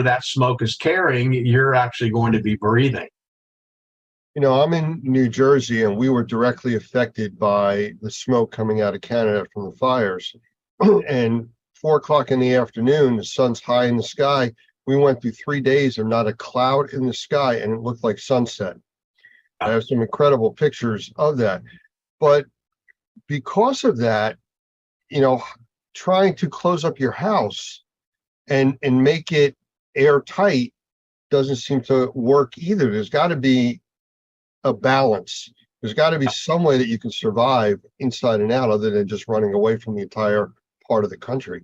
that smoke is carrying, you're actually going to be breathing. I'm in New Jersey, and we were directly affected by the smoke coming out of Canada from the fires. And 4 o'clock in the afternoon, the sun's high in the sky. We went through 3 days of not a cloud in the sky, and it looked like sunset. I have some incredible pictures of that. But because of that, trying to close up your house and make it airtight doesn't seem to work either. There's got to be a balance. There's got to be some way that you can survive inside and out other than just running away from the entire part of the country.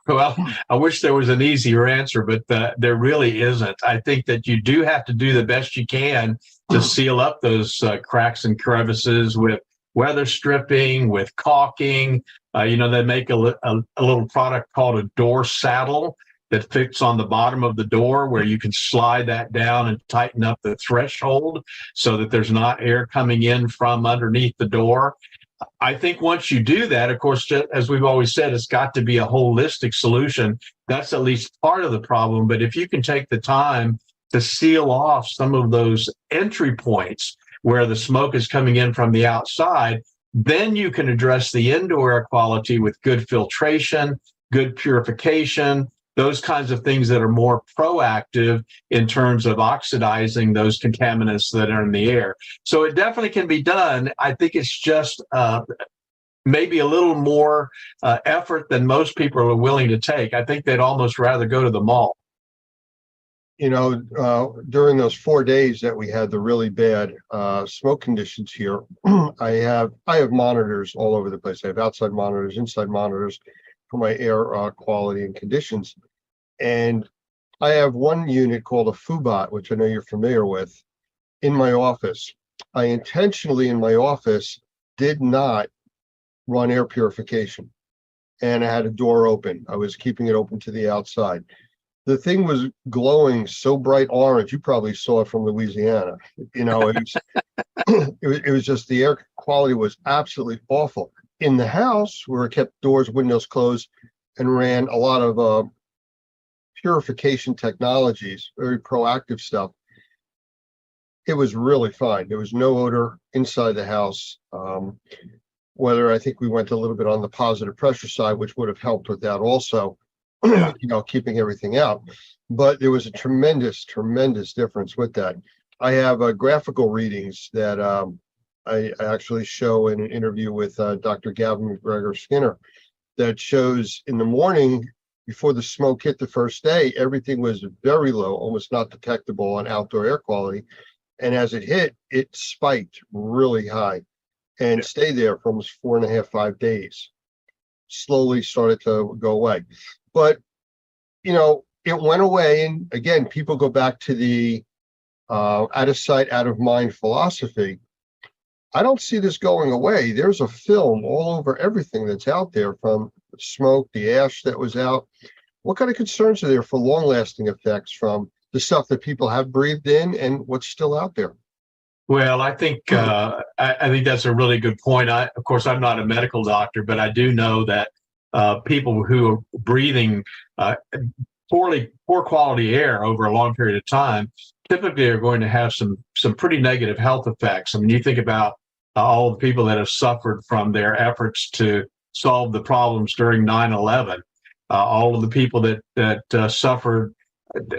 Well, I wish there was an easier answer, but there really isn't. I think that you do have to do the best you can to seal up those cracks and crevices with weather stripping, with caulking. They make a little product called a door saddle that fits on the bottom of the door, where you can slide that down and tighten up the threshold so that there's not air coming in from underneath the door. I think once you do that, of course, as we've always said, it's got to be a holistic solution. That's at least part of the problem. But if you can take the time to seal off some of those entry points where the smoke is coming in from the outside, then you can address the indoor air quality with good filtration, good purification, those kinds of things that are more proactive in terms of oxidizing those contaminants that are in the air. So it definitely can be done. I think it's just maybe a little more effort than most people are willing to take. I think they'd almost rather go to the mall. During those 4 days that we had the really bad smoke conditions here, I have monitors all over the place. I have outside monitors, inside monitors for my air quality and conditions. And I have one unit called a Foobot, which I know you're familiar with, in my office. I intentionally, in my office, did not run air purification. And I had a door open. I was keeping it open to the outside. The thing was glowing so bright orange. You probably saw it from Louisiana. It was just, the air quality was absolutely awful. In the house, where I kept doors, windows closed, and ran a lot of purification technologies, very proactive stuff, it was really fine. There was no odor inside the house. Whether I think we went a little bit on the positive pressure side, which would have helped with that also, keeping everything out. But there was a tremendous difference with that. I have graphical readings that I actually show in an interview with Dr. Gavin McGregor Skinner that shows in the morning, before the smoke hit the first day, everything was very low, almost not detectable on outdoor air quality. And as it hit, it spiked really high and stayed there for almost 4.5, 5 days. Slowly started to go away. But, it went away. And again, people go back to the out of sight, out of mind philosophy. I don't see this going away. There's a film all over everything that's out there, from the smoke, the ash that was out. What kind of concerns are there for long-lasting effects from the stuff that people have breathed in and what's still out there? Well, I think that's a really good point. Of course, I'm not a medical doctor, but I do know that people who are breathing poor quality air over a long period of time typically are going to have some pretty negative health effects. I mean, you think about all the people that have suffered from their efforts to solve the problems during 9/11, all of the people that suffered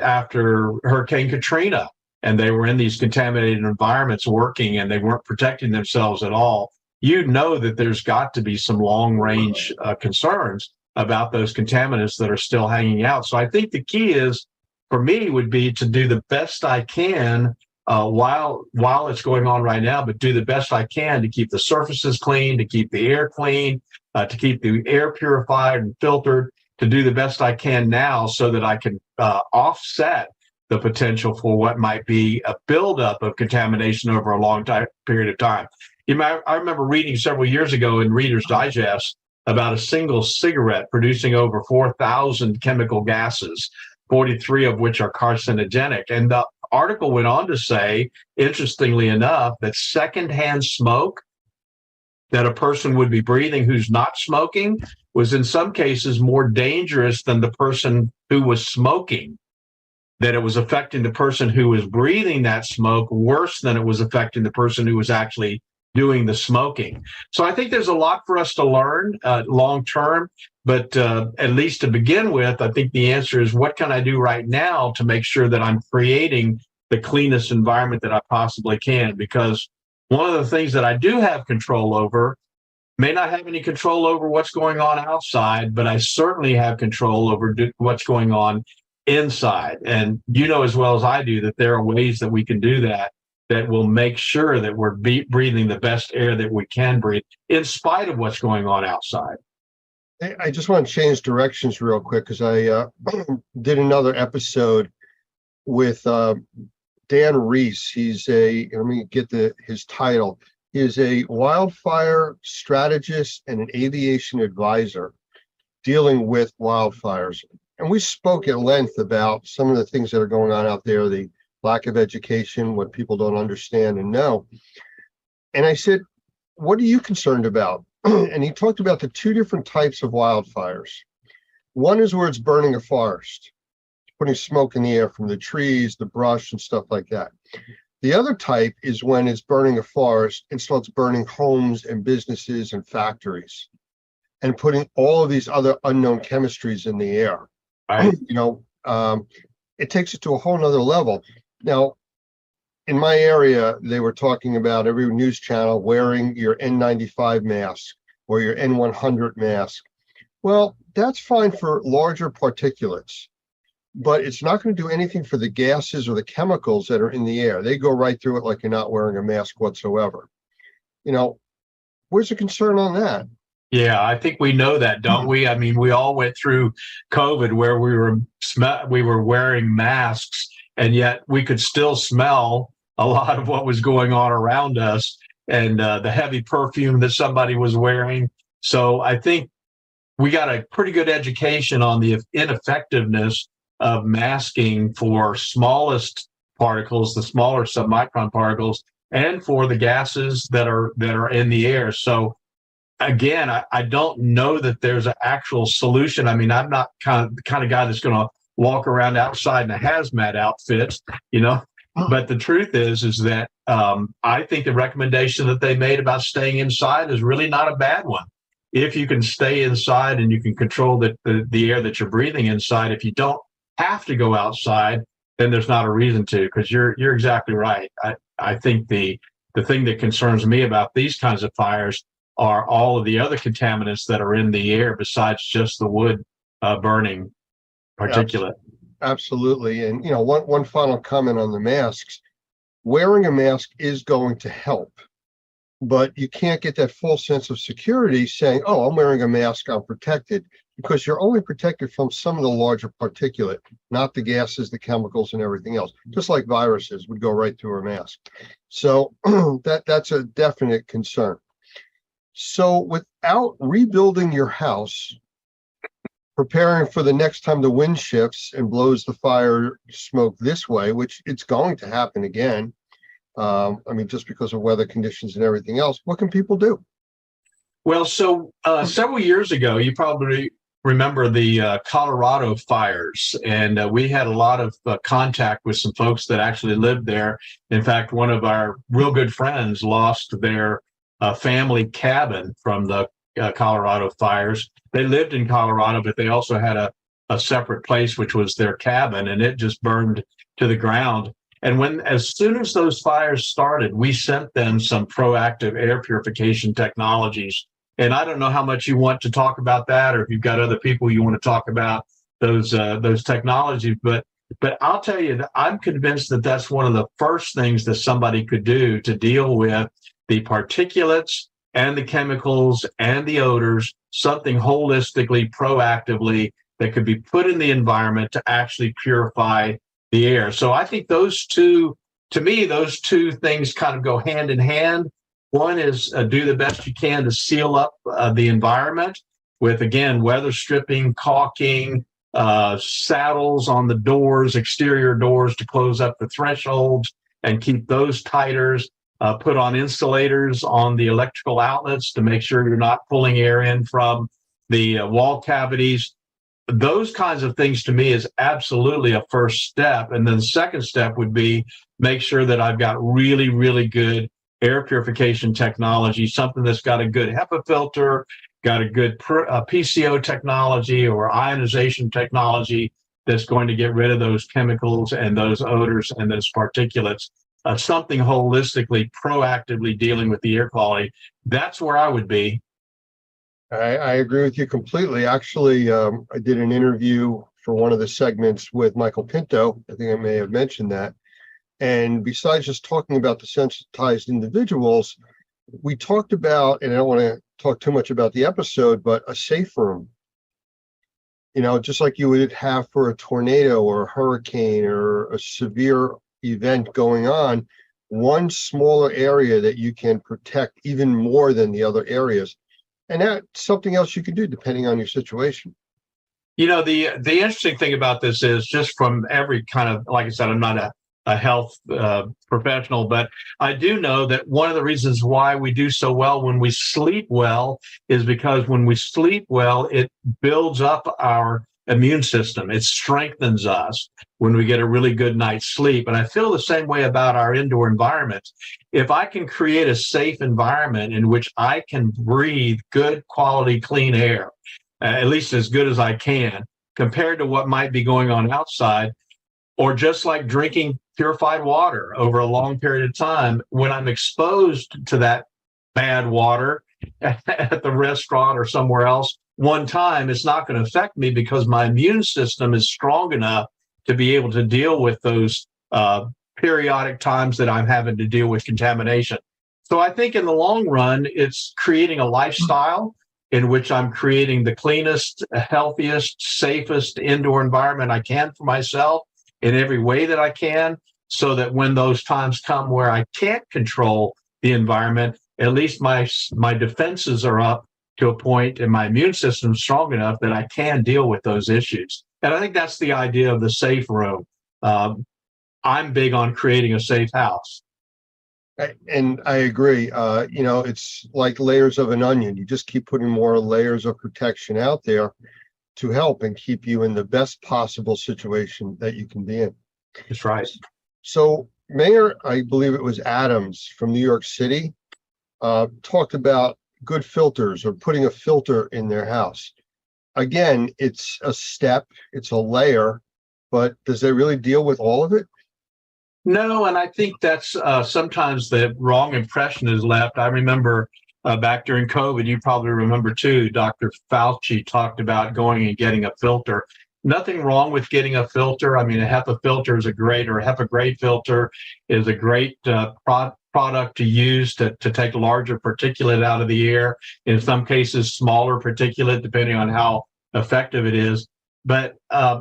after Hurricane Katrina, and they were in these contaminated environments working, and they weren't protecting themselves at all. That there's got to be some long-range concerns about those contaminants that are still hanging out. So I think the key is, for me, would be to do the best I can while it's going on right now, but do the best I can to keep the surfaces clean, to keep the air clean, to keep the air purified and filtered, to do the best I can now so that I can offset the potential for what might be a buildup of contamination over a long period of time. I remember reading several years ago in Reader's Digest about a single cigarette producing over 4,000 chemical gases, 43 of which are carcinogenic. And the article went on to say, interestingly enough, that secondhand smoke that a person would be breathing who's not smoking was in some cases more dangerous than the person who was smoking, that it was affecting the person who was breathing that smoke worse than it was affecting the person who was actually doing the smoking. So I think there's a lot for us to learn long term, but at least to begin with, I think the answer is, what can I do right now to make sure that I'm creating the cleanest environment that I possibly can? Because one of the things that I do have control over, may not have any control over what's going on outside, but I certainly have control over what's going on inside. And you know as well as I do that there are ways that we can do that will make sure that we're breathing the best air that we can breathe in spite of what's going on outside. I just want to change directions real quick because I did another episode with Dan Reese. He's let me get his title. He is a wildfire strategist and an aviation advisor dealing with wildfires. And we spoke at length about some of the things that are going on out there, the lack of education, what people don't understand and know. And I said, what are you concerned about? And he talked about the two different types of wildfires. One is where it's burning a forest, putting smoke in the air from the trees, the brush and stuff like that. The other type is when it's burning a forest and starts burning homes and businesses and factories and putting all of these other unknown chemistries in the air. Right. It takes it to a whole nother level. Now, in my area, they were talking about every news channel wearing your N95 mask or your N100 mask. Well, that's fine for larger particulates, but it's not going to do anything for the gases or the chemicals that are in the air. They go right through it like you're not wearing a mask whatsoever. Where's the concern on that? Yeah, I think we know that, don't we? I mean, we all went through COVID where we were wearing masks, and yet we could still smell a lot of what was going on around us, and the heavy perfume that somebody was wearing. So I think we got a pretty good education on the ineffectiveness of masking for smallest particles, the smaller submicron particles, and for the gases that are in the air. So again, I don't know that there's an actual solution. I mean, I'm not the kind of guy that's going to walk around outside in a hazmat outfit, But the truth is that I think the recommendation that they made about staying inside is really not a bad one. If you can stay inside and you can control the air that you're breathing inside, if you don't have to go outside, then there's not a reason to, because you're exactly right. I think the thing that concerns me about these kinds of fires are all of the other contaminants that are in the air besides just the wood burning particulate. Absolutely. And, one final comment on the masks. Wearing a mask is going to help, but you can't get that full sense of security saying, oh, I'm wearing a mask, I'm protected, because you're only protected from some of the larger particulate, not the gases, the chemicals, and everything else. Just like viruses would go right through a mask. So that's a definite concern. So without rebuilding your house, preparing for the next time the wind shifts and blows the fire smoke this way, which it's going to happen again, just because of weather conditions and everything else, what can people do? Well, so several years ago, you probably remember the Colorado fires, and we had a lot of contact with some folks that actually lived there. In fact, one of our real good friends lost their family cabin from the Colorado fires. They lived in Colorado, but they also had a separate place, which was their cabin, and it just burned to the ground. And as soon as those fires started, we sent them some proactive air purification technologies. And I don't know how much you want to talk about that, or if you've got other people you want to talk about those technologies. But I'll tell you that I'm convinced that that's one of the first things that somebody could do to deal with the particulates and the chemicals and the odors, something holistically, proactively that could be put in the environment to actually purify the air. So I think those two things kind of go hand in hand. One is do the best you can to seal up the environment with, again, weather stripping, caulking, saddles on the doors, exterior doors to close up the thresholds and keep those tighter. put on insulators on the electrical outlets to make sure you're not pulling air in from the wall cavities. Those kinds of things to me is absolutely a first step. And then the second step would be make sure that I've got really, really good air purification technology, something that's got a good HEPA filter, got a good PCO technology or ionization technology that's going to get rid of those chemicals and those odors and those particulates. Something holistically, proactively dealing with the air quality. That's where I would be. I agree with you completely. Actually, I did an interview for one of the segments with Michael Pinto. I think I may have mentioned that. And besides just talking about the sensitized individuals, we talked about, and I don't want to talk too much about the episode, but a safe room. You know, just like you would have for a tornado or a hurricane or a severe event going on, one smaller area that you can protect even more than the other areas. And that's something else you can do depending on your situation. You know, the interesting thing about this is just from every kind of, like I said, I'm not a health professional, but I do know that one of the reasons why we do so well when we sleep well is because when we sleep well, it builds up our immune system. It strengthens us when we get a really good night's sleep. And I feel the same way about our indoor environments. If I can create a safe environment in which I can breathe good quality, clean air, at least as good as I can, compared to what might be going on outside, or just like drinking purified water over a long period of time, when I'm exposed to that bad water at the restaurant or somewhere else, one time, it's not going to affect me because my immune system is strong enough to be able to deal with those periodic times that I'm having to deal with contamination. So I think in the long run, it's creating a lifestyle in which I'm creating the cleanest, healthiest, safest indoor environment I can for myself in every way that I can, so that when those times come where I can't control the environment, at least my defenses are up to a point and my immune system is strong enough that I can deal with those issues. And I think that's the idea of the safe room. I'm big on creating a safe house. And I agree. You know, it's like layers of an onion. You just keep putting more layers of protection out there to help and keep you in the best possible situation that you can be in. That's right. So Mayor, I believe it was Adams from New York City, talked about good filters or putting a filter in their house. Again, it's a step, it's a layer, but does it really deal with all of it? No, and I think that's sometimes the wrong impression is left. I remember back during COVID, you probably remember too, Dr. Fauci talked about going and getting a filter. Nothing wrong with getting a filter. I mean, a HEPA filter is a HEPA grade filter is a great product to use to take larger particulate out of the air. In some cases, smaller particulate, depending on how effective it is. But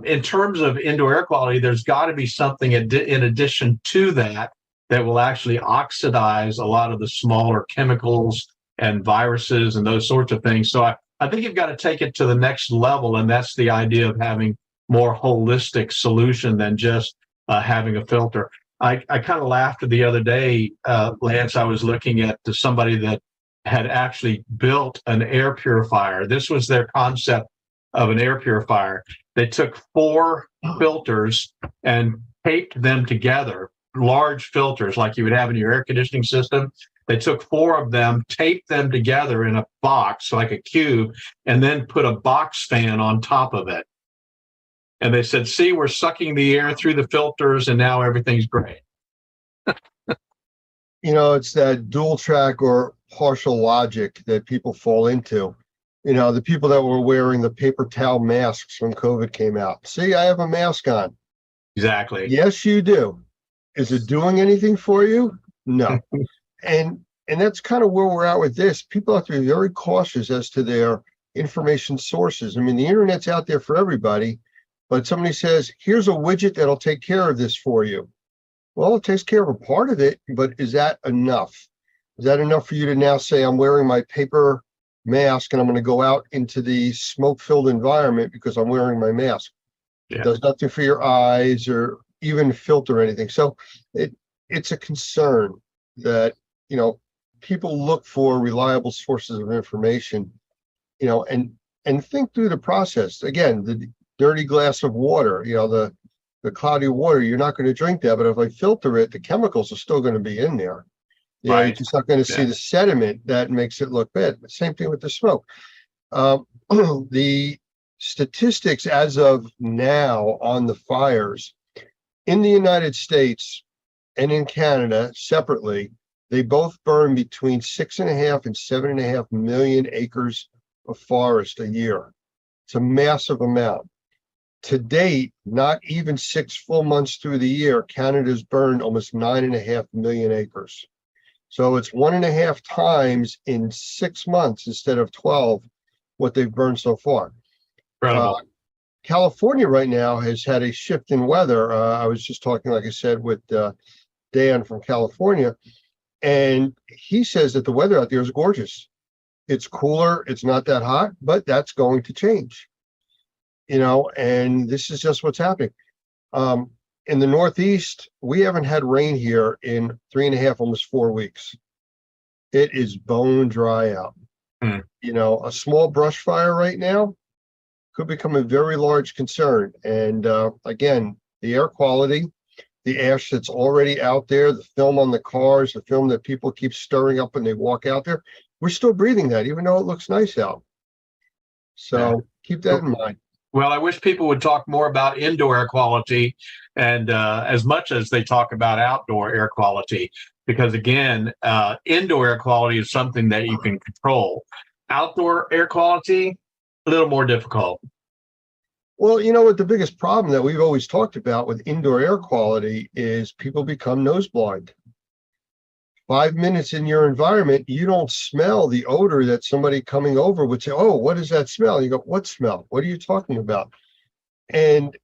in terms of indoor air quality, there's got to be something in addition to that will actually oxidize a lot of the smaller chemicals and viruses and those sorts of things. So I think you've got to take it to the next level, and that's the idea of having more holistic solution than just having a filter. I kind of laughed the other day, Lance. I was looking at somebody that had actually built an air purifier. This was their concept of an air purifier. They took 4 filters and taped them together, large filters like you would have in your air conditioning system. They took 4 of them, taped them together in a box, like a cube, and then put a box fan on top of it. And they said, see, we're sucking the air through the filters and now everything's great. You know, it's that dual track or partial logic that people fall into. You know, the people that were wearing the paper towel masks when COVID came out. See, I have a mask on. Exactly. Yes, you do. Is it doing anything for you? No. And that's kind of where we're at with this. People have to be very cautious as to their information sources. I mean, the internet's out there for everybody, but somebody says, here's a widget that'll take care of this for you. Well, it takes care of a part of it, but is that enough? Is that enough for you to now say, I'm wearing my paper mask and I'm going to go out into the smoke-filled environment because I'm wearing my mask? Yeah. It does nothing for your eyes or even filter anything. So it's a concern that people look for reliable sources of information, and think through the process. Again, the dirty glass of water, the cloudy water, you're not going to drink that, but if I filter it, the chemicals are still going to be in there. You're Right. just not going to see Yeah. the sediment that makes it look bad. Same thing with the smoke. The statistics as of now on the fires in the United States and in Canada separately, they both burn between 6.5 and 7.5 million acres of forest a year. It's a massive amount. To date, not even 6 full months through the year, Canada's burned almost 9.5 million acres. So it's 1.5 times in 6 months instead of 12 what they've burned so far. Incredible. California right now has had a shift in weather. I was just talking, like I said, with Dan from California, and he says that the weather out there is gorgeous. It's cooler, it's not that hot, but that's going to change. And this is just what's happening. In the Northeast, we haven't had rain here in 3.5, almost 4 weeks. It is bone dry out. A small brush fire right now could become a very large concern. And again, the air quality, the ash that's already out there, the film on the cars, the film that people keep stirring up when they walk out there, we're still breathing that, even though it looks nice out. So keep that in mind. Well, I wish people would talk more about indoor air quality and as much as they talk about outdoor air quality, because again, indoor air quality is something that you can control. Outdoor air quality, a little more difficult. Well, what the biggest problem that we've always talked about with indoor air quality is people become nose blind. 5 minutes in your environment, you don't smell the odor that somebody coming over would say, "Oh, what is that smell?" You go, "What smell? What are you talking about?" And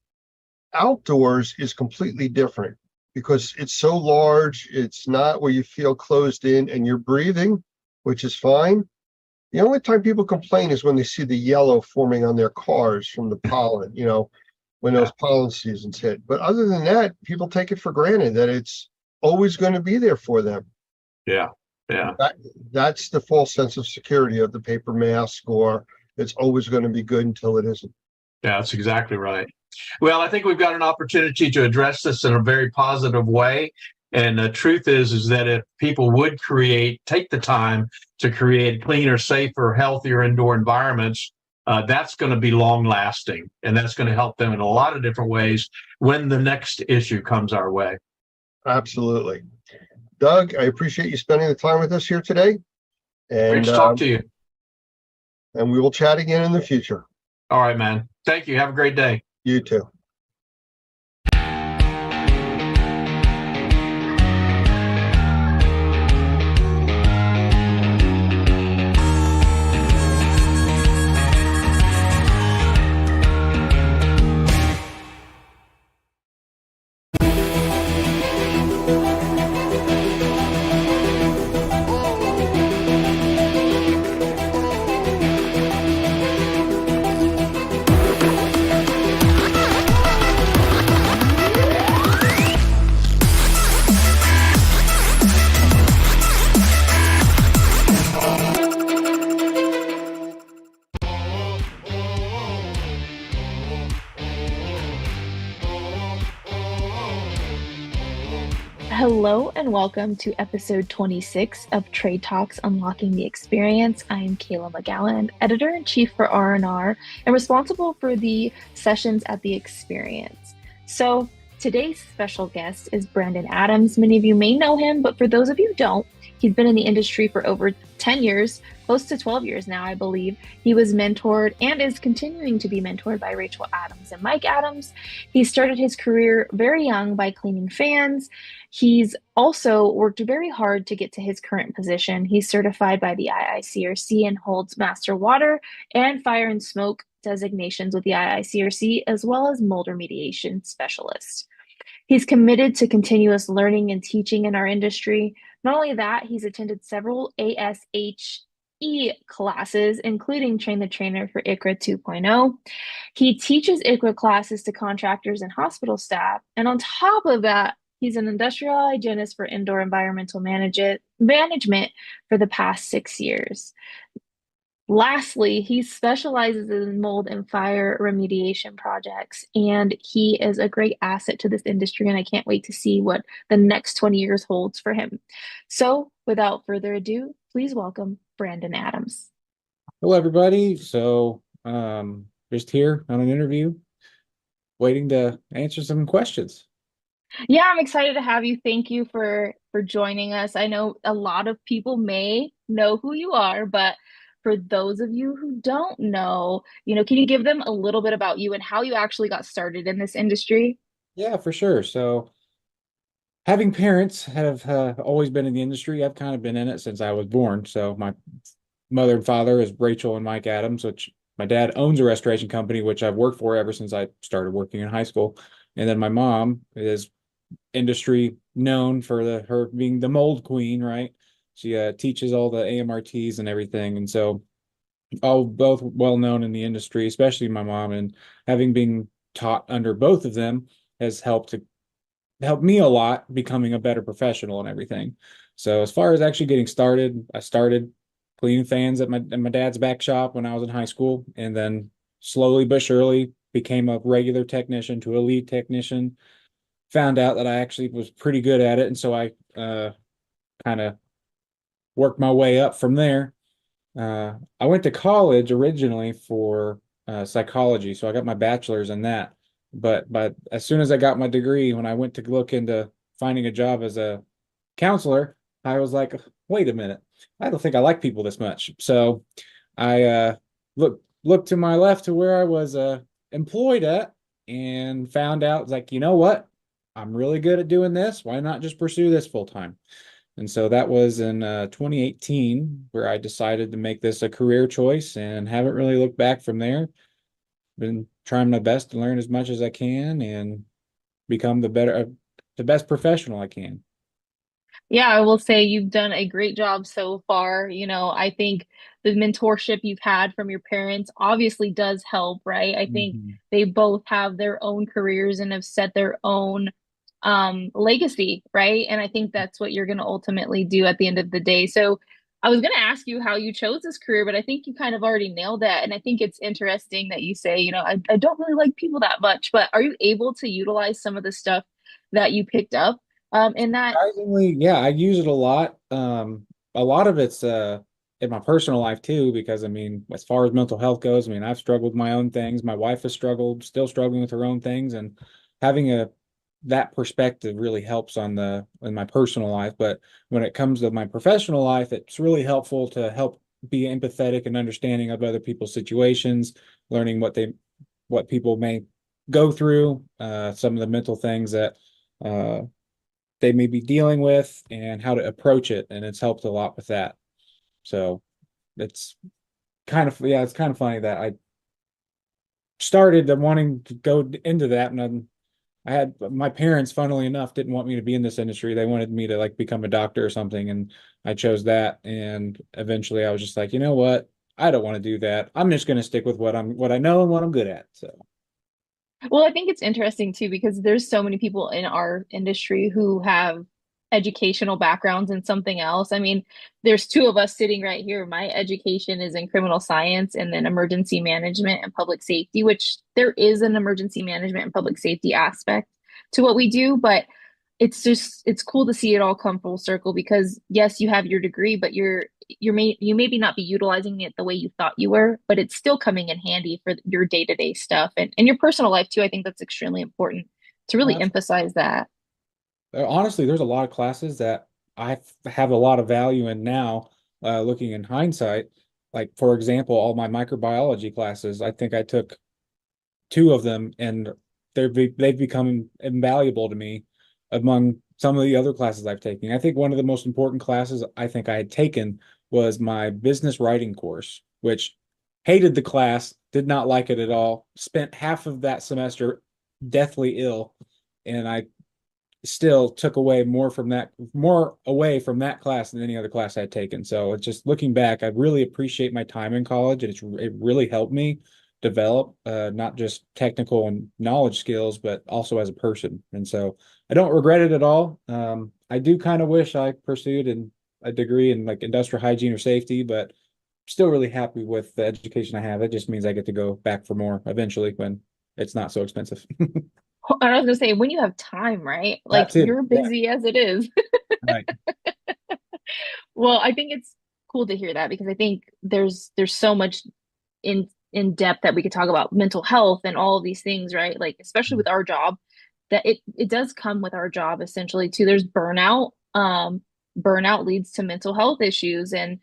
outdoors is completely different because it's so large. It's not where you feel closed in and you're breathing, which is fine. The only time people complain is when they see the yellow forming on their cars from the pollen, when those pollen seasons hit. But other than that, people take it for granted that it's always going to be there for them. Yeah. That's the false sense of security of the paper mask, or it's always going to be good until it isn't. Yeah, that's exactly right. Well, I think we've got an opportunity to address this in a very positive way. And the truth is that if people would take the time to create cleaner, safer, healthier indoor environments, that's going to be long lasting. And that's going to help them in a lot of different ways when the next issue comes our way. Absolutely. Doug, I appreciate you spending the time with us here today. And Great to talk to you. And we will chat again in the future. All right, man. Thank you. Have a great day. You too. Hello and welcome to episode 26 of Trade Talks Unlocking the Experience. I am Kayla McGowan, editor-in-chief for R&R and responsible for the sessions at the Experience. So today's special guest is Brandon Adams. Many of you may know him, but for those of you who don't, he's been in the industry for over 10 years, close to 12 years now, I believe. He was mentored and is continuing to be mentored by Rachel Adams and Mike Adams. He started his career very young by cleaning fans. He's also worked very hard to get to his current position. He's certified by the IICRC and holds Master Water and Fire and Smoke designations with the IICRC, as well as mold remediation specialist. He's committed to continuous learning and teaching in our industry. Not only that, he's attended several ASHE classes, including Train the Trainer for ICRA 2.0. He teaches ICRA classes to contractors and hospital staff. And on top of that, He's an industrial hygienist for indoor environmental management for the past 6 years. Lastly, he specializes in mold and fire remediation projects, and he is a great asset to this industry, and I can't wait to see what the next 20 years holds for him. So, without further ado, please welcome Brandon Adams. Hello, everybody. Just here on an interview, waiting to answer some questions. Yeah, I'm excited to have you. Thank you for joining us. I know a lot of people may know who you are, but for those of you who don't know, can you give them a little bit about you and how you actually got started in this industry? Yeah, for sure. So, having parents have always been in the industry, I've kind of been in it since I was born. So, my mother and father is Rachel and Mike Adams, which my dad owns a restoration company, which I've worked for ever since I started working in high school. And then my mom is industry known for her being the mold queen, right? She teaches all the AMRTs and everything, and so all both well known in the industry, especially my mom. And having been taught under both of them has help me a lot becoming a better professional and everything. So as far as actually getting started, I started cleaning fans at my dad's back shop when I was in high school, and then slowly but surely became a regular technician to a lead technician. Found out that I actually was pretty good at it, and so I kind of worked my way up from there. I went to college originally for psychology, so I got my bachelor's in that. But as soon as I got my degree, when I went to look into finding a job as a counselor, I was like, wait a minute, I don't think I like people this much. So I looked to my left to where I was employed at and found out like, you know what? I'm really good at doing this. Why not just pursue this full time? And so that was in 2018 where I decided to make this a career choice and haven't really looked back from there. Been trying my best to learn as much as I can and become the best professional I can. Yeah, I will say you've done a great job so far. I think the mentorship you've had from your parents obviously does help, right? I think Mhm. they both have their own careers and have set their own legacy, right? And I think that's what you're going to ultimately do at the end of the day. So I was going to ask you how you chose this career, but I think you kind of already nailed that. And I think it's interesting that you say, I don't really like people that much, but are you able to utilize some of the stuff that you picked up in that? Surprisingly, yeah, I use it a lot. A lot of it's in my personal life too, because I mean, as far as mental health goes, I mean, I've struggled with my own things. My wife has struggled, still struggling with her own things, and having a that perspective really helps in my personal life. But when it comes to my professional life, it's really helpful to help be empathetic and understanding of other people's situations, learning what people may go through, some of the mental things that uh they may be dealing with and how to approach it. And it's helped a lot with that. So it's yeah, it's kind of funny that I started wanting to go into that. And then I had my parents, funnily enough, didn't want me to be in this industry. They wanted me to like become a doctor or something. And I chose that. And eventually I was just like, you know what? I don't want to do that. I'm just going to stick with what I know and what I'm good at. So Well, I think it's interesting too because there's so many people in our industry who have educational backgrounds in something else. I mean, there's two of us sitting right here. My education is in criminal science and then emergency management and public safety, which there is an emergency management and public safety aspect to what we do, but it's cool to see it all come full circle because yes, you have your degree, but you maybe not be utilizing it the way you thought you were, but it's still coming in handy for your day-to-day stuff and your personal life too. I think that's extremely important to really that's emphasize that. honestly, there's a lot of classes that have a lot of value in now, looking in hindsight. Like, for example, all my microbiology classes, I think I took two of them, and they've become invaluable to me among some of the other classes I've taken. I think one of the most important classes I think I had taken was my business writing course, which hated the class, did not like it at all, spent half of that semester deathly ill, and I still took away more away from that class than any other class I'd taken. So it's just looking back, I really appreciate my time in college, and it really helped me. develop, not just technical and knowledge skills, but also as a person. And so I don't regret it at all. I do kind of wish I pursued a degree in like industrial hygiene or safety, but still really happy with the education I have. It just means I get to go back for more eventually when it's not so expensive. And I was gonna say, when you have time, right? Like That's it. you're Yeah. busy as it is. Right. Well, I think it's cool to hear that because I think there's so much in depth that we could talk about mental health and all of these things, right? Like especially with our job, that it does come with our job essentially too. There's burnout. Burnout leads to mental health issues, and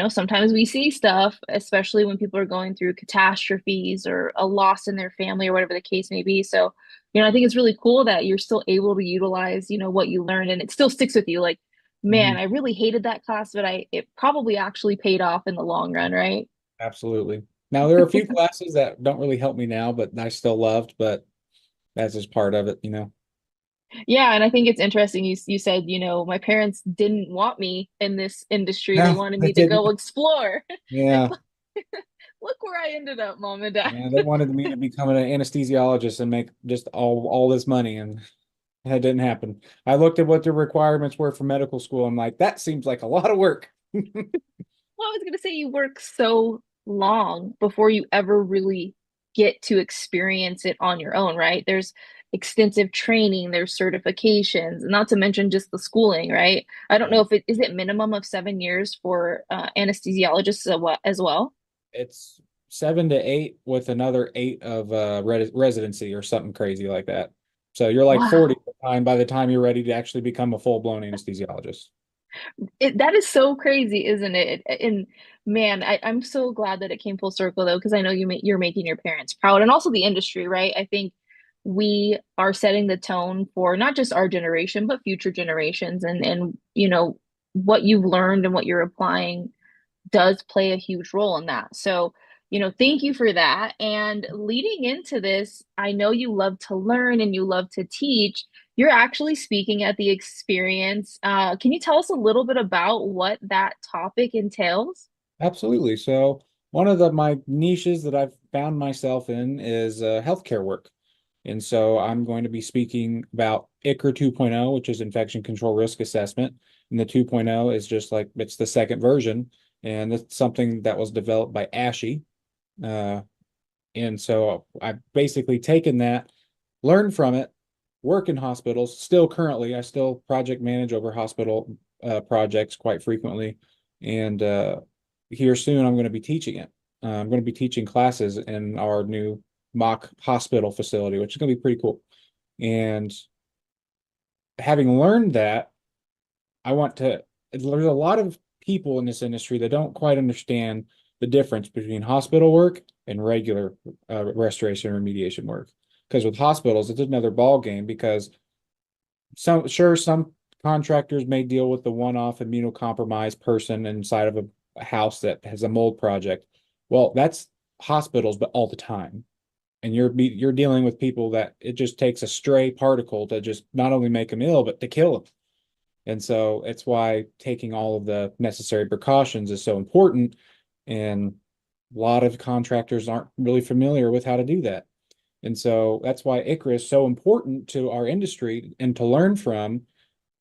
sometimes we see stuff, especially when people are going through catastrophes or a loss in their family or whatever the case may be. So, I think it's really cool that you're still able to utilize, what you learned and it still sticks with you. Like, man, Mhm. I really hated that class, but it probably actually paid off in the long run, right? Absolutely. Now there are a few classes that don't really help me now, but I still loved, but that's just part of it. Yeah, and I think it's interesting. You said, my parents didn't want me in this industry. They No, wanted they me to didn't. go explore. And Yeah. look where I ended up, mom and dad. Yeah, they wanted me to become an anesthesiologist and make just all this money, and that didn't happen. I looked at what the requirements were for medical school. I'm like, that seems like a lot of work. Well, I was gonna say you work so long before you ever really get to experience it on your own, right? There's extensive training, there's certifications, not to mention just the schooling, right? I don't know Right. if it is it minimum of 7 years for anesthesiologists as well. It's 7 to 8 with another 8 of residency or something crazy like that. So you're like 40 Wow. by the time you're ready to actually become a full-blown anesthesiologist. That is so crazy, isn't it? And man, I'm so glad that it came full circle though, because I know you're making your parents proud and also the industry, right? I think we are setting the tone for not just our generation, but future generations. And what you've learned and what you're applying does play a huge role in that. So, thank you for that. And leading into this, I know you love to learn and you love to teach. You're actually speaking at the experience. Can you tell us a little bit about what that topic entails? Absolutely. So one of my niches that I've found myself in is healthcare work. And so I'm going to be speaking about ICRA 2.0, which is infection control risk assessment. And the 2.0 is just like it's the second version. And it's something that was developed by ASHI. Uh, and so I've basically taken that, learned from it, work in hospitals. Still currently, I still project manage over hospital projects quite frequently. And here soon, I'm going to be teaching it. I'm going to be teaching classes in our new mock hospital facility, which is going to be pretty cool. And having learned that, I want to, there's a lot of people in this industry that don't quite understand the difference between hospital work and regular restoration and remediation work. Because with hospitals, it's another ball game because some contractors may deal with the one-off immunocompromised person inside of a house that has a mold project. Well, that's hospitals, but all the time. And you're dealing with people that it just takes a stray particle to just not only make them ill, but to kill them. And so it's why taking all of the necessary precautions is so important. And a lot of contractors aren't really familiar with how to do that. And so that's why ICRA is so important to our industry and to learn from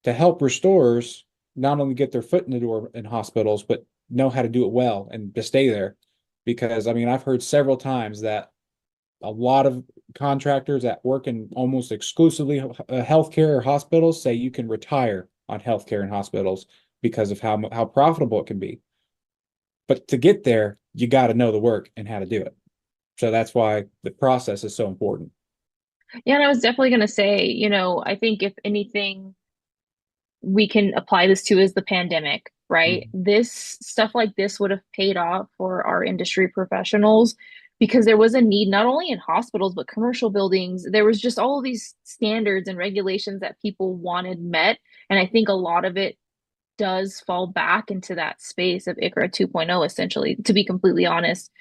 to help restorers not only get their foot in the door in hospitals, but know how to do it well and to stay there. Because I mean, I've heard several times that a lot of contractors that work in almost exclusively healthcare or hospitals say you can retire on healthcare and hospitals because of how profitable it can be. But to get there, you got to know the work and how to do it. So that's why the process is so important. Yeah, and I was definitely going to say, I think if anything we can apply this to is the pandemic, right? Mhm. This stuff like this would have paid off for our industry professionals because there was a need not only in hospitals but commercial buildings. There was just all of these standards and regulations that people wanted met, and I think a lot of it does fall back into that space of ICRA 2.0 essentially, to be completely honest.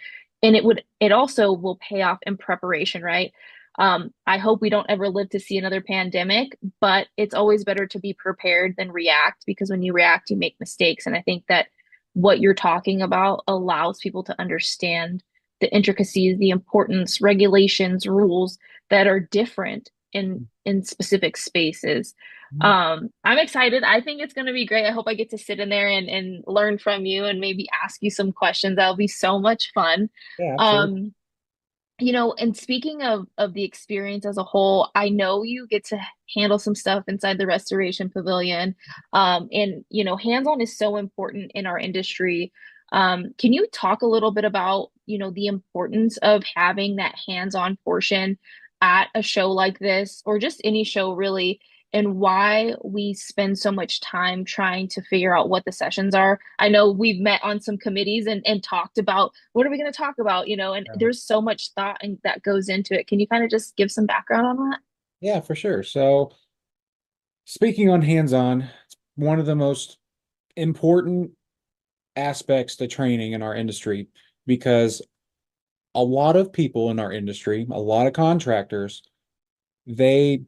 And it also will pay off in preparation, right? I hope we don't ever live to see another pandemic, but it's always better to be prepared than react because when you react, you make mistakes. And I think that what you're talking about allows people to understand the intricacies, the importance, regulations, rules that are different in specific spaces. I'm excited. I think it's going to be great. I hope I get to sit in there and learn from you and maybe ask you some questions. That'll be so much fun. Yeah, absolutely. Um, and speaking of the experience as a whole, I know you get to handle some stuff inside the restoration pavilion. And hands-on is so important in our industry. Can you talk a little bit about, the importance of having that hands-on portion at a show like this, or just any show really, and why we spend so much time trying to figure out what the sessions are? I know we've met on some committees and talked about what are we going to talk about, and there's so much thought and that goes into it. Can you kind of just give some background on that? Yeah, for sure. So speaking on hands-on, it's one of the most important aspects to training in our industry because a lot of people in our industry, a lot of contractors, they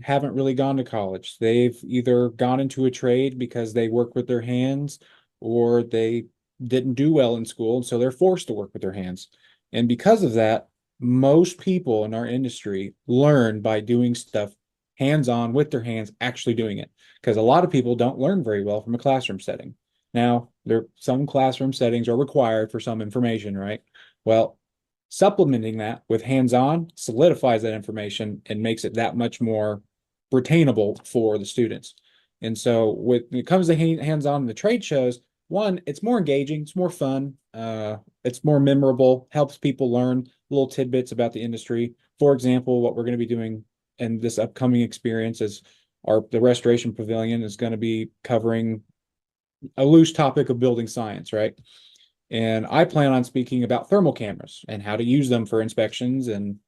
haven't really gone to college. They've either gone into a trade because they work with their hands or they didn't do well in school, and so they're forced to work with their hands. And because of that, most people in our industry learn by doing stuff hands-on with their hands, actually doing it. Because a lot of people don't learn very well from a classroom setting. Now, some classroom settings are required for some information, right? Well, supplementing that with hands-on solidifies that information and makes it that much more retainable for the students. And so when it comes to hands-on in the trade shows, one, it's more engaging, it's more fun, it's more memorable, helps people learn little tidbits about the industry. For example, what we're going to be doing in this upcoming experience is the restoration pavilion is going to be covering a loose topic of building science, right? And I plan on speaking about thermal cameras and how to use them for inspections and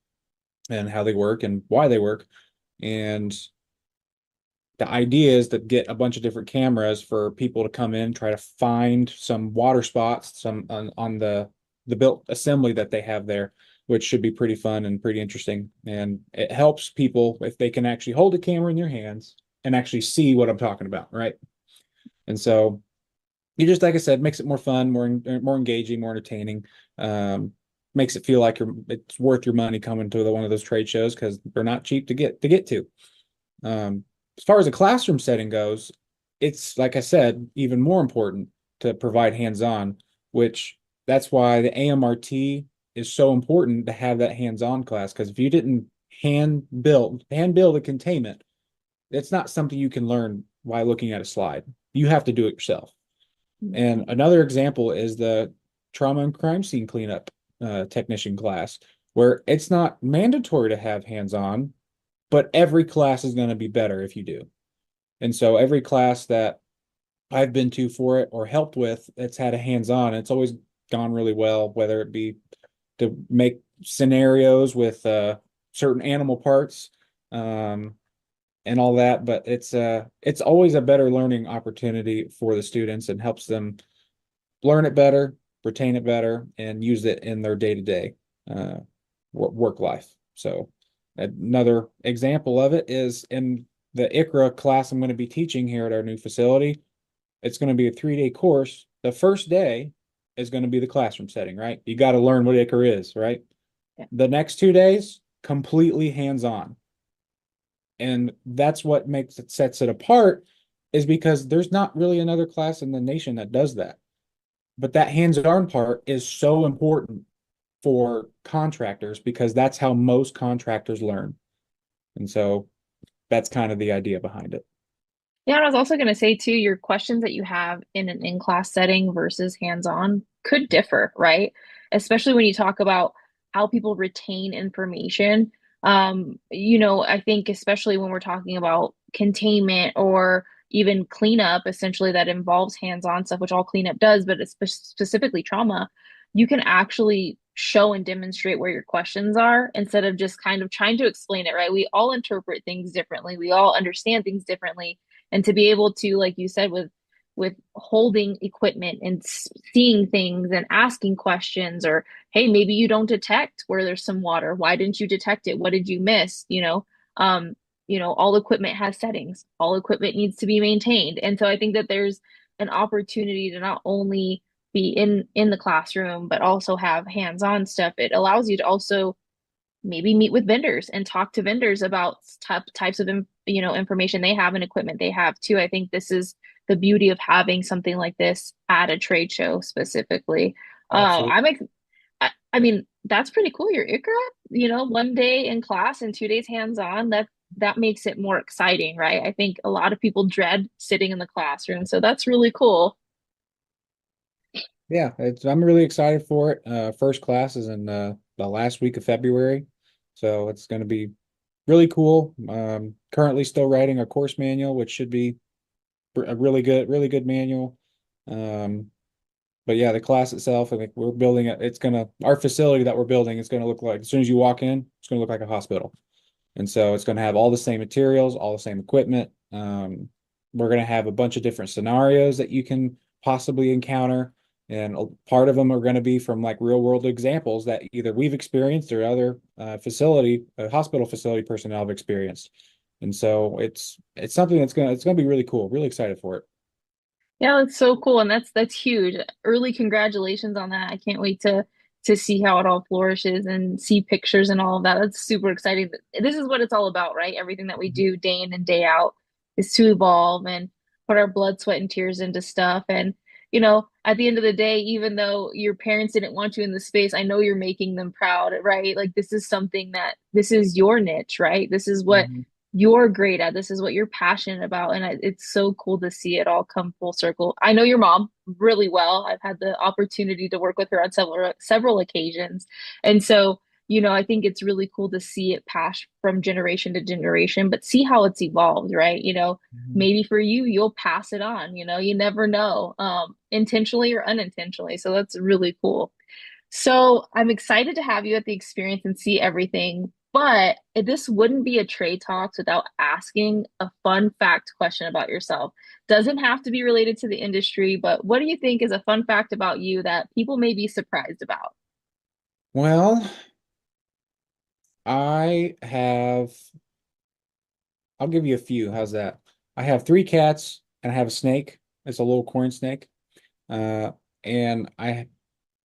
how they work and why they work. And the idea is to get a bunch of different cameras for people to come in, try to find some water spots, some on the built assembly that they have there, which should be pretty fun and pretty interesting. And it helps people if they can actually hold a camera in their hands and actually see what I'm talking about, right? And so you just, like I said, makes it more fun, more engaging, more entertaining. Makes it feel like it's worth your money coming to one of those trade shows because they're not cheap to get to. As far as a classroom setting goes, it's like I said, even more important to provide hands-on, which that's why the AMRT is so important to have that hands-on class. Because if you didn't hand build a containment, it's not something you can learn while looking at a slide. You have to do it yourself. And another example is the trauma and crime scene cleanup technician class, where it's not mandatory to have hands-on, but every class is going to be better if you do. And so every class that I've been to for it or helped with, it's had a hands-on. It's always gone really well, whether it be to make scenarios with certain animal parts, and all that, but it's always a better learning opportunity for the students and helps them learn it better, retain it better, and use it in their day-to-day work life. So another example of it is in the ICRA class I'm going to be teaching here at our new facility. It's going to be a 3-day course. The first day is going to be the classroom setting, right? You got to learn what ICRA is, right? Yeah. The next 2 days, completely hands-on. And that's what sets it apart, is because there's not really another class in the nation that does that. But that hands-on part is so important for contractors because that's how most contractors learn. And so that's kind of the idea behind it. Yeah, and I was also going to say too, your questions that you have in an in-class setting versus hands-on could differ, right? Especially when you talk about how people retain information. I think especially when we're talking about containment or even cleanup, essentially that involves hands-on stuff, which all cleanup does, but it's specifically trauma, you can actually show and demonstrate where your questions are instead of just kind of trying to explain it, right? We all interpret things differently. We all understand things differently, and to be able to, like you said, with holding equipment and seeing things and asking questions, or hey, maybe you don't detect where there's some water, why didn't you detect it, what did you miss, all equipment has settings, all equipment needs to be maintained. And so I think that there's an opportunity to not only be in the classroom, but also have hands-on stuff, it allows you to also maybe meet with vendors and talk to vendors about types of information they have and equipment they have too. I think this is the beauty of having something like this at a trade show specifically. Absolutely. I mean, that's pretty cool. Your ICRA, 1 day in class and 2 days hands-on. That makes it more exciting, right? I think a lot of people dread sitting in the classroom, so that's really cool. Yeah, I'm really excited for it. First class is in the last week of February, so it's going to be really cool. Currently still writing a course manual, which should be a really good manual. Um, but yeah, the class itself, I think we're building it. Our facility that we're building is going to look like, as soon as you walk in, it's going to look like a hospital. And so it's going to have all the same materials, all the same equipment. We're going to have a bunch of different scenarios that you can possibly encounter. And part of them are going to be from like real world examples that either we've experienced or other hospital facility personnel have experienced. And so it's something it's going to be really cool. Really excited for it. Yeah, that's so cool, and that's huge. Early congratulations on that. I can't wait to see how it all flourishes and see pictures and all of that. That's super exciting. This is what it's all about, right? Everything that we do day in and day out is to evolve and put our blood, sweat, and tears into stuff. And at the end of the day, even though your parents didn't want you in the space, I know you're making them proud, right? Like this is your niche, right? This is what Mhm. you're great at. This is what you're passionate about. And it's so cool to see it all come full circle. I know your mom really well. I've had the opportunity to work with her on several occasions. And so, I think it's really cool to see it pass from generation to generation, but see how it's evolved, right? Mhm. Maybe for you, you'll pass it on, you never know, intentionally or unintentionally. So that's really cool. So I'm excited to have you at the experience and see everything. But this wouldn't be a trade talks without asking a fun fact question about yourself. Doesn't have to be related to the industry, but what do you think is a fun fact about you that people may be surprised about? Well, I have I'll give you a few. How's that? I have three cats and I have a snake. It's a little corn snake. Uh, and I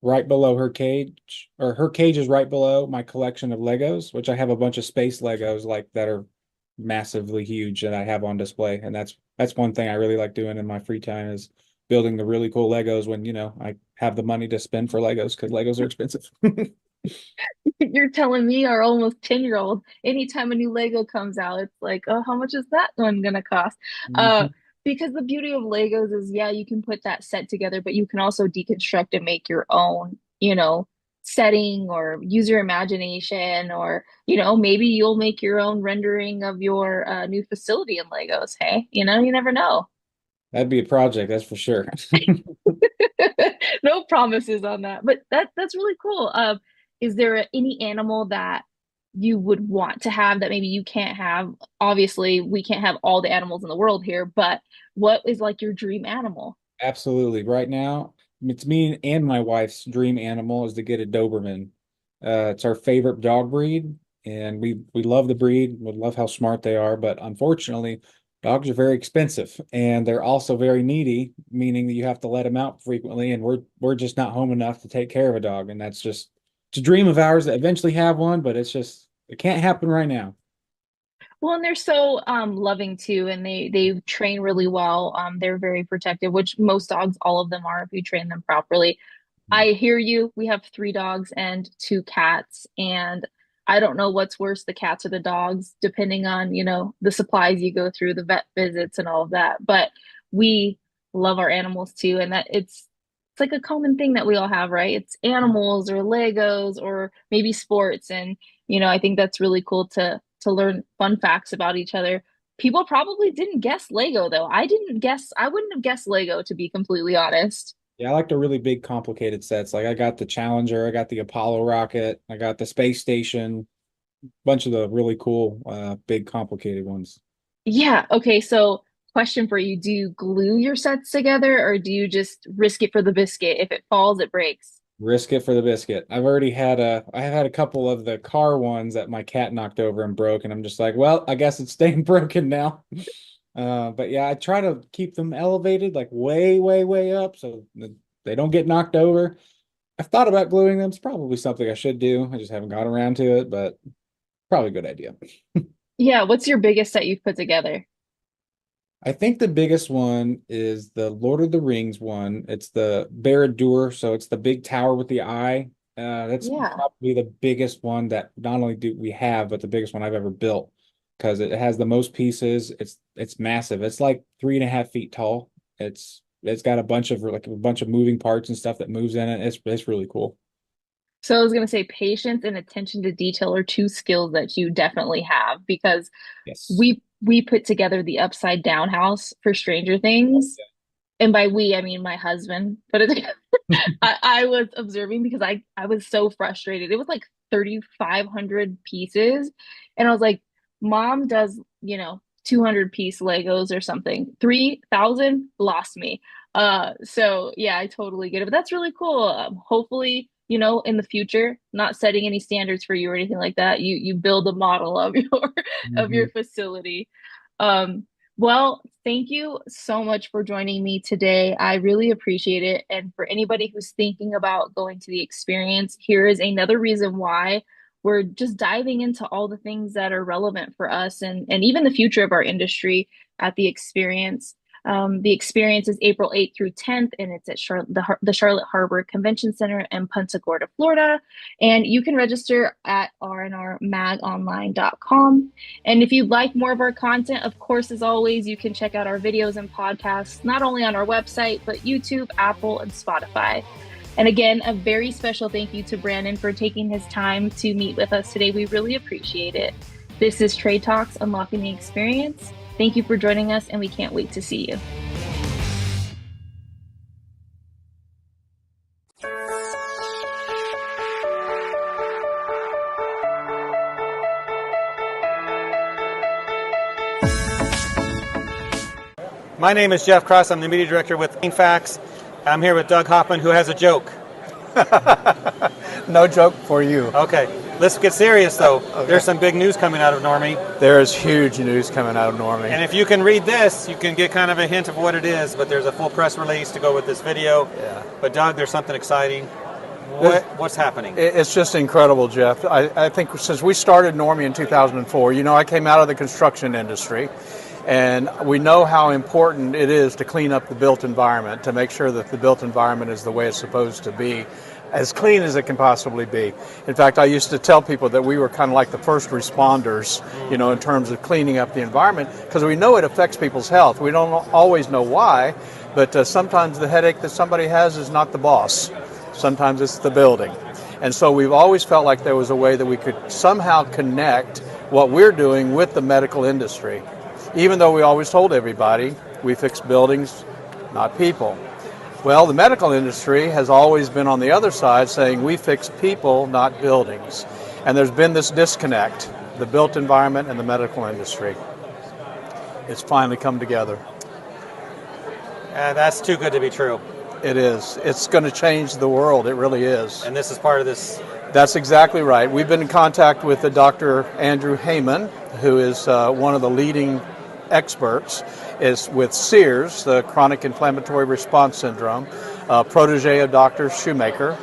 right below her cage is right below my collection of Legos, which I have a bunch of space Legos like that are massively huge that I have on display. And that's one thing I really like doing in my free time is building the really cool Legos when, I have the money to spend for Legos because Legos are expensive. You're telling me our almost 10-year-old, anytime a new Lego comes out, it's like, oh, how much is that one gonna cost? Uh, Mhm. because the beauty of Legos is, yeah, you can put that set together, but you can also deconstruct and make your own, setting or use your imagination, or, maybe you'll make your own rendering of your new facility in Legos. Hey, you never know. That'd be a project, that's for sure. No promises on that, but that's really cool. Is there any animal that you would want to have that maybe you can't have? Obviously, we can't have all the animals in the world here, but what is like your dream animal? Absolutely. Right now, it's me and my wife's dream animal is to get a Doberman. It's our favorite dog breed, and we love the breed. We love how smart they are, but unfortunately, dogs are very expensive, and they're also very needy, meaning that you have to let them out frequently, and we're just not home enough to take care of a dog, and that's just it's a dream of ours to eventually have one, but it can't happen right now. Well, and they're so loving too, and they train really well. They're very protective, which most dogs, all of them are if you train them properly. I hear you. We have 3 dogs and 2 cats, and I don't know what's worse, the cats or the dogs, depending on, the supplies you go through, the vet visits and all of that. But we love our animals too, and that it's like a common thing that we all have, right? It's animals or Legos or maybe sports. And, I think that's really cool to learn fun facts about each other. People probably didn't guess Lego though. I wouldn't have guessed Lego to be completely honest. Yeah, I like the really big, complicated sets. Like I got the Challenger, I got the Apollo rocket, I got the space station, bunch of the really cool, big, complicated ones. Yeah. Okay. So, question for you: do you glue your sets together, or do you just risk it for the biscuit? If it falls, it breaks. Risk it for the biscuit. I have had a couple of the car ones that my cat knocked over and broke, and I'm just like, well, I guess it's staying broken now. But yeah, I try to keep them elevated, like way, way, way up, so they don't get knocked over. I've thought about gluing them. It's probably something I should do. I just haven't got around to it, but probably a good idea. Yeah, what's your biggest set you've put together? I think the biggest one is the Lord of the Rings one. It's the Barad-dûr, so it's the big tower with the eye. That's Yeah. probably the biggest one that not only do we have, but the biggest one I've ever built because it has the most pieces. It's massive. It's like 3.5 feet tall. It's got a bunch of moving parts and stuff that moves in it. It's really cool. So I was gonna say patience and attention to detail are two skills that you definitely have because Yes. we put together the upside down house for Stranger Things. And by we, I mean my husband put it together. I was observing because I was so frustrated. It was like 3,500 pieces. And I was like, Mom does, 200-piece Legos or something. 3,000 lost me. So yeah, I totally get it. But that's really cool. Hopefully, in the future, not setting any standards for you or anything like that. You build a model of your Mhm. facility. Um, well, thank you so much for joining me today. I really appreciate it. And for anybody who's thinking about going to the experience, here is another reason why we're just diving into all the things that are relevant for us and even the future of our industry at the experience. The experience is April 8th through 10th, and it's at the Charlotte Harbor Convention Center in Punta Gorda, Florida. And you can register at rnrmagonline.com. And if you'd like more of our content, of course, as always, you can check out our videos and podcasts, not only on our website, but YouTube, Apple, and Spotify. And again, a very special thank you to Brandon for taking his time to meet with us today. We really appreciate it. This is Trade Talks Unlocking the Experience. Thank you for joining us, and we can't wait to see you. My name is Jeff Cross. I'm the media director with Facts. I'm here with Doug Hoffman, who has a joke. No joke for you. Okay, let's get serious though. Okay. There's some big news coming out of Normie. There is huge news coming out of Normie. And if you can read this, you can get kind of a hint of what it is, but there's a full press release to go with this video. Yeah. But Doug, there's something exciting. What's happening? It's just incredible, Jeff. I think since we started Normie in 2004, I came out of the construction industry, and we know how important it is to clean up the built environment, to make sure that the built environment is the way it's supposed to be, as clean as it can possibly be. In fact, I used to tell people that we were kind of like the first responders, in terms of cleaning up the environment, because we know it affects people's health. We don't always know why, but sometimes the headache that somebody has is not the boss. Sometimes it's the building. And so we've always felt like there was a way that we could somehow connect what we're doing with the medical industry, even though we always told everybody we fix buildings, not people. Well, the medical industry has always been on the other side saying we fix people, not buildings. And there's been this disconnect, the built environment and the medical industry. It's finally come together. That's too good to be true. It is. It's going to change the world. It really is. And this is part of this. That's exactly right. We've been in contact with the Dr. Andrew Heyman, who is one of the leading experts is with CIRS, the Chronic Inflammatory Response Syndrome, protege of Dr. Shoemaker,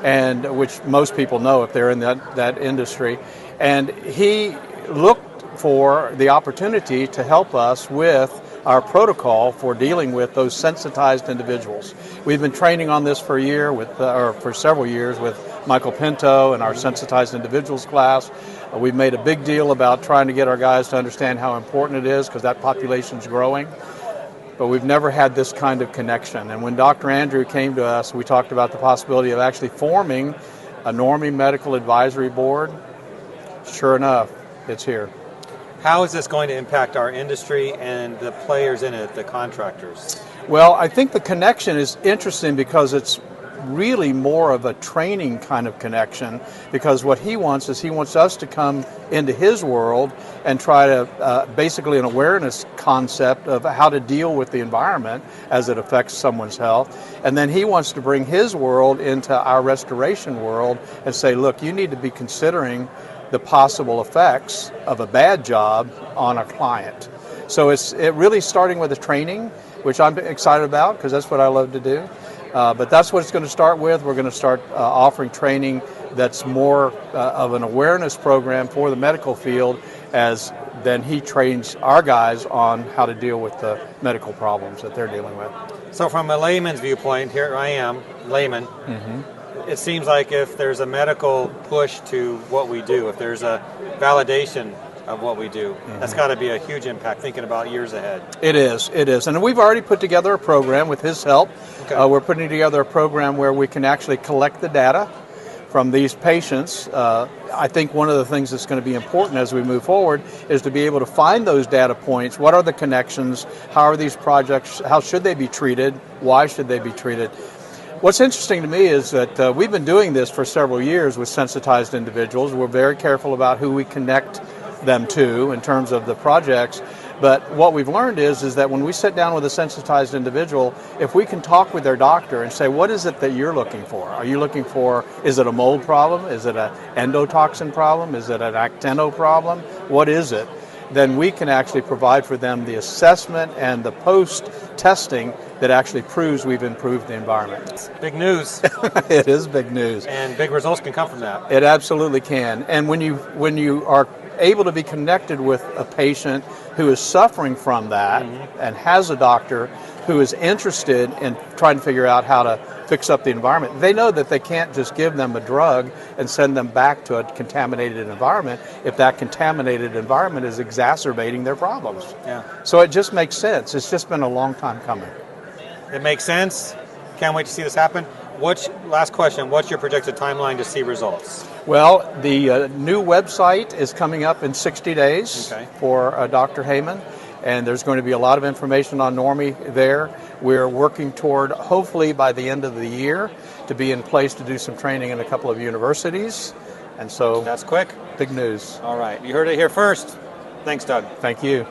and which most people know if they're in that industry. And he looked for the opportunity to help us with our protocol for dealing with those sensitized individuals. We've been training on this for a year or for several years with Michael Pinto and our sensitized individuals class. We've made a big deal about trying to get our guys to understand how important it is because that population's growing. But we've never had this kind of connection. And when Dr. Andrew came to us, we talked about the possibility of actually forming a Normie Medical Advisory Board. Sure enough, it's here. How is this going to impact our industry and the players in it, the contractors? Well, I think the connection is interesting because it's really more of a training kind of connection, because what he wants is he wants us to come into his world and try to basically an awareness concept of how to deal with the environment as it affects someone's health. And then he wants to bring his world into our restoration world and say, look, you need to be considering the possible effects of a bad job on a client. So it really starting with the training, which I'm excited about because that's what I love to do. But that's what it's going to start with. We're going to start offering training that's more of an awareness program for the medical field, as then he trains our guys on how to deal with the medical problems that they're dealing with. So from a layman's viewpoint, here I am, layman. It seems like if there's a medical push to what we do, if there's a validation of what we do, that's got to be a huge impact, thinking about years ahead. It is. And we've already put together a program with his help. Okay. We're putting together a program where we can actually collect the data from these patients. I think one of the things that's going to be important as we move forward is to be able to find those data points. What are the connections? How are these projects? How should they be treated? Why should they be treated? What's interesting to me is that we've been doing this for several years with sensitized individuals. We're very careful about who we connect them to in terms of the projects. But what we've learned is that when we sit down with a sensitized individual, if we can talk with their doctor and say, what is it that you're looking for? Are you looking for, is it a mold problem? Is it an endotoxin problem? Is it an actino problem? What is it? Then we can actually provide for them the assessment and the post-testing that actually proves we've improved the environment. Big news. It is big news. And big results can come from that. It absolutely can. And when you are able to be connected with a patient who is suffering from that and has a doctor who is interested in trying to figure out how to fix up the environment, they know that they can't just give them a drug and send them back to a contaminated environment if that contaminated environment is exacerbating their problems. Yeah. So it just makes sense. It's just been a long time coming. It makes sense. Can't wait to see this happen. Last question, what's your projected timeline to see results? Well, the new website is coming up in 60 days for Dr. Heyman, and there's going to be a lot of information on Normie there. We're working toward, hopefully by the end of the year, to be in place to do some training in a couple of universities. And so that's quick. Big news. All right, you heard it here first. Thanks, Doug. Thank you.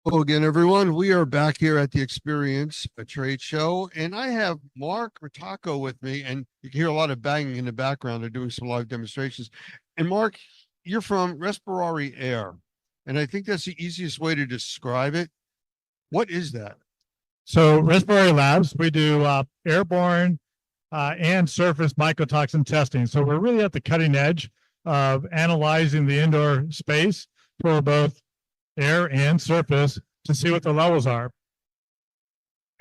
Hello again, everyone. We are back here at the Experience, a trade show, and I have Mark Rattaco with me, and you can hear a lot of banging in the background. They're doing some live demonstrations. And Mark, you're from Respiratory Air, and I think that's the easiest way to describe it. What is that? So Respiratory Labs, we do airborne and surface mycotoxin testing. So we're really at the cutting edge of analyzing the indoor space for both air and surface to see what the levels are.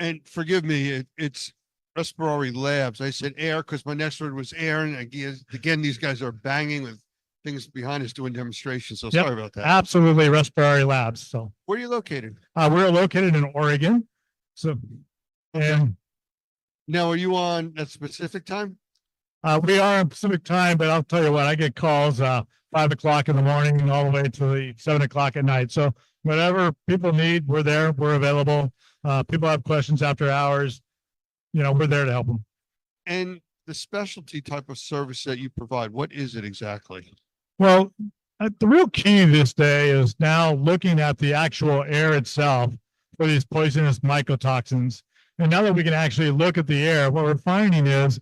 And forgive me, it's Respiratory Labs. I said air because my next word was air, and again, these guys are banging with things behind us doing demonstrations. So Yep, sorry about that. Absolutely, Respiratory Labs. So Where are you located? we're located in Oregon. So, and Now, are you on that specific time? we are on Pacific time, but I'll tell you what, I get calls 5 o'clock in the morning and all the way to the 7 o'clock at night. So whatever people need, we're there, we're available. People have questions after hours, we're there to help them. And the specialty type of service that you provide, what is it exactly? Well, the real key this day is now looking at the actual air itself for these poisonous mycotoxins. And now that we can actually look at the air, what we're finding is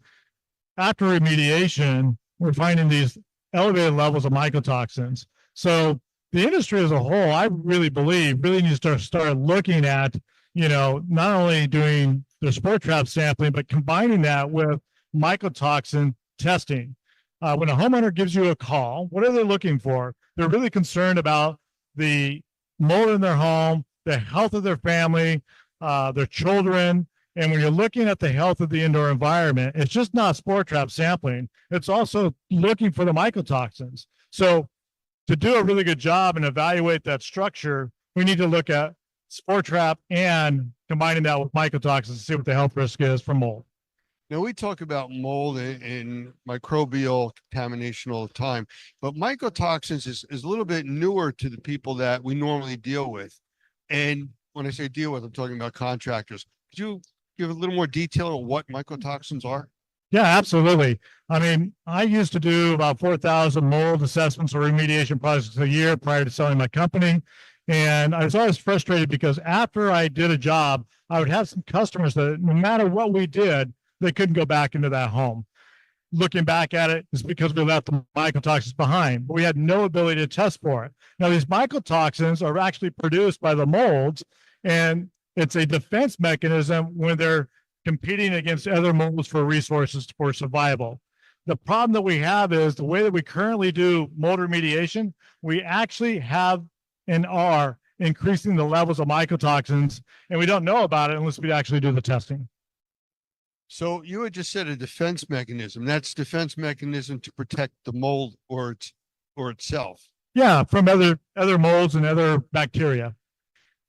after remediation, we're finding these elevated levels of mycotoxins. So the industry as a whole, I really believe, really needs to start looking at, not only doing the spore trap sampling, but combining that with mycotoxin testing. When a homeowner gives you a call, what are they looking for? They're really concerned about the mold in their home, the health of their family, their children. And when you're looking at the health of the indoor environment, it's just not spore trap sampling. It's also looking for the mycotoxins. So to do a really good job and evaluate that structure, we need to look at spore trap and combining that with mycotoxins to see what the health risk is for mold. Now, we talk about mold and microbial contamination all the time, but mycotoxins is a little bit newer to the people that we normally deal with. And when I say deal with, I'm talking about contractors. Could you give a little more detail on what mycotoxins are? Yeah, absolutely. I mean, I used to do about 4,000 mold assessments or remediation projects a year prior to selling my company. And I was always frustrated because after I did a job, I would have some customers that no matter what we did, they couldn't go back into that home. looking back at it is because we left the mycotoxins behind, but we had no ability to test for it. Now, these mycotoxins are actually produced by the molds, and it's a defense mechanism when they're competing against other molds for resources for survival. The problem that we have is the way that we currently do mold remediation, we actually have and are increasing the levels of mycotoxins, and we don't know about it unless we actually do the testing. So you had just said a defense mechanism. That's defense mechanism to protect the mold or itself. Yeah, from other molds and other bacteria.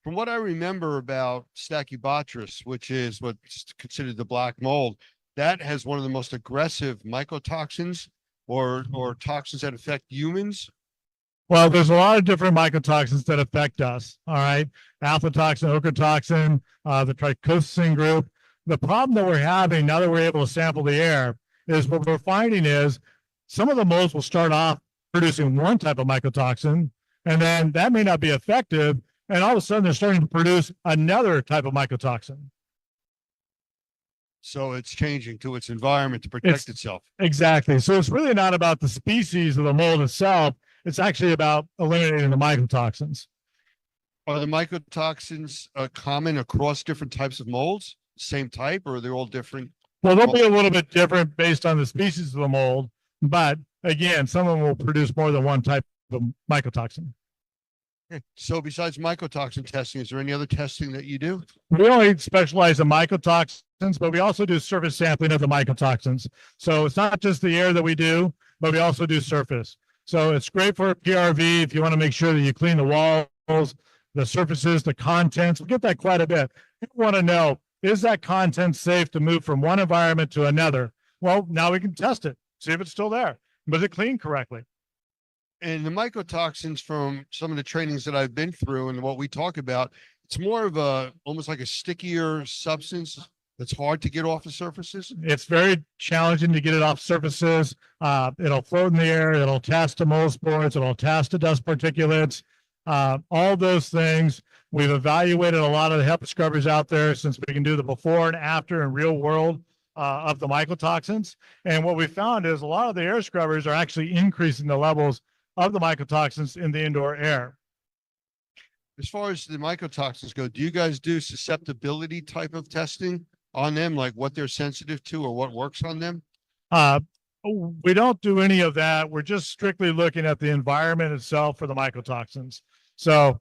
From what I remember about Stachybotrys, which is what's considered the black mold, that has one of the most aggressive mycotoxins or toxins that affect humans. Well, there's a lot of different mycotoxins that affect us. All right. Aflatoxin, ochratoxin, the trichosin group. The problem that we're having now that we're able to sample the air is what we're finding is some of the molds will start off producing one type of mycotoxin, and then that may not be effective. And all of a sudden they're starting to produce another type of mycotoxin. So it's changing to its environment to protect itself. Exactly. So it's really not about the species of the mold itself. It's actually about eliminating the mycotoxins. Are the mycotoxins common across different types of molds? Same type, or are they all different? Well, they'll be a little bit different based on the species of the mold, but again, some of them will produce more than one type of mycotoxin. Okay. So besides mycotoxin testing, is there any other testing that you do? We only specialize in mycotoxins, but we also do surface sampling of the mycotoxins. So it's not just the air that we do, but we also do surface. So it's great for PRV if you want to make sure that you clean the walls, the surfaces, the contents. We get that quite a bit. People want to know, is that content safe to move from one environment to another? Well, now we can test it, see if it's still there. Was it cleaned correctly? And the mycotoxins from some of the trainings that I've been through and what we talk about, it's more of almost like a stickier substance that's hard to get off the surfaces. It's very challenging to get it off surfaces. It'll float in the air. It'll attach to mold spores. It'll attach to dust particulates. All those things. We've evaluated a lot of the HEPA scrubbers out there since we can do the before and after in real world of the mycotoxins. And what we found is a lot of the air scrubbers are actually increasing the levels of the mycotoxins in the indoor air. As far as the mycotoxins go, do you guys do susceptibility type of testing on them, like what they're sensitive to or what works on them? We don't do any of that. We're just strictly looking at the environment itself for the mycotoxins. So,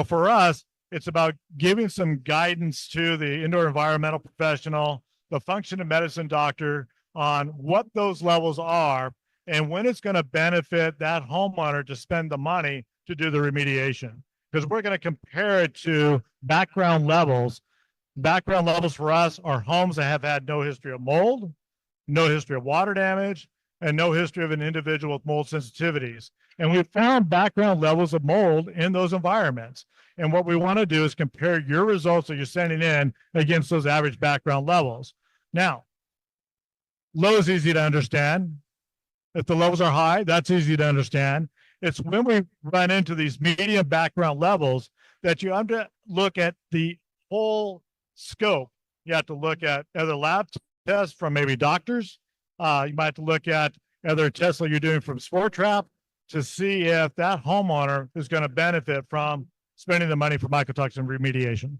for us, it's about giving some guidance to the indoor environmental professional, the functional medicine doctor on what those levels are and when it's going to benefit that homeowner to spend the money to do the remediation. Because we're going to compare it to background levels. Background levels for us are homes that have had no history of mold, no history of water damage, and no history of an individual with mold sensitivities. And we found background levels of mold in those environments. And what we want to do is compare your results that you're sending in against those average background levels. Now, low is easy to understand. If the levels are high, that's easy to understand. It's when we run into these medium background levels that you have to look at the whole scope. You have to look at other lab tests from maybe doctors. You might have to look at other tests that you're doing from Spore Trap to see if that homeowner is going to benefit from spending the money for mycotoxin remediation.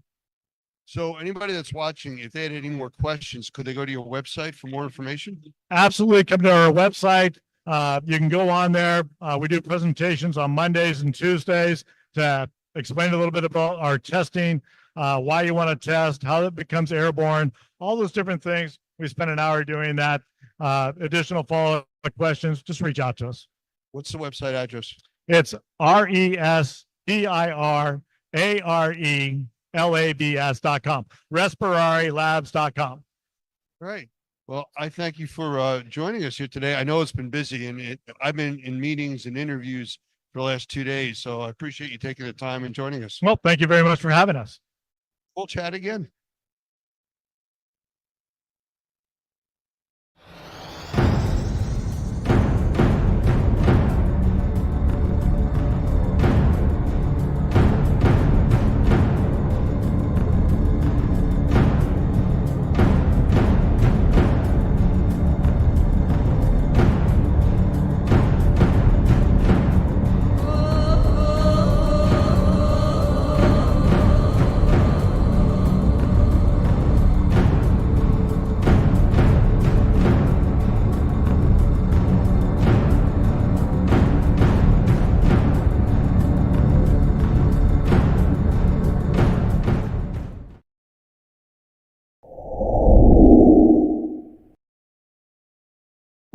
So anybody that's watching, if they had any more questions, could they go to your website for more information? Absolutely. Come to our website. You can go on there. We do presentations on Mondays and Tuesdays to explain a little bit about our testing, why you want to test, how it becomes airborne, all those different things. We spend an hour doing that. Additional follow-up questions, just reach out to us. What's the website address? It's RESPIRARELABS.com, respirarylabs.com. All right. Well, I thank you for joining us here today. I know it's been busy, and I've been in meetings and interviews for the last 2 days, so I appreciate you taking the time and joining us. Well, thank you very much for having us. We'll chat again.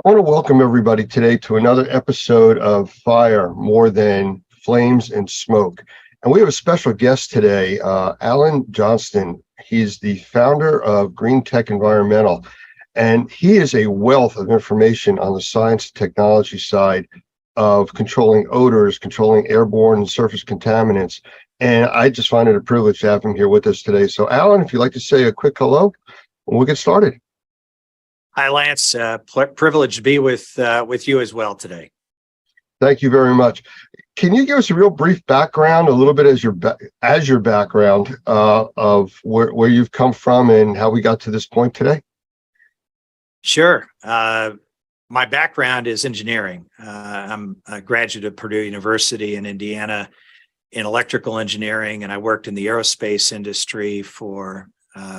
I want to welcome everybody today to another episode of Fire More Than Flames and Smoke. And we have a special guest today, Alan Johnston. He's the founder of Green Tech Environmental, and he is a wealth of information on the science and technology side of controlling odors, controlling airborne and surface contaminants. And I just find it a privilege to have him here with us today. So Alan, if you'd like to say a quick hello, we'll get started. Hi, Lance. Privileged to be with you as well today. Thank you very much. Can you give us a real brief background, a little bit as your background of where you've come from and how we got to this point today? Sure. My background is engineering. I'm a graduate of Purdue University in Indiana in electrical engineering, and I worked in the aerospace industry for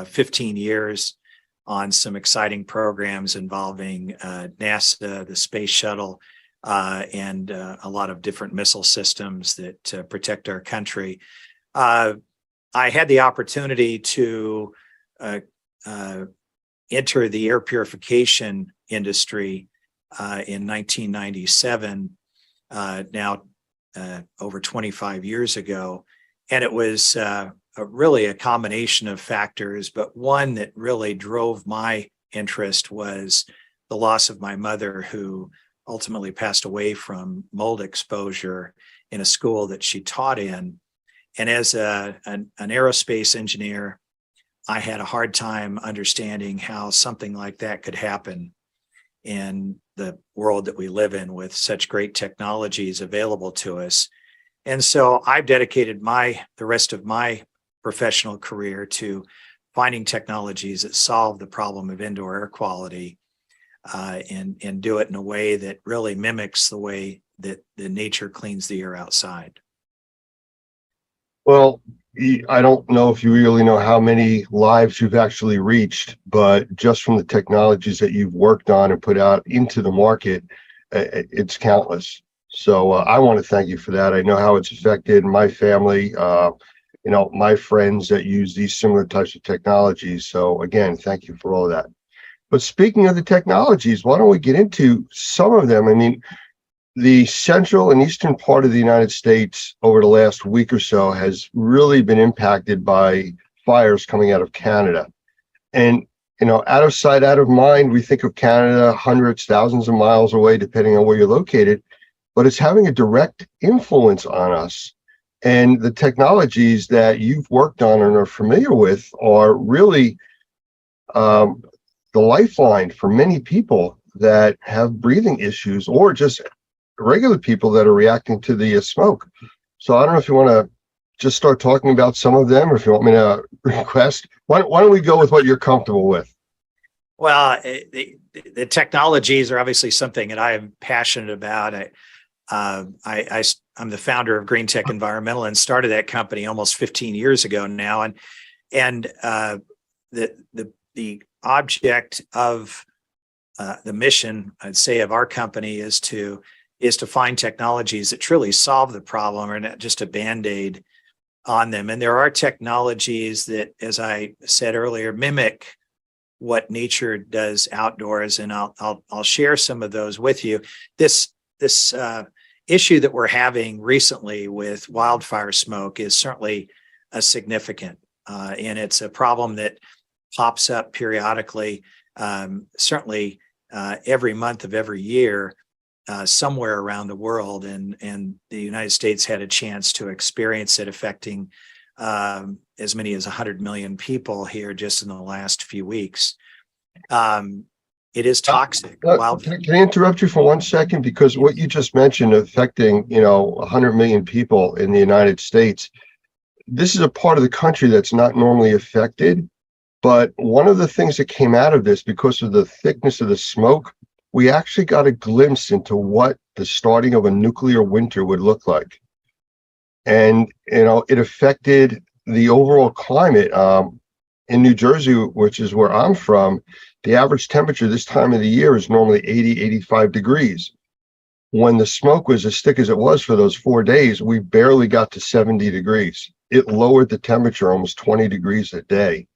15 years on some exciting programs involving NASA, the space shuttle, and a lot of different missile systems that protect our country. I had the opportunity to enter the air purification industry in 1997, now over 25 years ago. And it was really a combination of factors, but one that really drove my interest was the loss of my mother, who ultimately passed away from mold exposure in a school that she taught in. And as an aerospace engineer, I had a hard time understanding how something like that could happen in the world that we live in with such great technologies available to us. And so I've dedicated the rest of my professional career to finding technologies that solve the problem of indoor air quality and do it in a way that really mimics the way that the nature cleans the air outside. Well, I don't know if you really know how many lives you've actually reached, but just from the technologies that you've worked on and put out into the market, it's countless. So I want to thank you for that. I know how it's affected my family, my friends that use these similar types of technologies. So again, thank you for all of that. But speaking of the technologies, why don't we get into some of them? I mean, the central and eastern part of the United States over the last week or so has really been impacted by fires coming out of Canada. And, out of sight, out of mind, we think of Canada hundreds, thousands of miles away, depending on where you're located, but it's having a direct influence on us. And the technologies that you've worked on and are familiar with are really the lifeline for many people that have breathing issues or just regular people that are reacting to the smoke. So I don't know if you want to just start talking about some of them, or if you want me to request. Why don't we go with what you're comfortable with? Well, the technologies are obviously something that I am passionate about. I'm the founder of Green Tech Environmental and started that company almost 15 years ago now. And the object of the mission, I'd say, of our company is to find technologies that truly solve the problem, or not just a Band-Aid on them. And there are technologies that, as I said earlier, mimic what nature does outdoors. And I'll share some of those with you. This issue that we're having recently with wildfire smoke is certainly a significant, and it's a problem that pops up periodically, certainly every month of every year, somewhere around the world, and the United States had a chance to experience it, affecting as many as 100 million people here just in the last few weeks. It is toxic. Can I interrupt you for 1 second? Because what you just mentioned, affecting 100 million people in the United States, this is a part of the country that's not normally affected. But one of the things that came out of this, because of the thickness of the smoke, we actually got a glimpse into what the starting of a nuclear winter would look like. And, it affected the overall climate. In New Jersey, which is where I'm from, the average temperature this time of the year is normally 80, 85 degrees. When the smoke was as thick as it was for those 4 days, we barely got to 70 degrees. It lowered the temperature almost 20 degrees a day.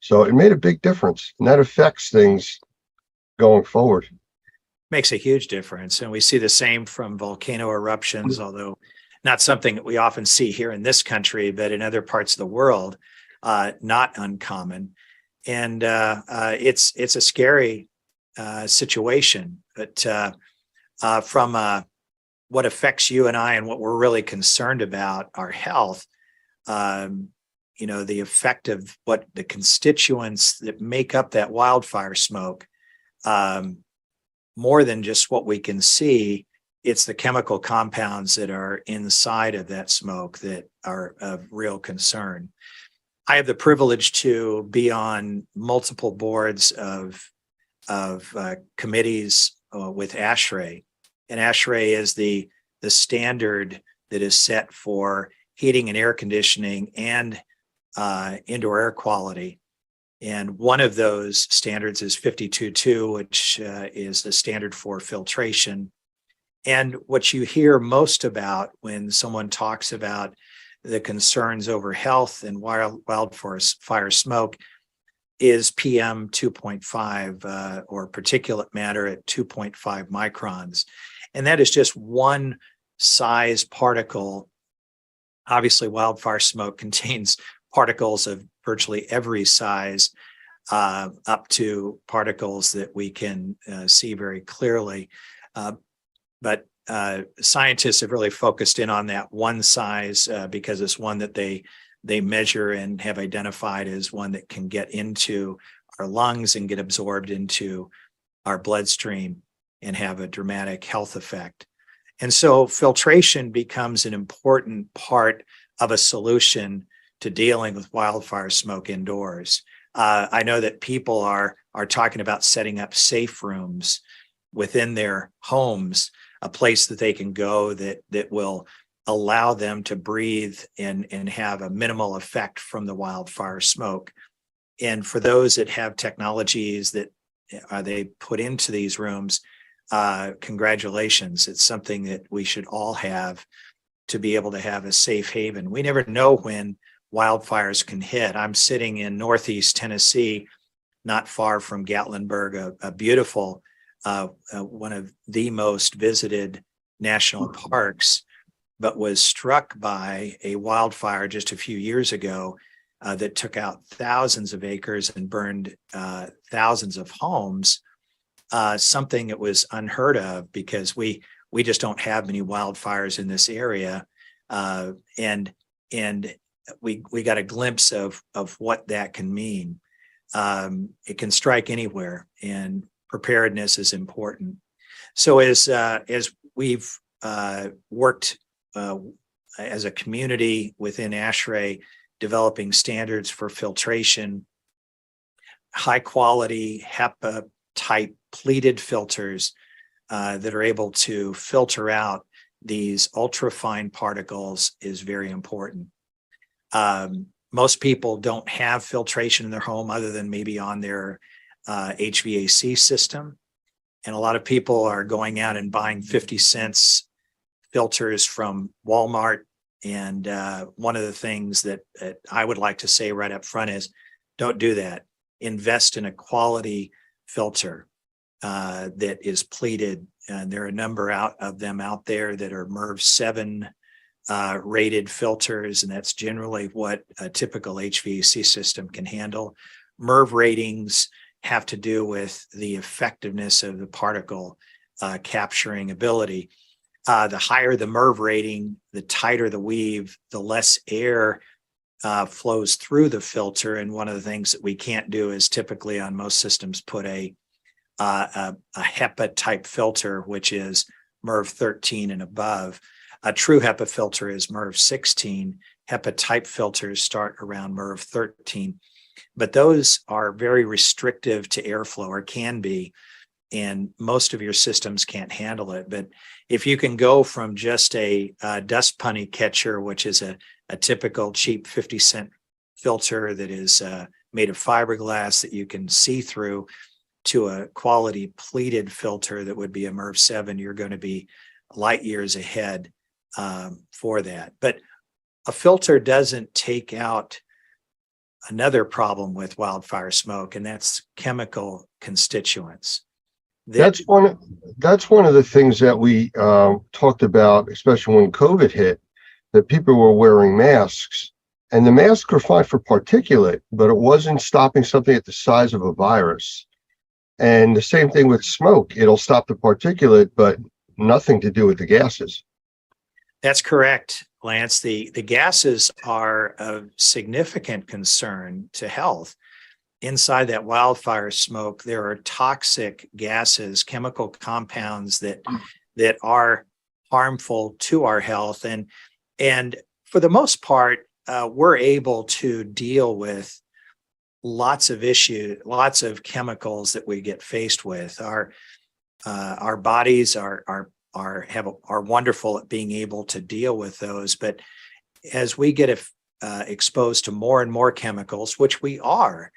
So it made a big difference, and that affects things going forward. makes a huge difference. And we see the same from volcano eruptions, although not something that we often see here in this country, but in other parts of the world, not uncommon. And it's a scary situation, but from what affects you and I and what we're really concerned about, our health, the effect of what the constituents that make up that wildfire smoke, more than just what we can see, it's the chemical compounds that are inside of that smoke that are of real concern. I have the privilege to be on multiple boards of committees with ASHRAE, and ASHRAE is the standard that is set for heating and air conditioning and indoor air quality. And one of those standards is 52.2, which is the standard for filtration. And what you hear most about when someone talks about the concerns over health and wildfire smoke is PM 2.5 or particulate matter at 2.5 microns. And that is just one size particle. Obviously, wildfire smoke contains particles of virtually every size, up to particles that we can see very clearly. But scientists have really focused in on that one size because it's one that they measure and have identified as one that can get into our lungs and get absorbed into our bloodstream and have a dramatic health effect. And so filtration becomes an important part of a solution to dealing with wildfire smoke indoors. I know that people are talking about setting up safe rooms within their homes, a place that they can go that will allow them to breathe and have a minimal effect from the wildfire smoke. And for those that have technologies that they put into these rooms, congratulations. It's something that we should all have to be able to have a safe haven. We never know when wildfires can hit. I'm sitting in Northeast Tennessee, not far from Gatlinburg, a beautiful, one of the most visited national parks, but was struck by a wildfire just a few years ago that took out thousands of acres and burned thousands of homes, something that was unheard of because we just don't have many wildfires in this area. And we got a glimpse of what that can mean. It can strike anywhere, and preparedness is important. So as we've worked as a community within ASHRAE, developing standards for filtration, high quality HEPA type pleated filters that are able to filter out these ultrafine particles is very important. Most people don't have filtration in their home other than maybe on their HVAC system. And a lot of people are going out and buying 50 cents filters from Walmart. And one of the things that I would like to say right up front is don't do that. Invest in a quality filter that is pleated. And there are a number of them out there that are MERV 7 rated filters, and that's generally what a typical HVAC system can handle. MERV ratings have to do with the effectiveness of the particle capturing ability. The higher the MERV rating, the tighter the weave, the less air flows through the filter. And one of the things that we can't do is typically on most systems put a HEPA type filter, which is MERV 13 and above. A true HEPA filter is MERV 16. HEPA type filters start around MERV 13. But those are very restrictive to airflow, or can be, and most of your systems can't handle it. But if you can go from just a dust bunny catcher, which is a typical cheap 50-cent filter that is made of fiberglass that you can see through, to a quality pleated filter that would be a MERV 7, you're going to be light years ahead for that. But a filter doesn't take out another problem with wildfire smoke, and that's chemical constituents. That's one of the things that we talked about, especially when COVID hit, that people were wearing masks, and the masks were fine for particulate, but it wasn't stopping something at the size of a virus. And the same thing with smoke. It'll stop the particulate, but nothing to do with the gases. That's correct, Lance. The gases are of significant concern to health. Inside that wildfire smoke, there are toxic gases, chemical compounds that are harmful to our health. And for the most part, we're able to deal with lots of issues, lots of chemicals that we get faced with. Our bodies are wonderful at being able to deal with those, but as we get exposed to more and more chemicals, which we are,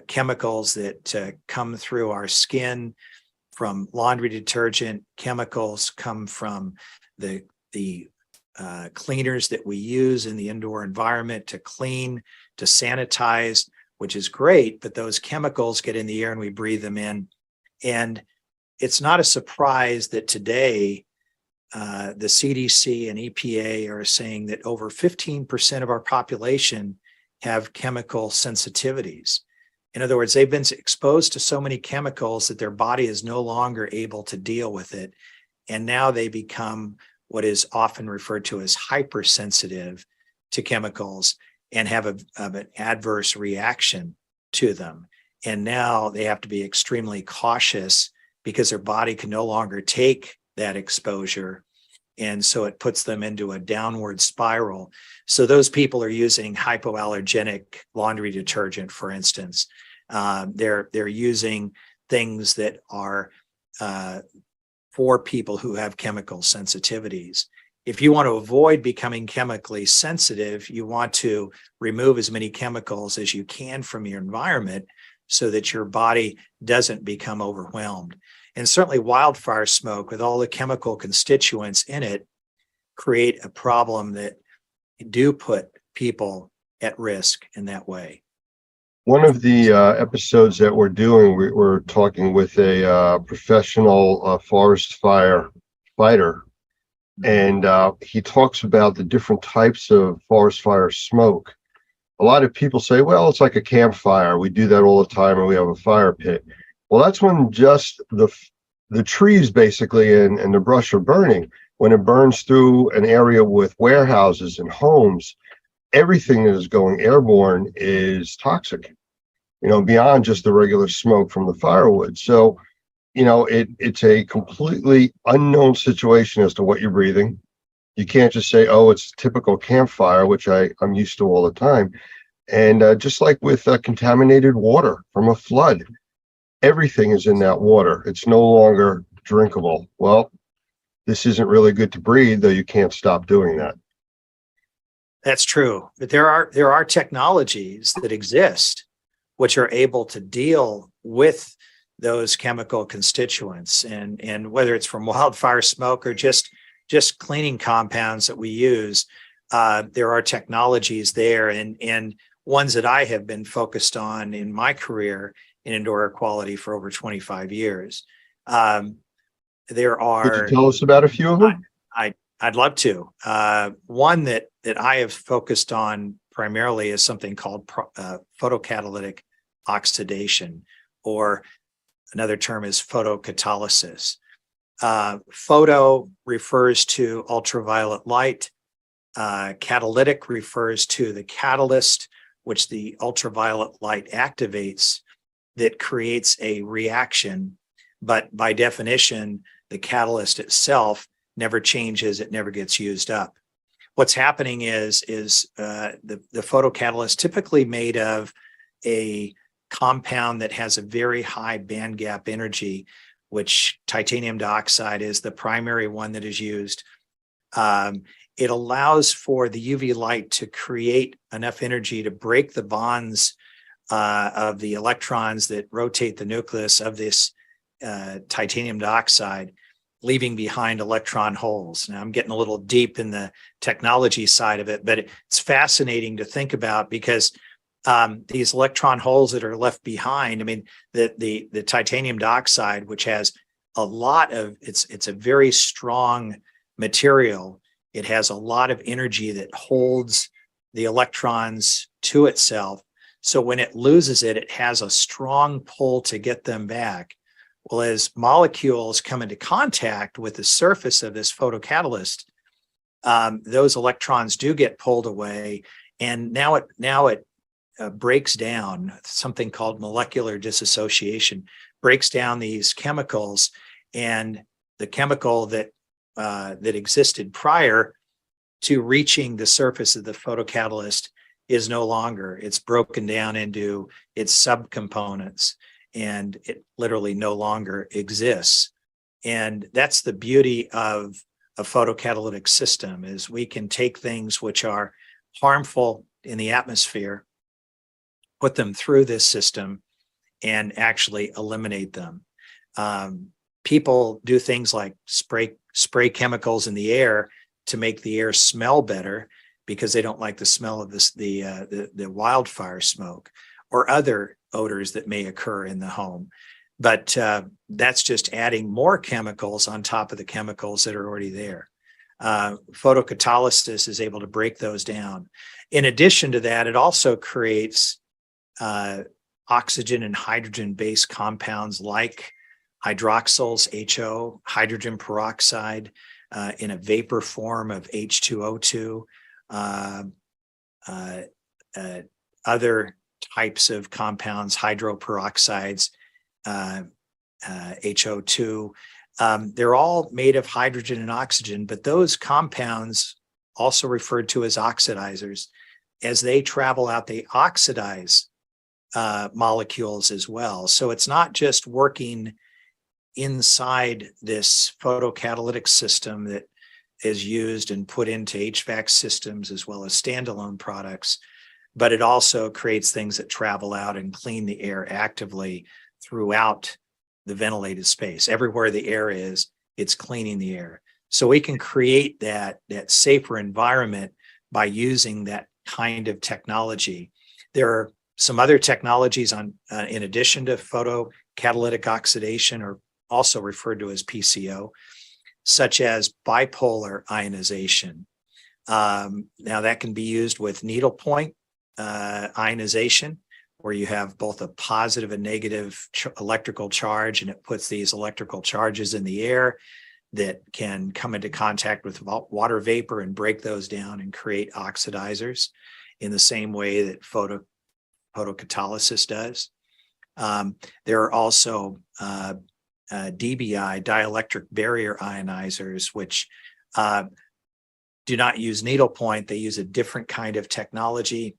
chemicals that come through our skin from laundry detergent, chemicals come from the cleaners that we use in the indoor environment to clean, to sanitize, which is great, but those chemicals get in the air and we breathe them in. And it's not a surprise that today the CDC and EPA are saying that over 15% of our population have chemical sensitivities. In other words, they've been exposed to so many chemicals that their body is no longer able to deal with it. And now they become what is often referred to as hypersensitive to chemicals and have an adverse reaction to them. And now they have to be extremely cautious because their body can no longer take that exposure. And so it puts them into a downward spiral. So those people are using hypoallergenic laundry detergent, for instance. They're using things that are for people who have chemical sensitivities. If you want to avoid becoming chemically sensitive, you want to remove as many chemicals as you can from your environment so that your body doesn't become overwhelmed. And certainly wildfire smoke with all the chemical constituents in it create a problem that do put people at risk in that way. One of the episodes that we're doing, we're talking with a professional forest fire fighter, and he talks about the different types of forest fire smoke. A lot of people say, well, it's like a campfire. We do that all the time and we have a fire pit. Well, that's when just the trees basically and the brush are burning. When it burns through an area with warehouses and homes, everything that is going airborne is toxic, beyond just the regular smoke from the firewood. So, it's a completely unknown situation as to what you're breathing. You can't just say, oh, it's typical campfire, which I'm used to all the time. And just like with contaminated water from a flood, everything is in that water. It's no longer drinkable. Well, this isn't really good to breathe, though you can't stop doing that. That's true. But there are technologies that exist which are able to deal with those chemical constituents, and whether it's from wildfire smoke or just cleaning compounds that we use, there are technologies there, and ones that I have been focused on in my career in indoor air quality for over 25 years. There are. Could you tell us about a few of them? I'd love to. One that I have focused on primarily is something called photocatalytic oxidation, or another term is photocatalysis. Photo refers to ultraviolet light. Catalytic refers to the catalyst, which the ultraviolet light activates, that creates a reaction. But by definition, the catalyst itself never changes, it never gets used up. What's happening is the photocatalyst, typically made of a compound that has a very high band gap energy, which titanium dioxide is the primary one that is used. It allows for the UV light to create enough energy to break the bonds of the electrons that rotate the nucleus of this titanium dioxide, leaving behind electron holes. Now, I'm getting a little deep in the technology side of it, but it's fascinating to think about because these electron holes that are left behind. I mean, the titanium dioxide, which has a lot of, it's a very strong material. It has a lot of energy that holds the electrons to itself. So when it loses it, it has a strong pull to get them back. Well, as molecules come into contact with the surface of this photocatalyst, those electrons do get pulled away, and now it breaks down something called molecular dissociation, breaks down these chemicals, and the chemical that existed prior to reaching the surface of the photocatalyst is no longer. It's broken down into its subcomponents, and it literally no longer exists. And that's the beauty of a photocatalytic system, is we can take things which are harmful in the atmosphere, put them through this system, and actually eliminate them. People do things like spray chemicals in the air to make the air smell better because they don't like the smell of the wildfire smoke or other odors that may occur in the home. But that's just adding more chemicals on top of the chemicals that are already there. Photocatalysis is able to break those down. In addition to that, it also creates oxygen and hydrogen-based compounds like hydroxyls, HO, hydrogen peroxide, in a vapor form of H2O2, other types of compounds, hydroperoxides, HO2. They're all made of hydrogen and oxygen, but those compounds, also referred to as oxidizers, as they travel out, they oxidize molecules as well. So it's not just working inside this photocatalytic system that is used and put into HVAC systems as well as standalone products, but it also creates things that travel out and clean the air actively throughout the ventilated space. Everywhere the air is, it's cleaning the air. So we can create that safer environment by using that kind of technology. There are some other technologies in addition to photocatalytic oxidation, or also referred to as PCO, such as bipolar ionization. Now that can be used with needlepoint ionization, where you have both a positive and negative electrical charge, and it puts these electrical charges in the air that can come into contact with water vapor and break those down and create oxidizers in the same way that photocatalysis does. There are also DBI, dielectric barrier ionizers, which do not use needlepoint. They use a different kind of technology,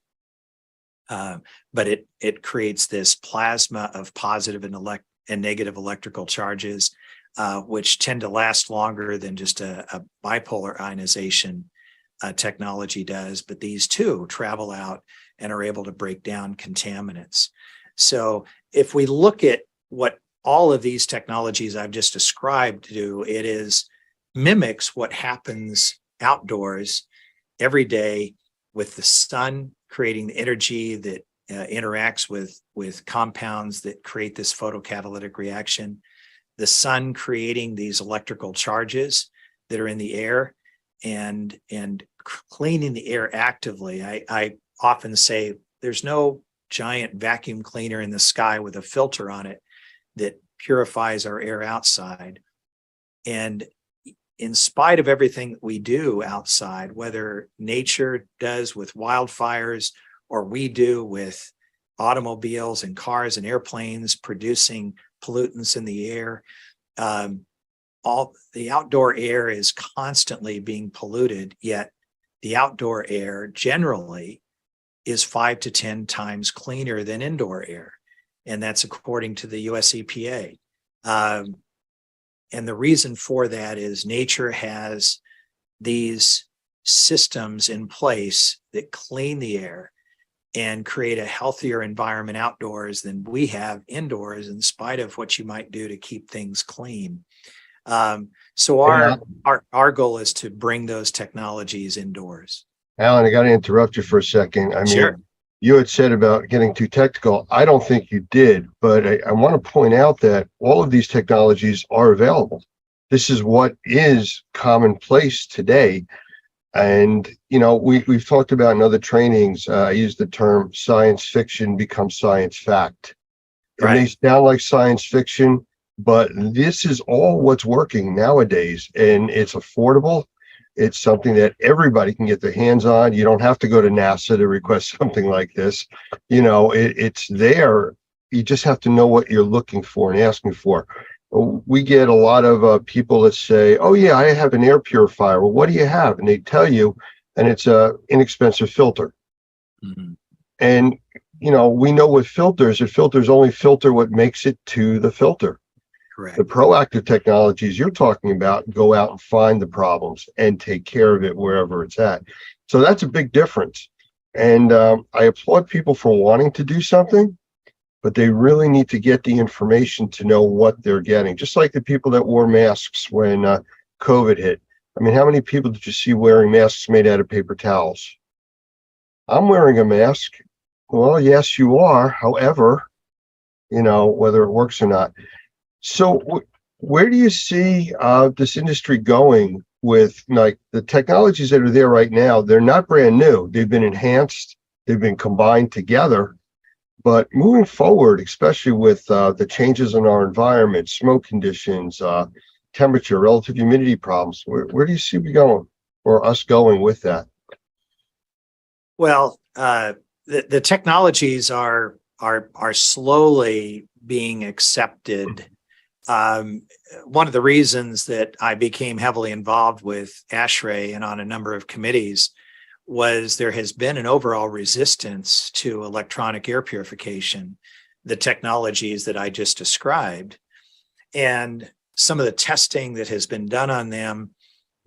but it creates this plasma of positive and negative electrical charges, which tend to last longer than just a bipolar ionization technology does. But these two travel out and are able to break down contaminants. So if we look at what all of these technologies I've just described do, it mimics what happens outdoors every day with the sun creating the energy that interacts with compounds that create this photocatalytic reaction, the sun creating these electrical charges that are in the air and cleaning the air actively. I often say there's no giant vacuum cleaner in the sky with a filter on it that purifies our air outside. And in spite of everything that we do outside, whether nature does with wildfires or we do with automobiles and cars and airplanes producing pollutants in the air, all the outdoor air is constantly being polluted, yet the outdoor air generally is 5 to 10 times cleaner than indoor air. And that's according to the US EPA. And the reason for that is nature has these systems in place that clean the air and create a healthier environment outdoors than we have indoors, in spite of what you might do to keep things clean. So our goal is to bring those technologies indoors. Alan, I got to interrupt you for a second. I mean, Sure. you had said about getting too technical. I don't think you did, but I want to point out that all of these technologies are available. This is what is commonplace today. And, we've talked about in other trainings, I use the term science fiction becomes science fact. It may sound like science fiction, but this is all what's working nowadays, and it's affordable. It's something that everybody can get their hands on. You don't have to go to NASA to request something like this. It's there. You just have to know what you're looking for and asking for. We get a lot of people that say, oh yeah, I have an air purifier. Well, what do you have? And they tell you, and it's a inexpensive filter. Mhm. And, we know with filters, the filters only filter what makes it to the filter. Correct. The proactive technologies you're talking about go out and find the problems and take care of it wherever it's at. So that's a big difference. And I applaud people for wanting to do something, but they really need to get the information to know what they're getting. Just like the people that wore masks when COVID hit. I mean, how many people did you see wearing masks made out of paper towels? I'm wearing a mask. Well, yes, you are. However, whether it works or not. So where do you see this industry going with like the technologies that are there right now? They're not brand new. They've been enhanced. They've been combined together. But moving forward, especially with the changes in our environment, smoke conditions, temperature, relative humidity problems, where do you see we going or us going with that? Well, the technologies are slowly being accepted. One of the reasons that I became heavily involved with ASHRAE and on a number of committees was there has been an overall resistance to electronic air purification, the technologies that I just described. And some of the testing that has been done on them,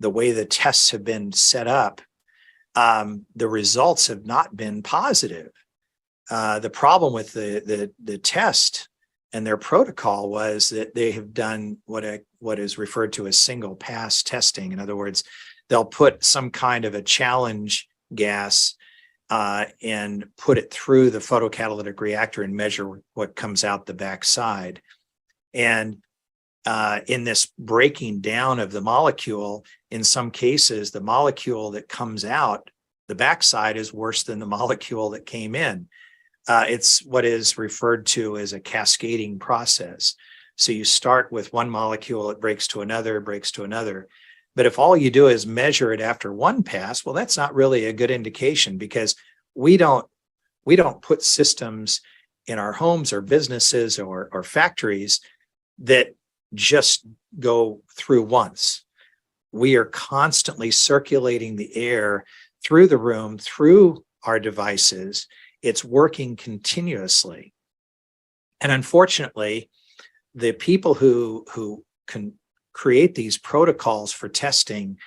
the way the tests have been set up, the results have not been positive. The problem with the test and their protocol was that they have done what is referred to as single pass testing. In other words, they'll put some kind of a challenge gas and put it through the photocatalytic reactor and measure what comes out the backside. And in this breaking down of the molecule, in some cases, the molecule that comes out the backside is worse than the molecule that came in. It's what is referred to as a cascading process. So you start with one molecule, it breaks to another, breaks to another. But if all you do is measure it after one pass, well, that's not really a good indication, because we don't put systems in our homes or businesses or factories that just go through once. We are constantly circulating the air through the room, through our devices. It's working continuously. And unfortunately, the people who can create these protocols for testing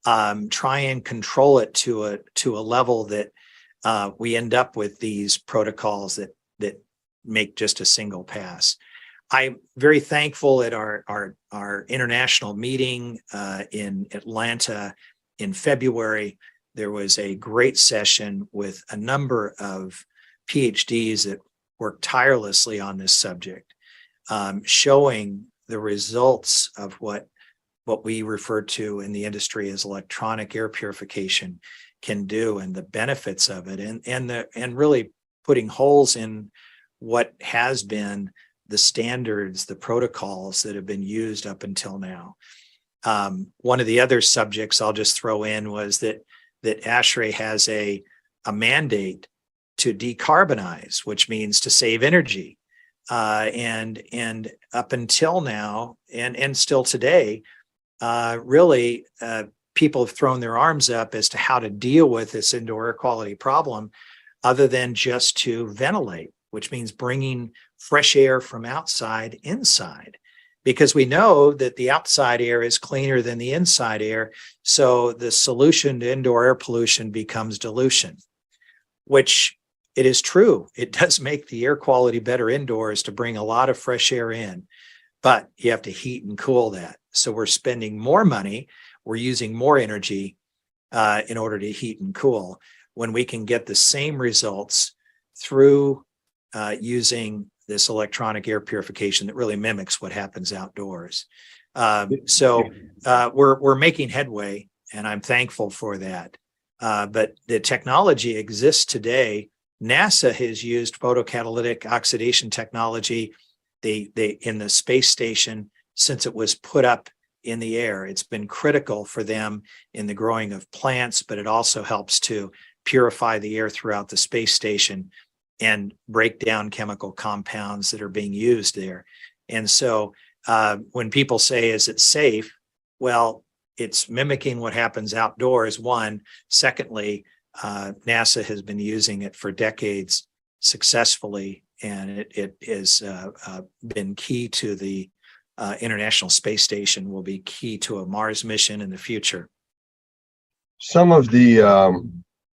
try and control it to a level that we end up with these protocols that make just a single pass. I'm very thankful at our international meeting in Atlanta in February. There was a great session with a number of PhDs that worked tirelessly on this subject, showing the results of what we refer to in the industry as electronic air purification can do, and the benefits of it, and really putting holes in what has been the standards, the protocols that have been used up until now. One of the other subjects I'll just throw in was that ASHRAE has a mandate to decarbonize, which means to save energy. And up until now, and still today, really, people have thrown their arms up as to how to deal with this indoor air quality problem, other than just to ventilate, which means bringing fresh air from outside inside, because we know that the outside air is cleaner than the inside air. So the solution to indoor air pollution becomes dilution, which it is true. It does make the air quality better indoors to bring a lot of fresh air in, but you have to heat and cool that. So we're spending more money, we're using more energy in order to heat and cool, when we can get the same results through using this electronic air purification that really mimics what happens outdoors. We're making headway, and I'm thankful for that. But the technology exists today. NASA has used photocatalytic oxidation technology in the space station since it was put up in the air. It's been critical for them in the growing of plants, but it also helps to purify the air throughout the space station and break down chemical compounds that are being used there. And so when people say, is it safe? Well, it's mimicking what happens outdoors, one. Secondly, NASA has been using it for decades successfully, and it has been key to the International Space Station, will be key to a Mars mission in the future. Some of the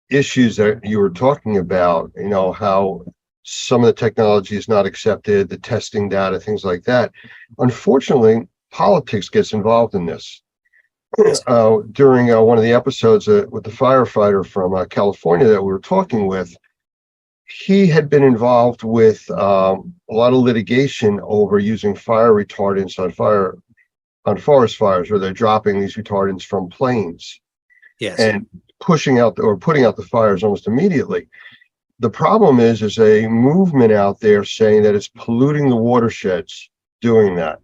issues that you were talking about, how some of the technology is not accepted, the testing data, things like that. Unfortunately, politics gets involved in this. During one of the episodes with the firefighter from California that we were talking with, he had been involved with a lot of litigation over using fire retardants on forest fires, where they're dropping these retardants from planes. Yes. And putting out the fires almost immediately. The problem is a movement out there saying that it's polluting the watersheds doing that.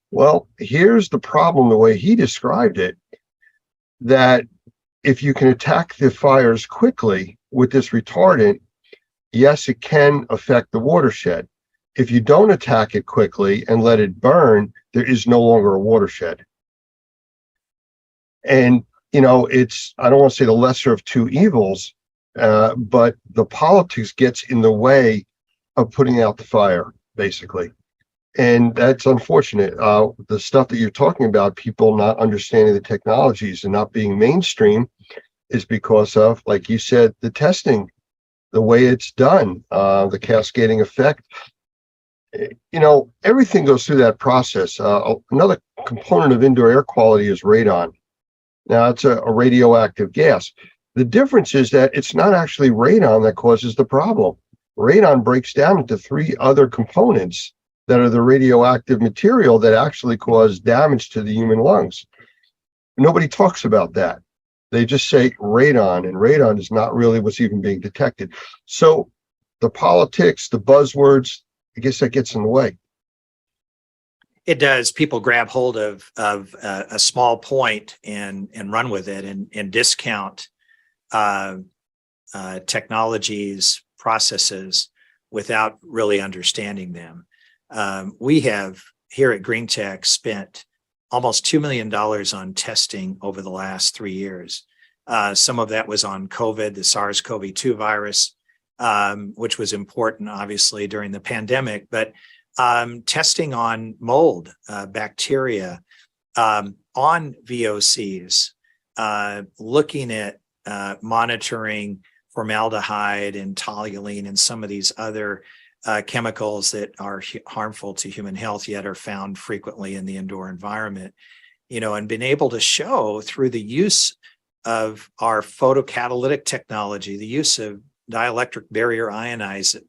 Well, here's the problem, the way he described it, that if you can attack the fires quickly with this retardant, yes, it can affect the watershed. If you don't attack it quickly and let it burn, there is no longer a watershed. And, it's, I don't want to say the lesser of two evils, but the politics gets in the way of putting out the fire, basically. And that's unfortunate. The stuff that you're talking about, people not understanding the technologies and not being mainstream, is because of, like you said, the testing, the way it's done, the cascading effect. Everything goes through that process. Another component of indoor air quality is radon. Now, it's a radioactive gas. The difference is that it's not actually radon that causes the problem. Radon breaks down into three other components that are the radioactive material that actually cause damage to the human lungs. Nobody talks about that. They just say radon, and radon is not really what's even being detected. So the politics, the buzzwords, I guess that gets in the way. It does. People grab hold of a small point and run with it and discount technologies, processes, without really understanding them. We have here at GreenTech spent almost $2 million on testing over the last 3 years. Some of that was on COVID, the SARS-CoV-2 virus, which was important, obviously, during the pandemic, but testing on mold, bacteria, on VOCs, looking at monitoring formaldehyde and toluene and some of these other chemicals that are harmful to human health, yet are found frequently in the indoor environment, and been able to show through the use of our photocatalytic technology, the use of dielectric barrier ionizers,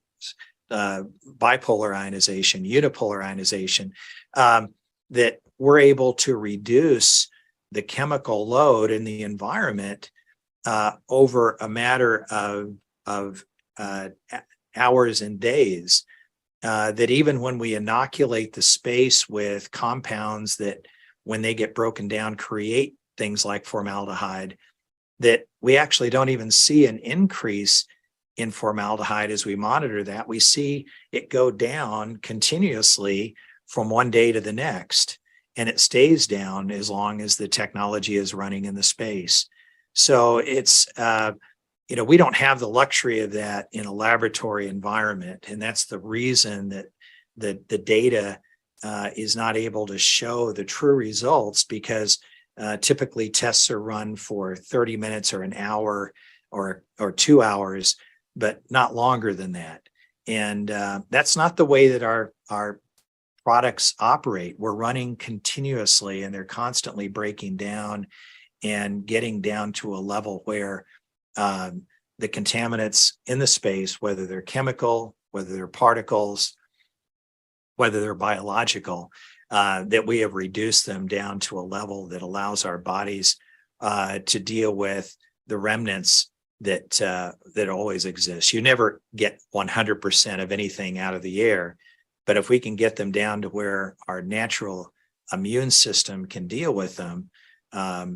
bipolar ionization, unipolar ionization, that we're able to reduce the chemical load in the environment over a matter of hours and days, that even when we inoculate the space with compounds that, when they get broken down, create things like formaldehyde, that we actually don't even see an increase in formaldehyde as we monitor that. We see it go down continuously from one day to the next, and it stays down as long as the technology is running in the space. So it's, we don't have the luxury of that in a laboratory environment. And that's the reason that the data is not able to show the true results, because typically tests are run for 30 minutes or an hour or 2 hours, but not longer than that. And that's not the way that our products operate. We're running continuously, and they're constantly breaking down and getting down to a level where the contaminants in the space, whether they're chemical, whether they're particles, whether they're biological, that we have reduced them down to a level that allows our bodies to deal with the remnants that always exist. You never get 100% of anything out of the air, but if we can get them down to where our natural immune system can deal with them,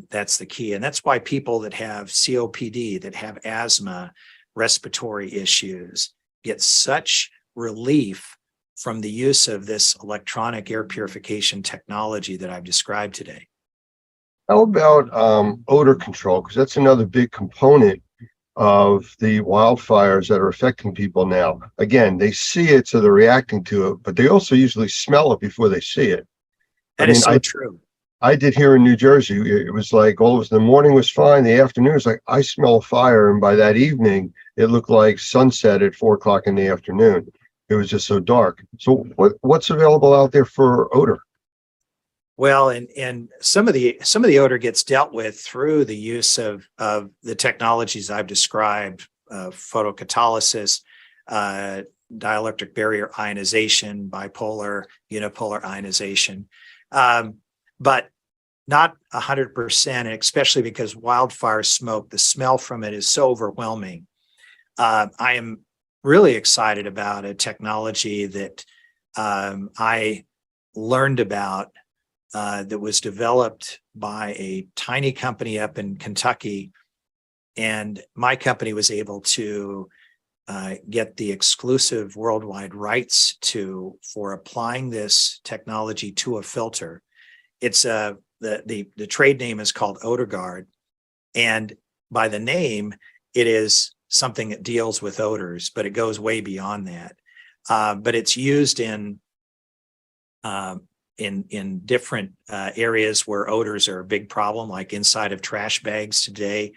that's the key. And that's why people that have COPD, that have asthma, respiratory issues, get such relief from the use of this electronic air purification technology that I've described today. How about odor control? Because that's another big component of the wildfires that are affecting people now. Again, they see it, so they're reacting to it, but they also usually smell it before they see it. That is so true. I did here in New Jersey. It was like all of us, the morning was fine. The afternoon was like, I smell a fire. And by that evening, it looked like sunset at 4 o'clock in the afternoon. It was just so dark. So what's available out there for odor? Well, and some of the odor gets dealt with through the use of the technologies I've described, photocatalysis, dielectric barrier ionization, bipolar, unipolar ionization, but not 100%, especially because wildfire smoke, the smell from it is so overwhelming. I am really excited about a technology that I learned about that was developed by a tiny company up in Kentucky. And my company was able to get the exclusive worldwide rights for applying this technology to a filter. It's the trade name is called OdorGuard. And by the name, it is something that deals with odors, but it goes way beyond that. But it's used in different areas where odors are a big problem, like inside of trash bags today.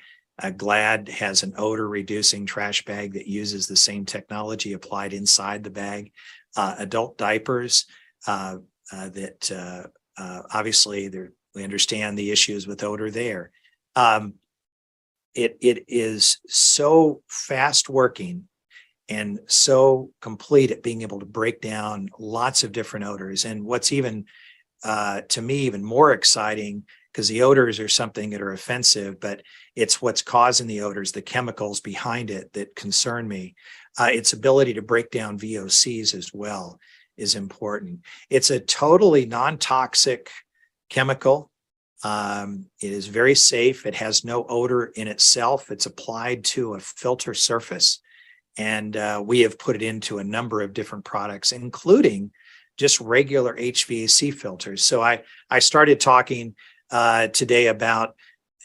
Glad has an odor reducing trash bag that uses the same technology applied inside the bag. Adult diapers that obviously we understand the issues with odor there. It is so fast working and so complete at being able to break down lots of different odors. And what's even, to me, even more exciting, because the odors are something that are offensive, but it's what's causing the odors, the chemicals behind it that concern me. Its ability to break down VOCs as well is important. It's a totally non-toxic chemical. It is very safe. It has no odor in itself. It's applied to a filter surface. And we have put it into a number of different products, including just regular HVAC filters. So I started talking today about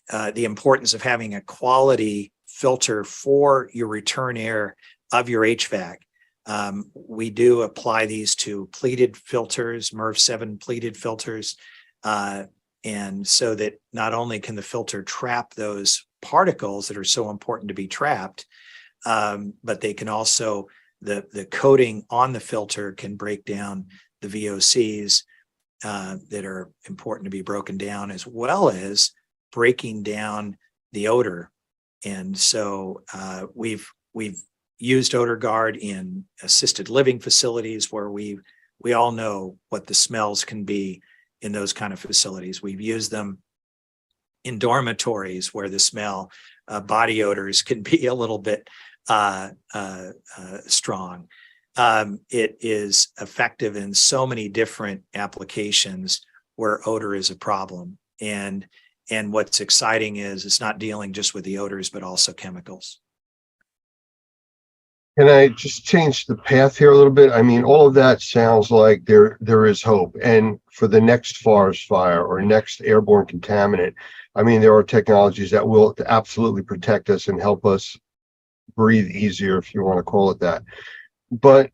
the importance of having a quality filter for your return air of your HVAC. We do apply these to pleated filters, MERV 7 pleated filters. And so that not only can the filter trap those particles that are so important to be trapped, but they can also, the coating on the filter can break down the VOCs that are important to be broken down, as well as breaking down the odor. And so we've used OdorGuard in assisted living facilities where we all know what the smells can be in those kind of facilities. We've used them in dormitories where the smell, body odors can be a little bit strong. It is effective in so many different applications where odor is a problem. And what's exciting is it's not dealing just with the odors, but also chemicals. Can I just change the path here a little bit? I mean, all of that sounds like there is hope. And for the next forest fire or next airborne contaminant, I mean, there are technologies that will absolutely protect us and help us breathe easier, if you want to call it that. But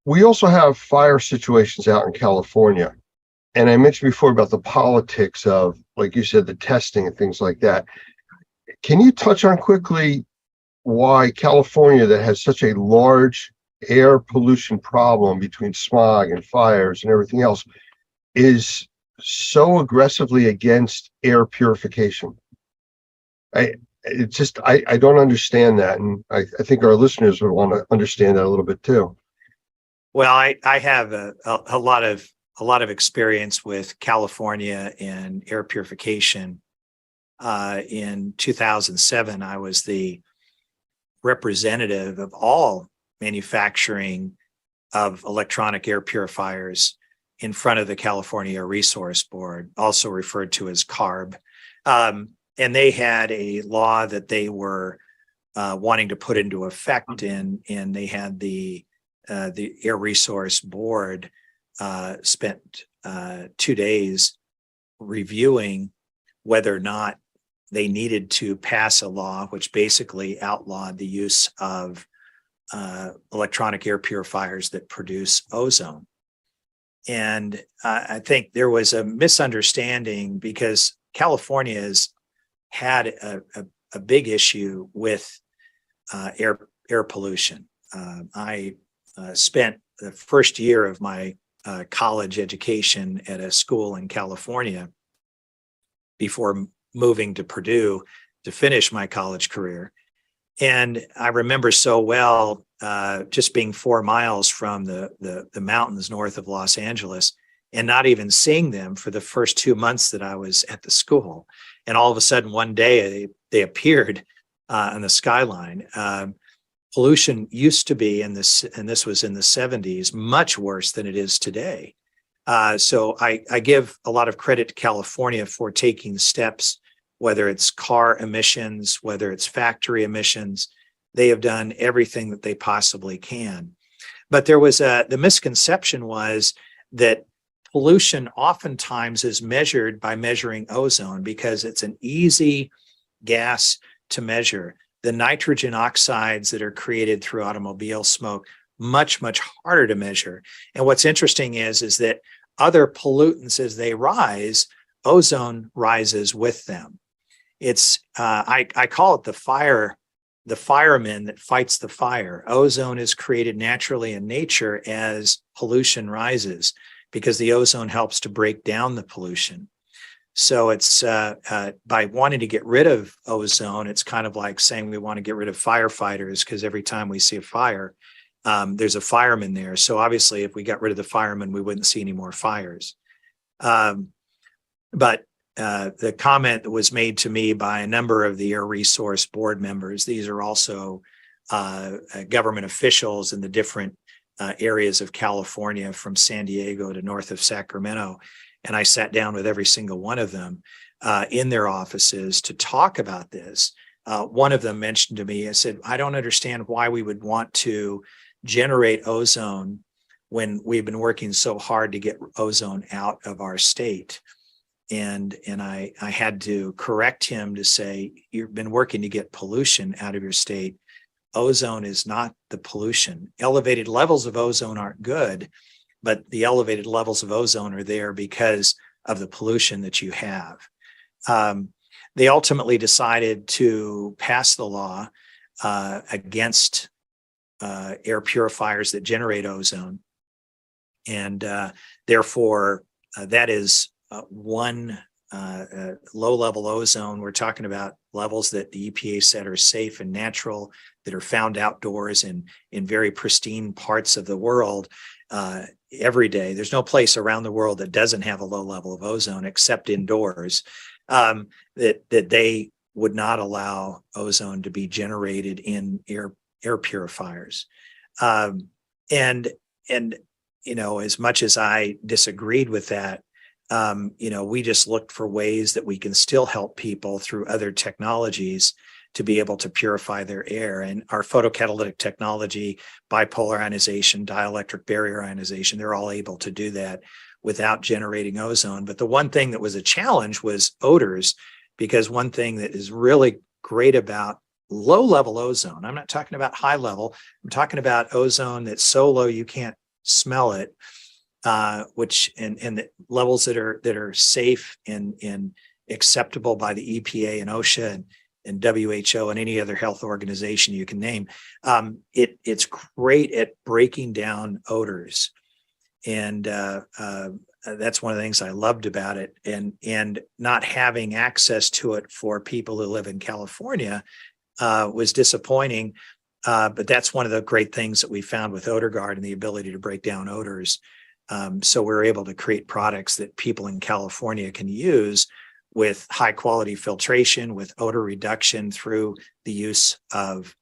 we also have fire situations out in California. And I mentioned before about the politics of, like you said, the testing and things like that. Can you touch on quickly why California, that has such a large air pollution problem between smog and fires and everything else, is so aggressively against air purification? it's just, I don't understand that. And I think our listeners would want to understand that a little bit too. Well, I have a lot of experience with California and air purification. In 2007, I was the representative of all manufacturing of electronic air purifiers in front of the California Air Resource Board, also referred to as CARB. And they had a law that they were wanting to put into effect, and they had the Air Resource Board spent 2 days reviewing whether or not they needed to pass a law which basically outlawed the use of electronic air purifiers that produce ozone. And I think there was a misunderstanding because California has had a big issue with air pollution. I spent the first year of my college education at a school in California before moving to Purdue to finish my college career. And I remember so well just being 4 miles from the mountains north of Los Angeles and not even seeing them for the first 2 months that I was at the school. And all of a sudden, one day they appeared on the skyline. Pollution used to be and this was in the 70s, much worse than it is today. So I give a lot of credit to California for taking steps, whether it's car emissions, whether it's factory emissions. They have done everything that they possibly can. But there was the misconception was that pollution oftentimes is measured by measuring ozone because it's an easy gas to measure. The nitrogen oxides that are created through automobile smoke, much, much harder to measure. And what's interesting is that other pollutants, as they rise, ozone rises with them. It's I call it the fireman that fights the fire. Ozone is created naturally in nature as pollution rises because the ozone helps to break down the pollution. So it's by wanting to get rid of ozone, it's kind of like saying we want to get rid of firefighters because every time we see a fire, there's a fireman there. So obviously, if we got rid of the fireman, we wouldn't see any more fires. But the comment that was made to me by a number of the Air Resource Board members, these are also government officials in the different areas of California from San Diego to north of Sacramento. And I sat down with every single one of them in their offices to talk about this. One of them mentioned to me, I said, I don't understand why we would want to generate ozone when we've been working so hard to get ozone out of our state. And I had to correct him to say, you've been working to get pollution out of your state. Ozone is not the pollution. Elevated levels of ozone aren't good, but the elevated levels of ozone are there because of the pollution that you have. They ultimately decided to pass the law against air purifiers that generate ozone. And therefore, that is one low-level ozone. We're talking about levels that the EPA said are safe and natural, that are found outdoors in very pristine parts of the world every day. There's no place around the world that doesn't have a low level of ozone except indoors, that they would not allow ozone to be generated in air purifiers. And you know, as much as I disagreed with that, you know, we just looked for ways that we can still help people through other technologies to be able to purify their air. And our photocatalytic technology, bipolar ionization, dielectric barrier ionization, they're all able to do that without generating ozone. But the one thing that was a challenge was odors, because one thing that is really great about low-level ozone, I'm not talking about high level, I'm talking about ozone that's so low you can't smell it, which and the levels that are safe and acceptable by the EPA and OSHA and WHO and any other health organization you can name. It's great at breaking down odors. And that's one of the things I loved about it, and not having access to it for people who live in California was disappointing. But that's one of the great things that we found with OdorGuard and the ability to break down odors. So we're able to create products that people in California can use with high quality filtration, with odor reduction through the use of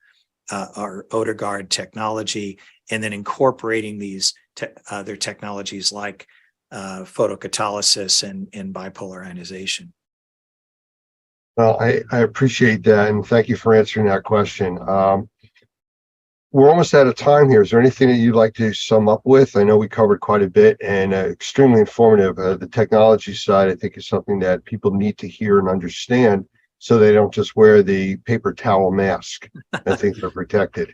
our OdorGuard technology, and then incorporating these other technologies like photocatalysis and bipolar ionization. Well, I appreciate that, and thank you for answering that question. We're almost out of time here. Is there anything that you'd like to sum up with? I know we covered quite a bit and extremely informative. The technology side, I think, is something that people need to hear and understand so they don't just wear the paper towel mask and think they're protected.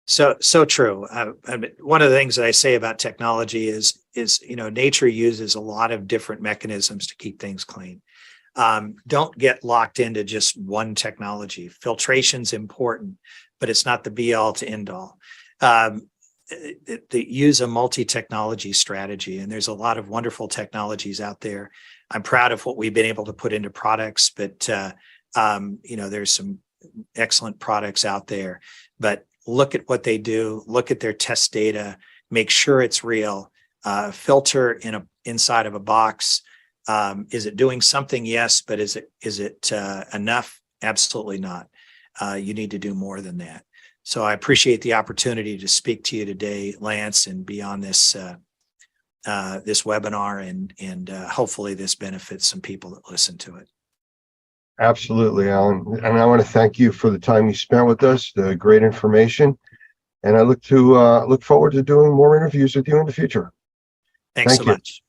So true. I mean, one of the things that I say about technology is nature uses a lot of different mechanisms to keep things clean. Don't get locked into just one technology. Filtration's important, but it's not the be all to end all. Use a multi-technology strategy, and there's a lot of wonderful technologies out there. I'm proud of what we've been able to put into products, but there's some excellent products out there. But look at what they do, look at their test data, make sure it's real, filter inside of a box. Is it doing something? Yes, but is it enough? Absolutely not. You need to do more than that. So I appreciate the opportunity to speak to you today, Lance, and be on this this webinar, and hopefully this benefits some people that listen to it. Absolutely, Alan. And I want to thank you for the time you spent with us, the great information. And I look forward to doing more interviews with you in the future. Thanks so much.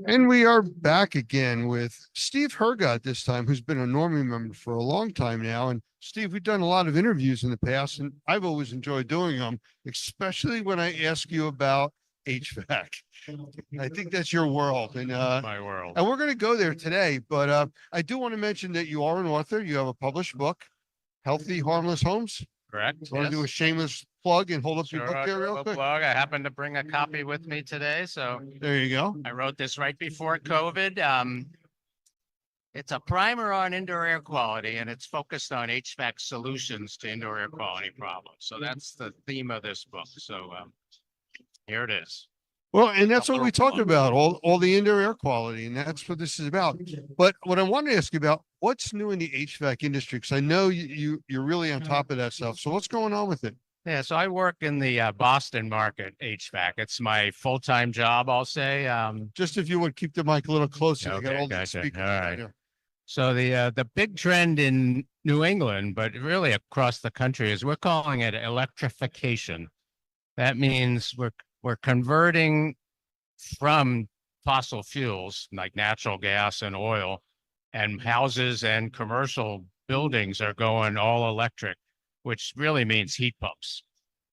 And we are back again with Steve Hergott this time, who's been a Normie member for a long time now. And Steve, we've done a lot of interviews in the past, and I've always enjoyed doing them, especially when I ask you about HVAC. I think that's your world, and my world. And we're going to go there today. But I do want to mention that you are an author. You have a published book, Healthy Harmless Homes. Correct. Want to do a shameless plug and hold up your book I'll there do real a quick? plug. I happen to bring a copy with me today, so There you go. I wrote this right before COVID. It's a primer on indoor air quality, and it's focused on HVAC solutions to indoor air quality problems. So that's the theme of this book. So here it is. Well, and that's what we talk about, all the indoor air quality, and that's what this is about. But what I want to ask you about, what's new in the HVAC industry? Because I know you're really on top of that stuff. So what's going on with it? Yeah, so I work in the Boston market HVAC. It's my full-time job, I'll say. Just if you would keep the mic a little closer. I got Okay, all the gotcha. speakers All right. here. So the big trend in New England, but really across the country, is we're calling it electrification. That means we're converting from fossil fuels like natural gas and oil, and houses and commercial buildings are going all electric, which really means heat pumps.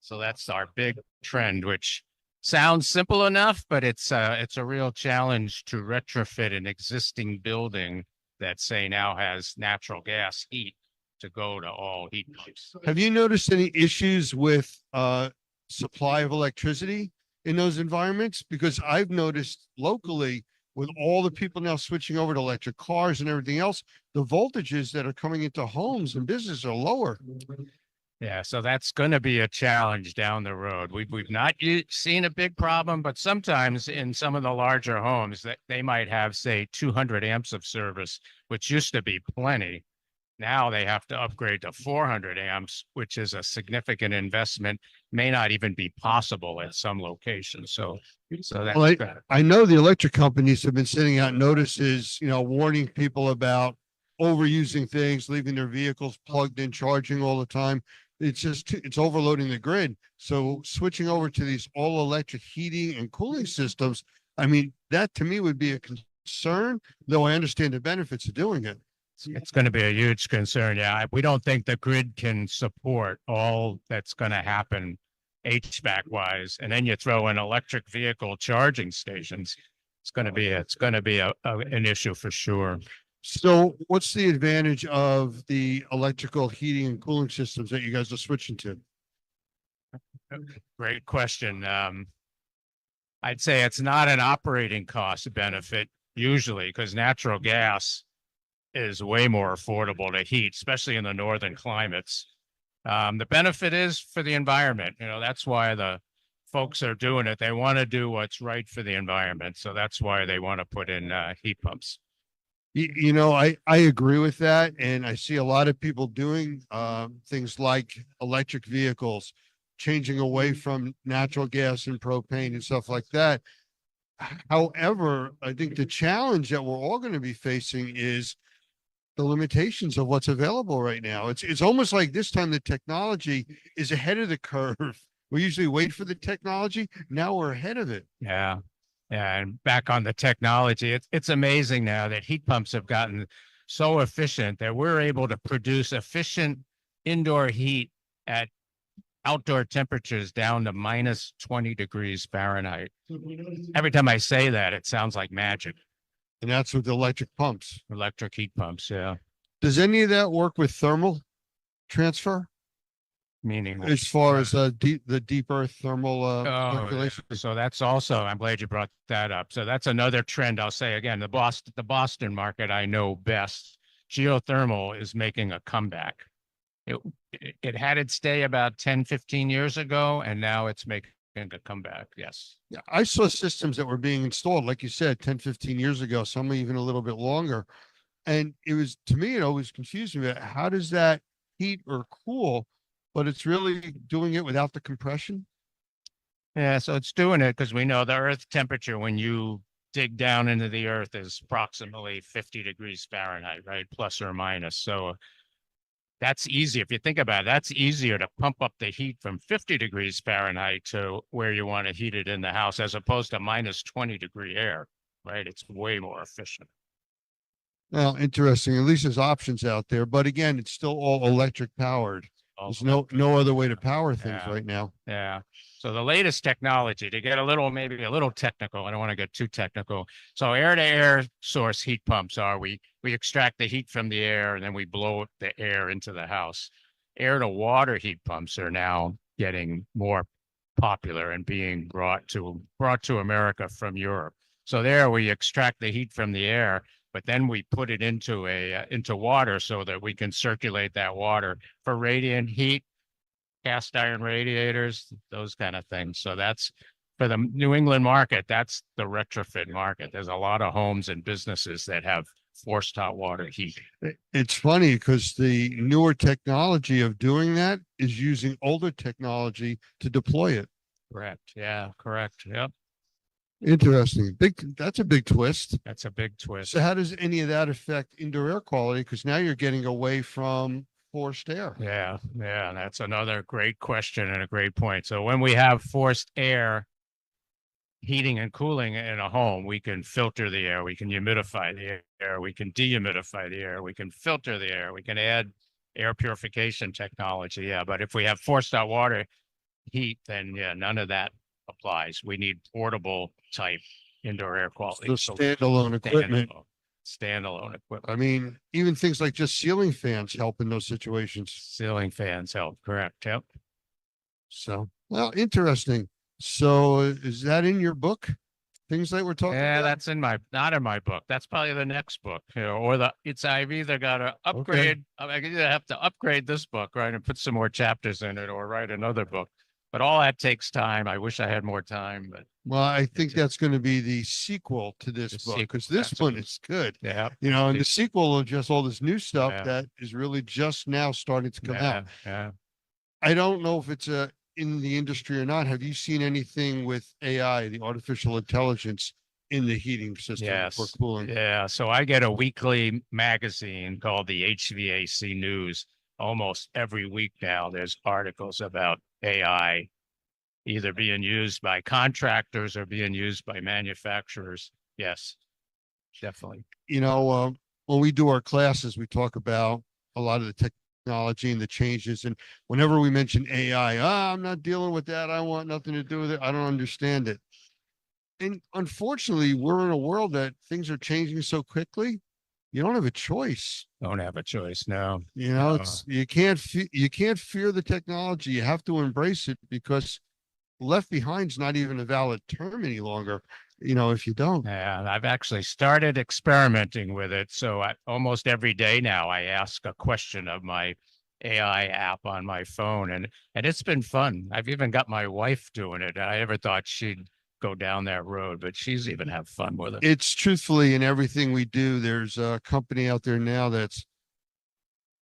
So that's our big trend, which sounds simple enough, but it's a real challenge to retrofit an existing building that, say, now has natural gas heat to go to all heat pumps. Have you noticed any issues with supply of electricity in those environments? Because I've noticed locally, with all the people now switching over to electric cars and everything else, the voltages that are coming into homes and businesses are lower. Yeah, so that's going to be a challenge down the road. We've not seen a big problem, but sometimes in some of the larger homes that they might have, say, 200 amps of service, which used to be plenty. Now they have to upgrade to 400 amps, which is a significant investment, may not even be possible at some locations. So that's Well, I know the electric companies have been sending out notices, warning people about overusing things, leaving their vehicles plugged in, charging all the time. It's overloading the grid. So switching over to these all electric heating and cooling systems, I mean, that to me would be a concern, though I understand the benefits of doing it. It's going to be a huge concern. Yeah, we don't think the grid can support all that's going to happen HVAC wise. And then you throw in electric vehicle charging stations. It's going to be an issue for sure. So what's the advantage of the electrical heating and cooling systems that you guys are switching to? Great question. I'd say it's not an operating cost benefit usually because natural gas is way more affordable to heat, especially in the northern climates. The benefit is for the environment. That's why the folks are doing it. They want to do what's right for the environment. So that's why they want to put in heat pumps. I agree with that. And I see a lot of people doing things like electric vehicles, changing away from natural gas and propane and stuff like that. However, I think the challenge that we're all going to be facing is the limitations of what's available right now. It's almost like this time the technology is ahead of the curve. We usually wait for the technology. Now we're ahead of it. Yeah. Yeah. And back on the technology, it's amazing now that heat pumps have gotten so efficient that we're able to produce efficient indoor heat at outdoor temperatures down to minus 20 degrees Fahrenheit. Every time I say that, it sounds like magic. And that's with electric pumps. Electric heat pumps, yeah. Does any of that work with thermal transfer? Meaning As far as the deep earth thermal calculation? So that's also, I'm glad you brought that up. So that's another trend. I'll say again, the Boston market I know best. Geothermal is making a comeback. It had its day about 10, 15 years ago, and now it's making a comeback. Yes. Yeah, I saw systems that were being installed, like you said, 10, 15 years ago, some even a little bit longer. And it was, to me, it always confused me. How does that heat or cool, but it's really doing it without the compression? Yeah, so it's doing it because we know the earth temperature when you dig down into the earth is approximately 50 degrees Fahrenheit, right? Plus or minus. So that's easy. If you think about it, that's easier to pump up the heat from 50 degrees Fahrenheit to where you want to heat it in the house as opposed to minus 20-degree air, right? It's way more efficient. Well, interesting. At least there's options out there. But again, it's still all electric powered. There's no other way to power things right now. Yeah. So the latest technology to get maybe a little technical. I don't want to get too technical. So air-to-air source heat pumps we extract the heat from the air and then we blow the air into the house. Air-to-water heat pumps are now getting more popular and being brought to America from Europe. So there we extract the heat from the air, but then we put it into water so that we can circulate that water for radiant heat, cast iron radiators, those kind of things. So that's for the New England market. That's the retrofit market. There's a lot of homes and businesses that have forced hot water heat. It's funny because the newer technology of doing that is using older technology to deploy it. Correct. Yeah, correct. Yep. Interesting. That's a big twist. That's a big twist. So how does any of that affect indoor air quality? Because now you're getting away from forced air. Yeah. That's another great question and a great point. So when we have forced air heating and cooling in a home, we can filter the air, we can humidify the air, we can dehumidify the air, we can filter the air, we can add air purification technology. Yeah. But if we have forced out water heat, then none of that applies. We need portable type indoor air quality. So standalone equipment. Standalone equipment. I mean, even things like just ceiling fans help in those situations. Ceiling fans help. Correct. Yep. So, well, interesting. So is that in your book? Things that we're talking about? That's not in my book. That's probably the next book, I've either got to upgrade. Okay. I either have to upgrade this book, right, and put some more chapters in it, or write another book. But all that takes time. I wish I had more time, but. Well, I think that's going to be the sequel to this book, because this one is good. Yeah. And the sequel of just all this new stuff that is really just now starting to come out. Yeah. I don't know if it's in the industry or not. Have you seen anything with AI, the artificial intelligence, in the heating system for cooling? Yeah. So I get a weekly magazine called the HVAC News. Almost every week now, there's articles about AI either being used by contractors or being used by manufacturers. Yes, definitely. When we do our classes, we talk about a lot of the technology and the changes. And whenever we mention AI, I'm not dealing with that. I want nothing to do with it. I don't understand it. And unfortunately, we're in a world that things are changing so quickly. you don't have a choice. Don't have a choice. No. You know, No. it's you can't fear the technology. You have to embrace it, because left behind's not even a valid term any longer. You know, if you don't. Yeah, I've actually started experimenting with it. So almost every day now, I ask a question of my AI app on my phone, and it's been fun. I've even got my wife doing it. I never thought she'd go down that road, but she's even have fun with it. It's truthfully in everything we do. There's a company out there now that's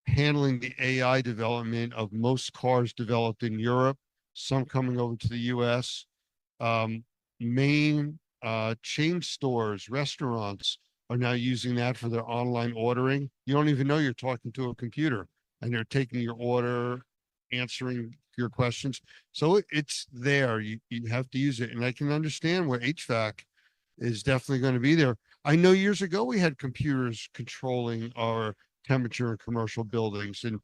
handling the AI development of most cars developed in Europe, some coming over to the US. Main chain stores, restaurants are now using that for their online ordering. You don't even know you're talking to a computer, and they're taking your order, answering your questions. So it's there. You have to use it. And I can understand where HVAC is definitely going to be there. I know years ago we had computers controlling our temperature in commercial buildings and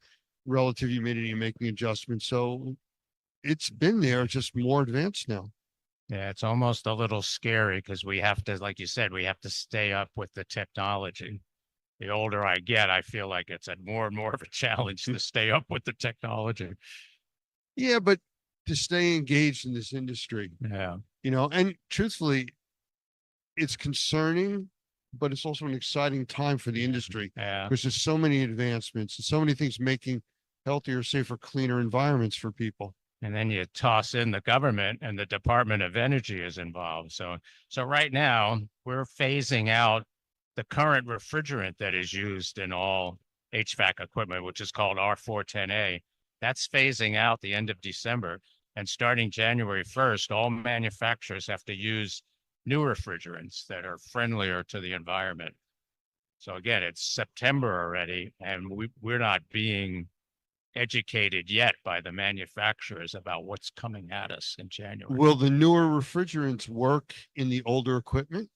relative humidity and making adjustments. So it's been there, it's just more advanced now. Yeah, it's almost a little scary because we have to, like you said, we have to stay up with the technology. The older I get, I feel like it's more and more of a challenge to stay up with the technology. Yeah, but to stay engaged in this industry, Yeah. you know, and truthfully, it's concerning, but it's also an exciting time for the industry, Yeah. because there's so many advancements and so many things making healthier, safer, cleaner environments for people. And then you toss in the government, and the Department of Energy is involved. So right now we're phasing out the current refrigerant that is used in all HVAC equipment, which is called R410A. That's phasing out the end of December. And starting January 1st, all manufacturers have to use new refrigerants that are friendlier to the environment. So again, it's September already, and we're not being educated yet by the manufacturers about what's coming at us in January. Will the newer refrigerants work in the older equipment?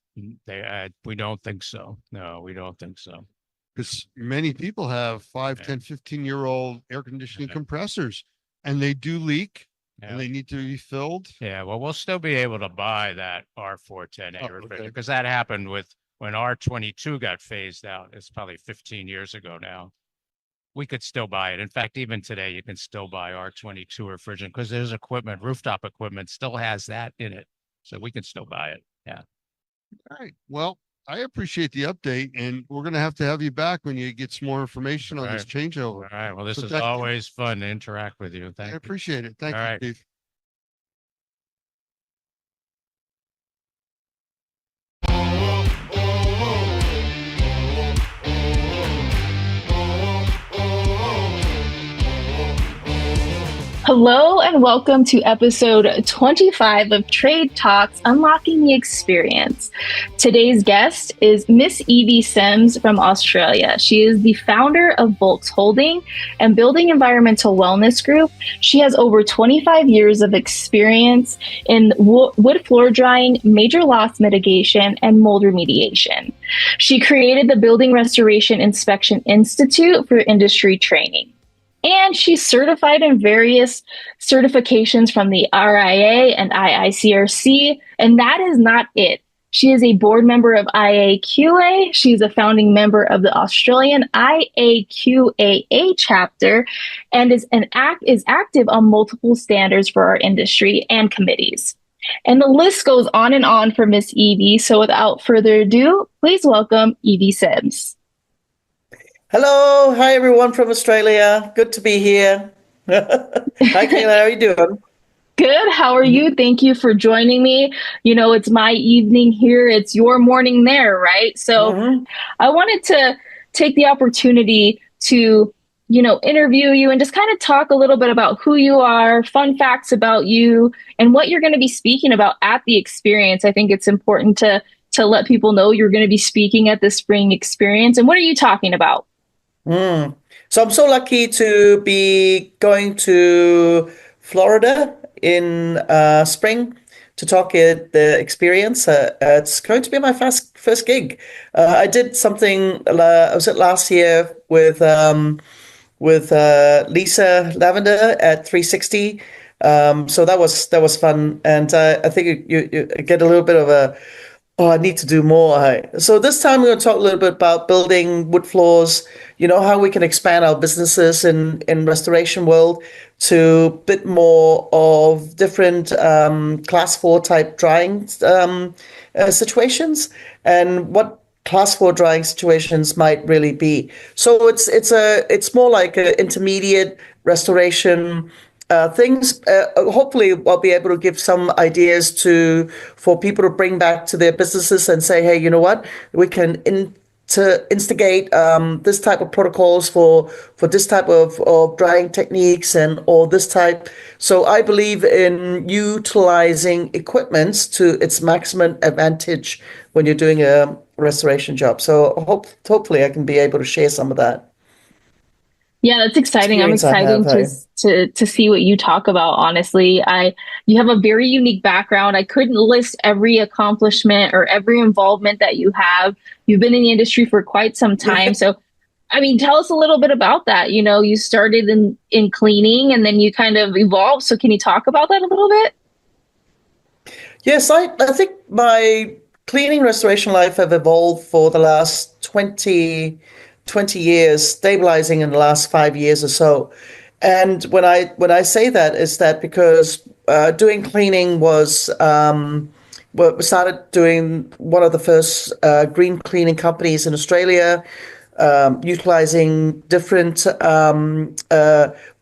We don't think so. No, we don't think so. Because many people have 5, Yeah. 10, 15-year-old air conditioning Yeah. compressors, and they do leak, Yeah. and they need to be filled. Yeah, well, we'll still be able to buy that R410A Oh, refrigerator, okay. because that happened when R22 got phased out. It's probably 15 years ago now. We could still buy it. In fact, even today, you can still buy R22 refrigerant, because there's equipment, rooftop equipment still has that in it. So we can still buy it. Yeah. All right. Well, I appreciate the update, and we're going to have you back when you get some more information on this All changeover. right. Well, this So is thank you. always fun to interact with you. I Thank you. appreciate it. Thank All you, right. Steve. Hello and welcome to episode 25 of Trade Talks Unlocking the Experience. Today's guest is Miss Evie Sims from Australia. She is the founder of Volks Holding and Building Environmental Wellness Group. She has over 25 years of experience in wood floor drying, major loss mitigation, and mold remediation. She created the Building Restoration Inspection Institute for industry training. And she's certified in various certifications from the RIA and IICRC. And that is not it. She is a board member of IAQA. She's a founding member of the Australian IAQAA chapter and is active on multiple standards for our industry and committees. And the list goes on and on for Miss Evie. So without further ado, please welcome Evie Sims. Hello, hi everyone from Australia. Good to be here. Hi Kayla, how are you doing? Good. How are you? Thank you for joining me. You know, it's my evening here. It's your morning there, right? So I wanted to take the opportunity to, interview you and just kind of talk a little bit about who you are, fun facts about you, and what you're going to be speaking about at the experience. I think it's important to let people know you're going to be speaking at the spring experience. And what are you talking about? So I'm so lucky to be going to Florida in spring to talk at the experience. It's going to be my first gig. I did something. I was at last year with Lisa Lavender at 360. So that was fun, and I think you get a little bit of Oh, I need to do more. So this time we're going to talk a little bit about building wood floors, how we can expand our businesses in restoration world to a bit more of different class 4 type drying situations, and what class 4 drying situations might really be. So it's more like an intermediate restoration things. Hopefully I'll be able to give some ideas for people to bring back to their businesses and say, hey, you know what, we can to instigate this type of protocols for this type of drying techniques and all this type. So I believe in utilizing equipments to its maximum advantage when you're doing a restoration job. So hopefully I can be able to share some of that. Yeah, that's exciting. I'm excited to see what you talk about. Honestly, you have a very unique background. I couldn't list every accomplishment or every involvement that you have. You've been in the industry for quite some time. So, I mean, tell us a little bit about that. You started in cleaning and then you kind of evolved. So can you talk about that a little bit? Yes, I think my cleaning restoration life have evolved for the last 20 years, stabilizing in the last 5 years or so. And when I say that, is that because doing cleaning was we started doing one of the first green cleaning companies in Australia, utilizing different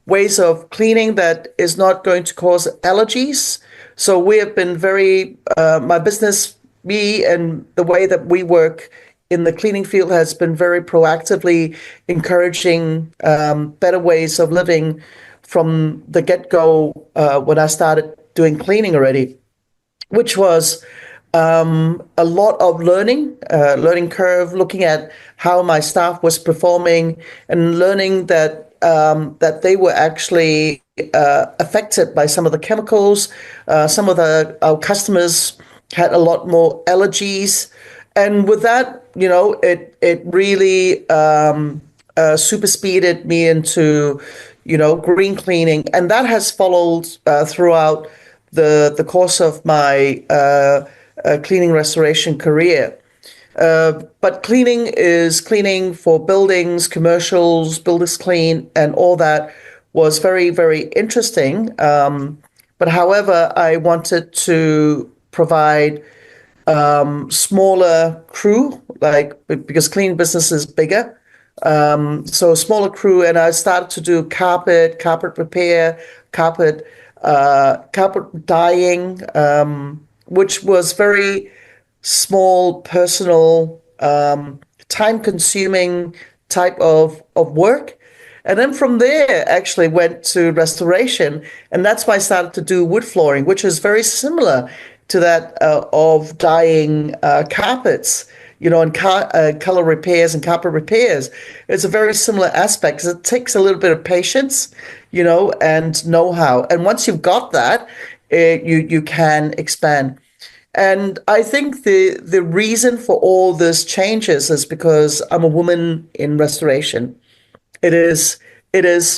ways of cleaning that is not going to cause allergies. So we have been very my business, me, and the way that we work in the cleaning field has been very proactively encouraging better ways of living from the get-go when I started doing cleaning already, which was a lot of learning curve, looking at how my staff was performing and learning that they were actually affected by some of the chemicals. Some of our customers had a lot more allergies. And with that, it really super speeded me into, green cleaning. And that has followed throughout the course of my cleaning restoration career. But cleaning is cleaning for buildings, commercials, builders clean, and all that was very, very interesting. But however, I wanted to provide smaller crew, because cleaning business is bigger. So smaller crew, and I started to do carpet repair, carpet dyeing, which was very small, personal, time-consuming type of work. And then from there, actually went to restoration, and that's why I started to do wood flooring, which is very similar to that of dyeing carpets, and color repairs and carpet repairs. It's a very similar aspect because it takes a little bit of patience, and know-how. And once you've got that, you can expand. And I think the reason for all this changes is because I'm a woman in restoration. It is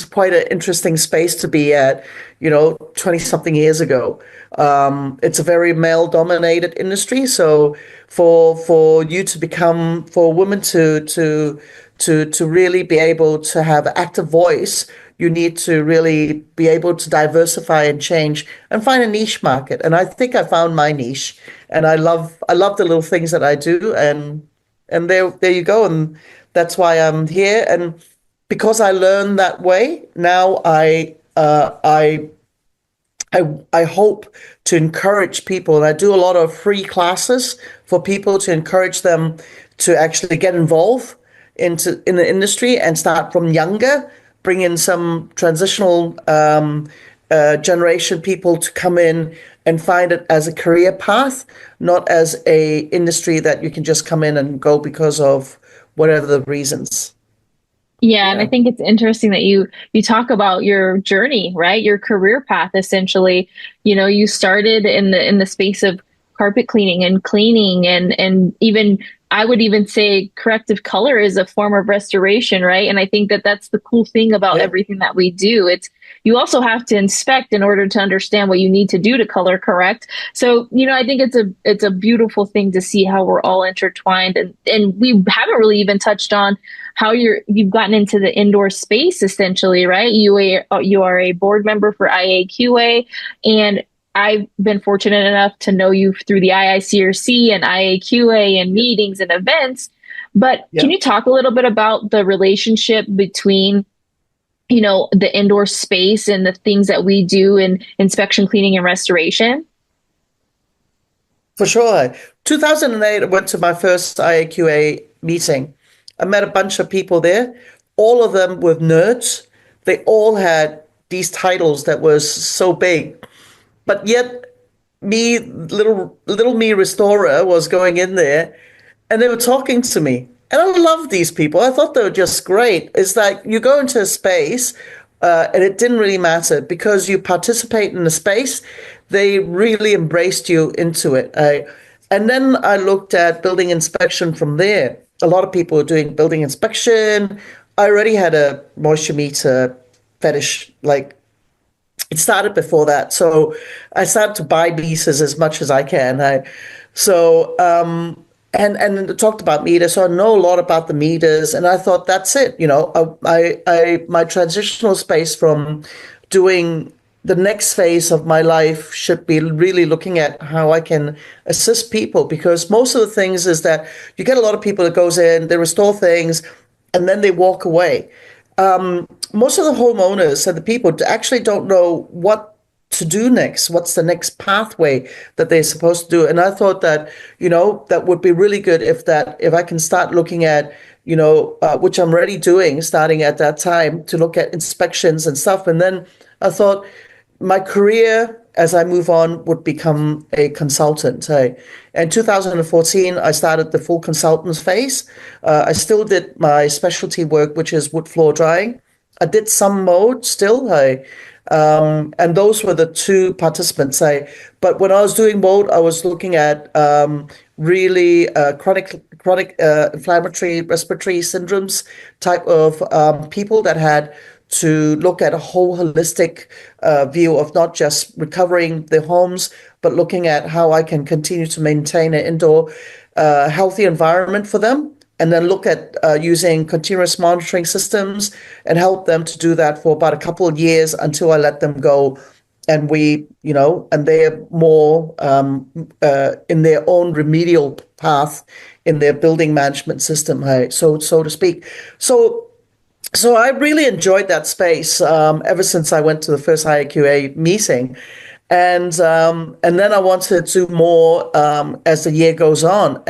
quite an interesting space to be at, 20 something years ago. It's a very male dominated industry. So for you to become, for a woman to really be able to have active voice, you need to really be able to diversify and change and find a niche market. And I think I found my niche, and I love the little things that I do. And there you go. And that's why I'm here. And because I learned that way, now I hope to encourage people, and I do a lot of free classes for people to encourage them to actually get involved in the industry and start from younger, bring in some transitional generation people to come in and find it as a career path, not as a industry that you can just come in and go because of whatever the reasons. Yeah, and I think it's interesting that you talk about your journey, right? Your career path, essentially. You started in the space of carpet cleaning and cleaning, and even I would even say corrective color is a form of restoration, right? And I think that that's the cool thing about everything that we do. It's you also have to inspect in order to understand what you need to do to color correct. So, I think it's a beautiful thing to see how we're all intertwined, and we haven't really even touched on how you've gotten into the indoor space essentially, right? You are a board member for IAQA, and I've been fortunate enough to know you through the IICRC and IAQA and meetings and events. But can you talk a little bit about the relationship between, the indoor space and the things that we do in inspection, cleaning, and restoration? For sure. 2008, I went to my first IAQA meeting. I met a bunch of people there. All of them were nerds. They all had these titles that was so big. But yet, me, little me restorer, was going in there, and they were talking to me. And I love these people. I thought they were just great. It's like you go into a space, and it didn't really matter because you participate in the space. They really embraced you into it. And then I looked at building inspection from there. A lot of people were doing building inspection. I already had a moisture meter fetish, it started before that. So I started to buy meters as much as I can. And talked about meters. So I know a lot about the meters. And I thought, that's it. My transitional space from doing the next phase of my life should be really looking at how I can assist people, because most of the things is that you get a lot of people that goes in, they restore things, and then they walk away. Most of the homeowners and the people actually don't know what to do next. What's the next pathway that they're supposed to do? And I thought that, that would be really good if I can start looking at, which I'm already doing, starting at that time, to look at inspections and stuff. And then I thought my career as I move on would become a consultant. In 2014, I started the full consultants phase. I still did my specialty work, which is wood floor drying. I did some mold still, and those were the two participants. But when I was doing mold, I was looking at really chronic inflammatory respiratory syndromes type of people that had to look at a whole holistic view of not just recovering the homes, but looking at how I can continue to maintain an indoor healthy environment for them, and then look at using continuous monitoring systems and help them to do that for about a couple of years until I let them go. And and they're more in their own remedial path in their building management system, so to speak. So I really enjoyed that space ever since I went to the first IAQA meeting. And then I wanted to do more as the year goes on.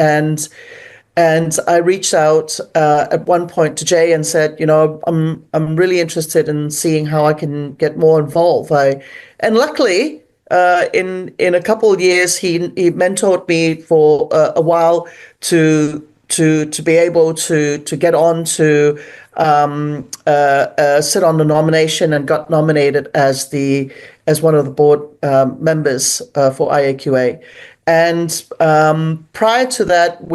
And I reached out at one point to Jay and said, I'm really interested in seeing how I can get more involved. And luckily, in a couple of years, he mentored me for a while to be able to get on to sit on the nomination, and got nominated as one of the board members for IAQA. And prior to that,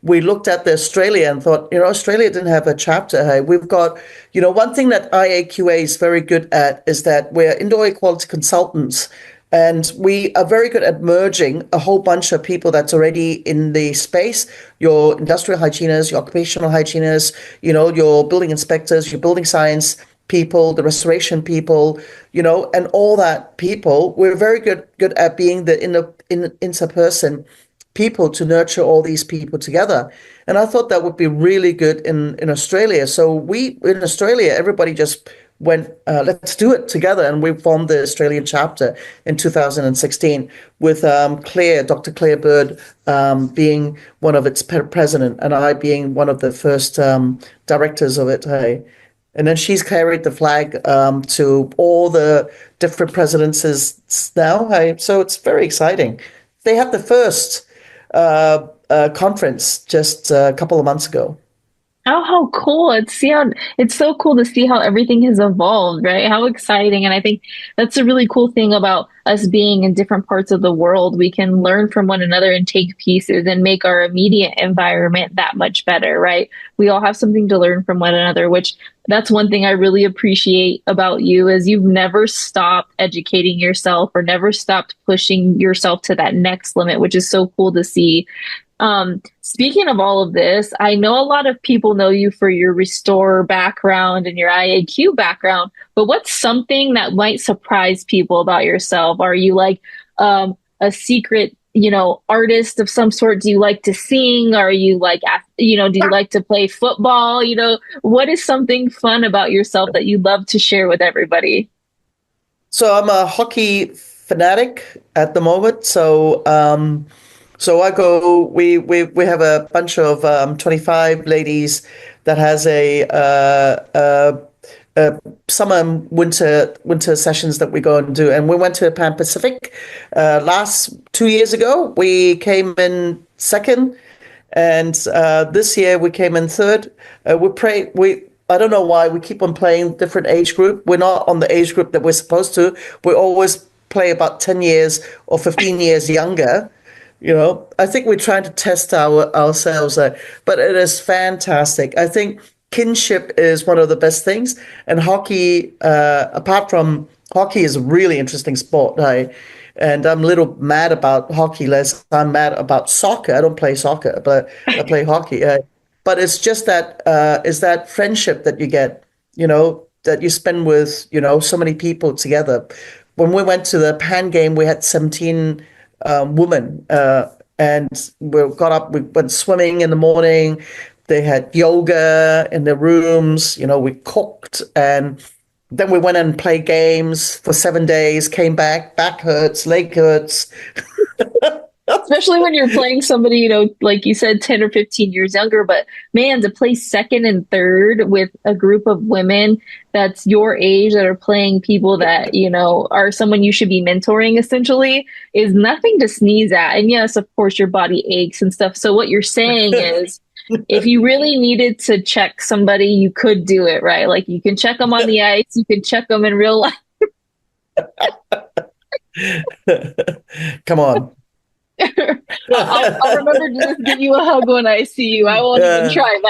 we looked at Australia and thought, Australia didn't have a chapter. We've got, one thing that IAQA is very good at is that we're indoor air quality consultants. And we are very good at merging a whole bunch of people that's already in the space, your industrial hygienists, your occupational hygienists, your building inspectors, your building science people, the restoration people, and all that people. We're very good at being the interperson people to nurture all these people together. And I thought that would be really good in Australia. So in Australia, everybody just went, let's do it together. And we formed the Australian chapter in 2016 with Dr. Claire Bird being one of its president, and I being one of the first directors of it. And then she's carried the flag to all the different presidencies now. So it's very exciting. They had the first conference just a couple of months ago. Oh, how cool. It's so cool to see how everything has evolved, right? How exciting. And I think that's a really cool thing about us being in different parts of the world. We can learn from one another and take pieces and make our immediate environment that much better, right? We all have something to learn from one another, which that's one thing I really appreciate about you is you've never stopped educating yourself or never stopped pushing yourself to that next limit, which is so cool to see. Speaking of all of this, I know a lot of people know you for your Restore background and your IAQ background, but what's something that might surprise people about yourself? Are you like a secret, artist of some sort? Do you like to sing? Are you like, do you like to play football? What is something fun about yourself that you love to share with everybody? So I'm a hockey fanatic at the moment. So I go. We have a bunch of 25 ladies that has summer and winter sessions that we go and do. And we went to Pan Pacific last 2 years ago. We came in second, and this year we came in third. I don't know why we keep on playing different age group. We're not on the age group that we're supposed to. We always play about 10 years or 15 years younger. I think we're trying to test ourselves, but it is fantastic. I think kinship is one of the best things, and hockey, apart from hockey, is a really interesting sport. And I'm a little mad about hockey, less I'm mad about soccer. I don't play soccer, but I play hockey. But it's just that is that friendship that you get, that you spend with, so many people together. When we went to the Pan game, we had 17 women, and we went swimming in the morning. They had yoga in their rooms. We cooked, and then we went and played games for 7 days. Came back hurts, leg hurts. Especially when you're playing somebody, like you said, 10 or 15 years younger. But man, to play second and third with a group of women that's your age that are playing people that, are someone you should be mentoring essentially is nothing to sneeze at. And yes, of course, your body aches and stuff. So what you're saying is if you really needed to check somebody, you could do it, right? Like you can check them on the ice, you can check them in real life. Come on. I'll remember to just give you a hug when I see you. I won't even try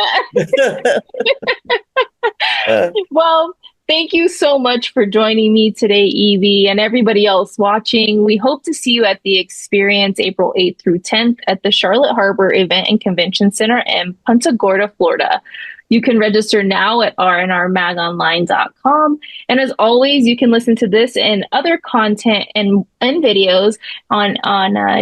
that. Well, thank you so much for joining me today, Evie, and everybody else watching. We hope to see you at the experience April 8th through 10th at the Charlotte Harbor Event and Convention Center in Punta Gorda, Florida. You can register now at rnrmagonline.com. And as always, you can listen to this and other content and videos on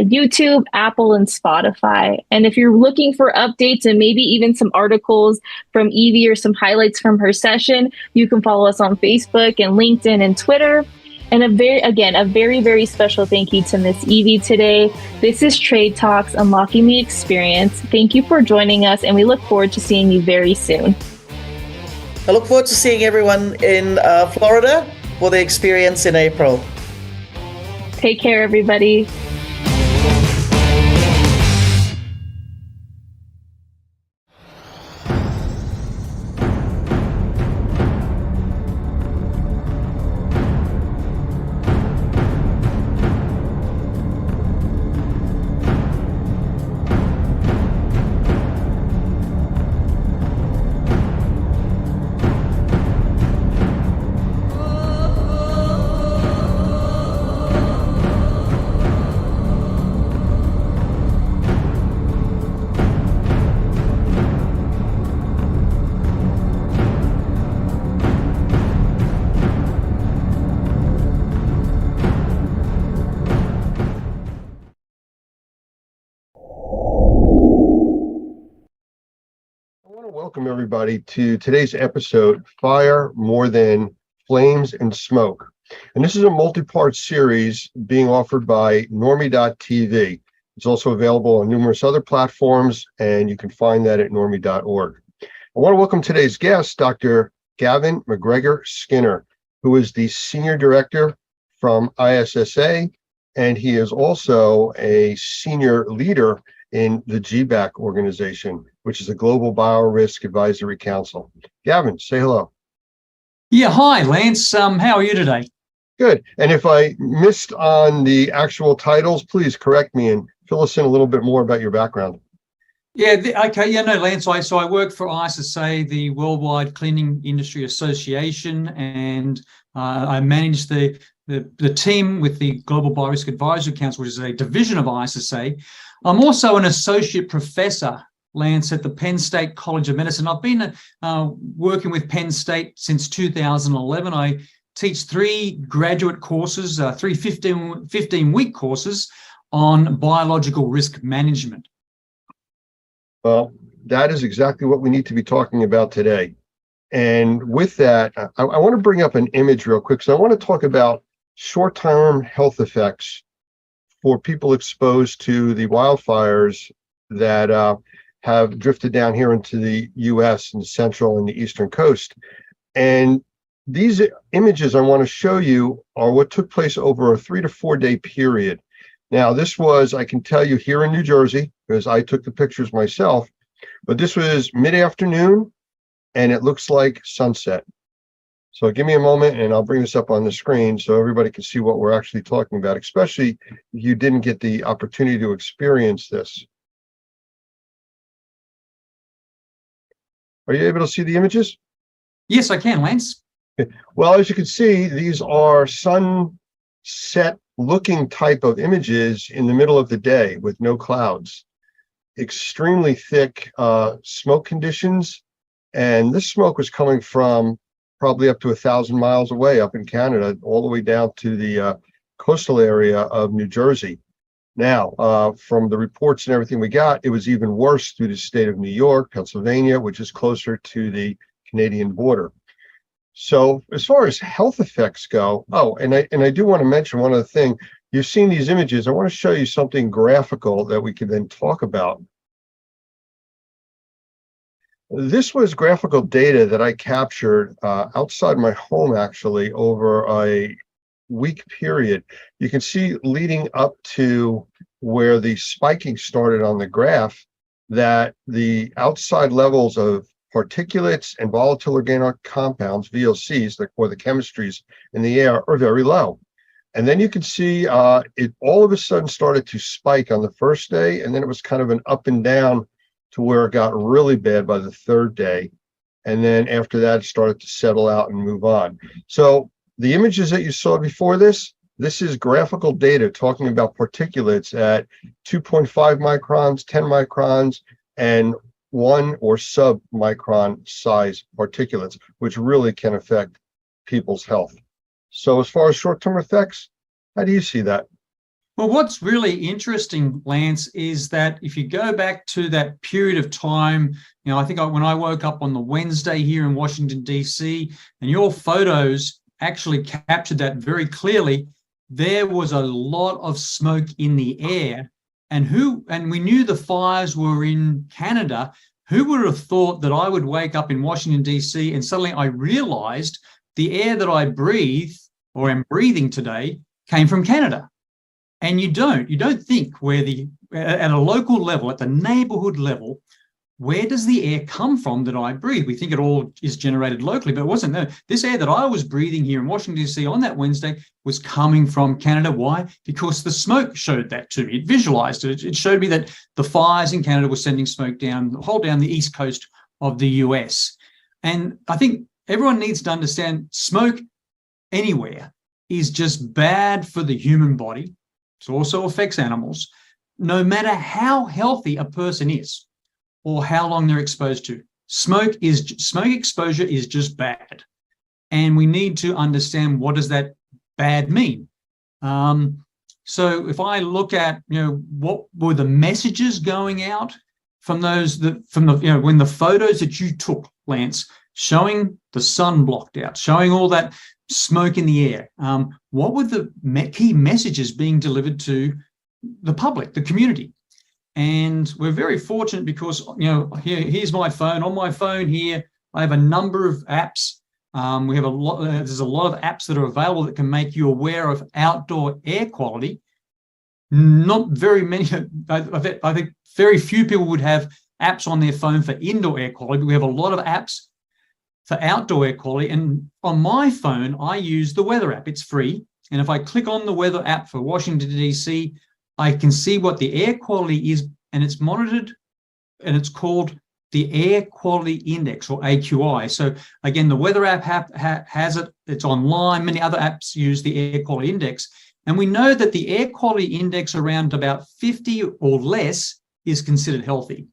YouTube, Apple, and Spotify. And if you're looking for updates and maybe even some articles from Evie or some highlights from her session, you can follow us on Facebook and LinkedIn and Twitter. And a very, very special thank you to Miss Evie today. This is Trade Talks, Unlocking the Experience. Thank you for joining us, and we look forward to seeing you very soon. I look forward to seeing everyone in Florida for the experience in April. Take care, everybody. Welcome everybody to today's episode, Fire More Than Flames and Smoke. And this is a multi-part series being offered by Normie.tv. It's also available on numerous other platforms, and you can find that at normie.org. I want to welcome today's guest, Dr. Gavin McGregor Skinner, who is the Senior Director from ISSA, and he is also a senior leader in the GBAC organization, which is a Global Biorisk Advisory Council. Gavin, say hello. Yeah, hi, Lance. How are you today? Good. And if I missed on the actual titles, please correct me and fill us in a little bit more about your background. Yeah, okay. Yeah, no, Lance. I work for ISSA, the Worldwide Cleaning Industry Association, and I manage the team with the Global Biorisk Advisory Council, which is a division of ISSA. I'm also an associate professor, Lance, at the Penn State College of Medicine. I've been working with Penn State since 2011. I teach 3 graduate courses, 3 15-week courses on biological risk management. Well, that is exactly what we need to be talking about today. And with that, I want to bring up an image real quick. So I want to talk about short-term health effects for people exposed to the wildfires that have drifted down here into the U.S. and the central and the eastern coast. And these images I want to show you are what took place over a 3 to 4 day period. Now, this was, I can tell you, here in New Jersey, because I took the pictures myself, but this was mid-afternoon, and it looks like sunset. So give me a moment, and I'll bring this up on the screen so everybody can see what we're actually talking about, especially if you didn't get the opportunity to experience this. Are you able to see the images? Yes, I can, Lance. Well, as you can see, these are sunset looking type of images in the middle of the day with no clouds. Extremely thick smoke conditions. And this smoke was coming from probably up to 1,000 miles away up in Canada, all the way down to the coastal area of New Jersey. Now, from the reports and everything we got, it was even worse through the state of New York, Pennsylvania, which is closer to the Canadian border. So as far as health effects go, and I do want to mention one other thing. You've seen these images. I want to show you something graphical that we can then talk about. This was graphical data that I captured outside my home, actually, over a week period. You can see leading up to where the spiking started on the graph that the outside levels of particulates and volatile organic compounds, VOCs, or the chemistries in the air, are very low. And then you can see it all of a sudden started to spike on the first day, and then it was kind of an up and down to where it got really bad by the 3rd day. And then after that, it started to settle out and move on. So the images that you saw before this is graphical data talking about particulates at 2.5 microns, 10 microns, and 1 or sub-micron size particulates, which really can affect people's health. So as far as short-term effects, how do you see that? Well, what's really interesting, Lance, is that if you go back to that period of time, I think when I woke up on the Wednesday here in Washington, D.C., and your photos actually captured that very clearly, there was a lot of smoke in the air. And we knew the fires were in Canada. Who would have thought that I would wake up in Washington, D.C., and suddenly I realized the air that I breathe or am breathing today came from Canada? And you don't think at a local level, at the neighborhood level, where does the air come from that I breathe? We think it all is generated locally, but it wasn't. No, this air that I was breathing here in Washington, D.C. on that Wednesday was coming from Canada. Why? Because the smoke showed that to me. It visualized it. It showed me that the fires in Canada were sending smoke down the east coast of the US. And I think everyone needs to understand smoke anywhere is just bad for the human body. It also affects animals, no matter how healthy a person is or how long they're exposed to. Smoke exposure is just bad. And we need to understand, what does that bad mean? So if I look at, what were the messages going out from when the photos that you took, Lance, showing the sun blocked out, showing all that smoke in the air, what were the key messages being delivered to the public, the community? And we're very fortunate because, here's my phone. On my phone here, I have a number of apps. There's a lot of apps that are available that can make you aware of outdoor air quality. not very many, I think very few people would have apps on their phone for indoor air quality, but we have a lot of apps for outdoor air quality. And on my phone, I use the weather app. It's free. And if I click on the weather app for Washington, D.C., I can see what the air quality is, and it's monitored, and it's called the Air Quality Index, or AQI. So again, the weather app has it. It's online. Many other apps use the Air Quality Index. And we know that the air quality index around about 50 or less is considered healthy.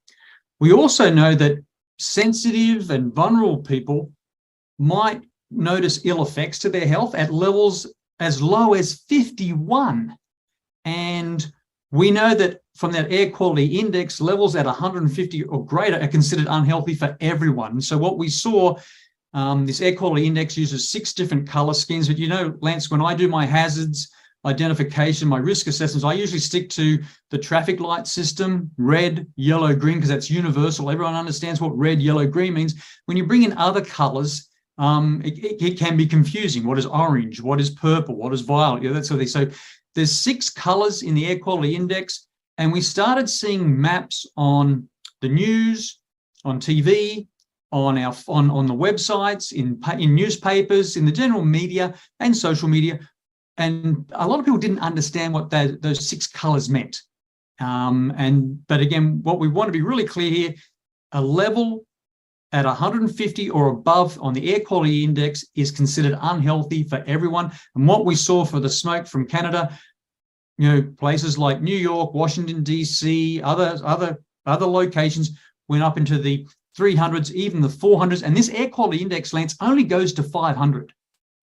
We also know that sensitive and vulnerable people might notice ill effects to their health at levels as low as 51. And we know that from that air quality index, levels at 150 or greater are considered unhealthy for everyone. So what we saw, this air quality index uses 6 different color schemes. But you know, Lance, when I do my hazards identification, my risk assessments, I usually stick to the traffic light system, red, yellow, green, because that's universal. Everyone understands what red, yellow, green means. When you bring in other colors, it can be confusing. What is orange? What is purple? What is violet? That sort of thing. So there's 6 colors in the air quality index, and we started seeing maps on the news, on TV, on the websites, in newspapers, in the general media and social media. And a lot of people didn't understand what those 6 colors meant. But again, what we want to be really clear here, a level at 150 or above on the air quality index is considered unhealthy for everyone. And what we saw for the smoke from Canada, you know, places like New York, Washington, D.C., other locations went up into the 300s, even the 400s. And this air quality index, Lance, only goes to 500.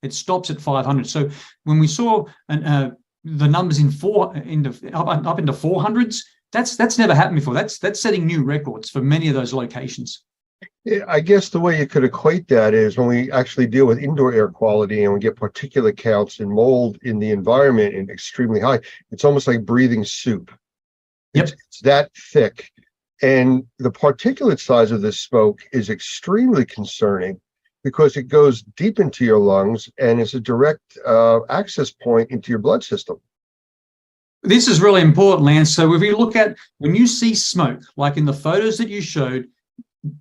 It stops at 500. So when we saw the numbers up into 400s, that's never happened before. That's setting new records for many of those locations. Yeah, I guess the way you could equate that is when we actually deal with indoor air quality and we get particulate counts and mold in the environment and extremely high, it's almost like breathing soup. Yep. It's that thick. And the particulate size of this smoke is extremely concerning, because it goes deep into your lungs and is a direct access point into your blood system. This is really important, Lance. So if you look at, when you see smoke, like in the photos that you showed,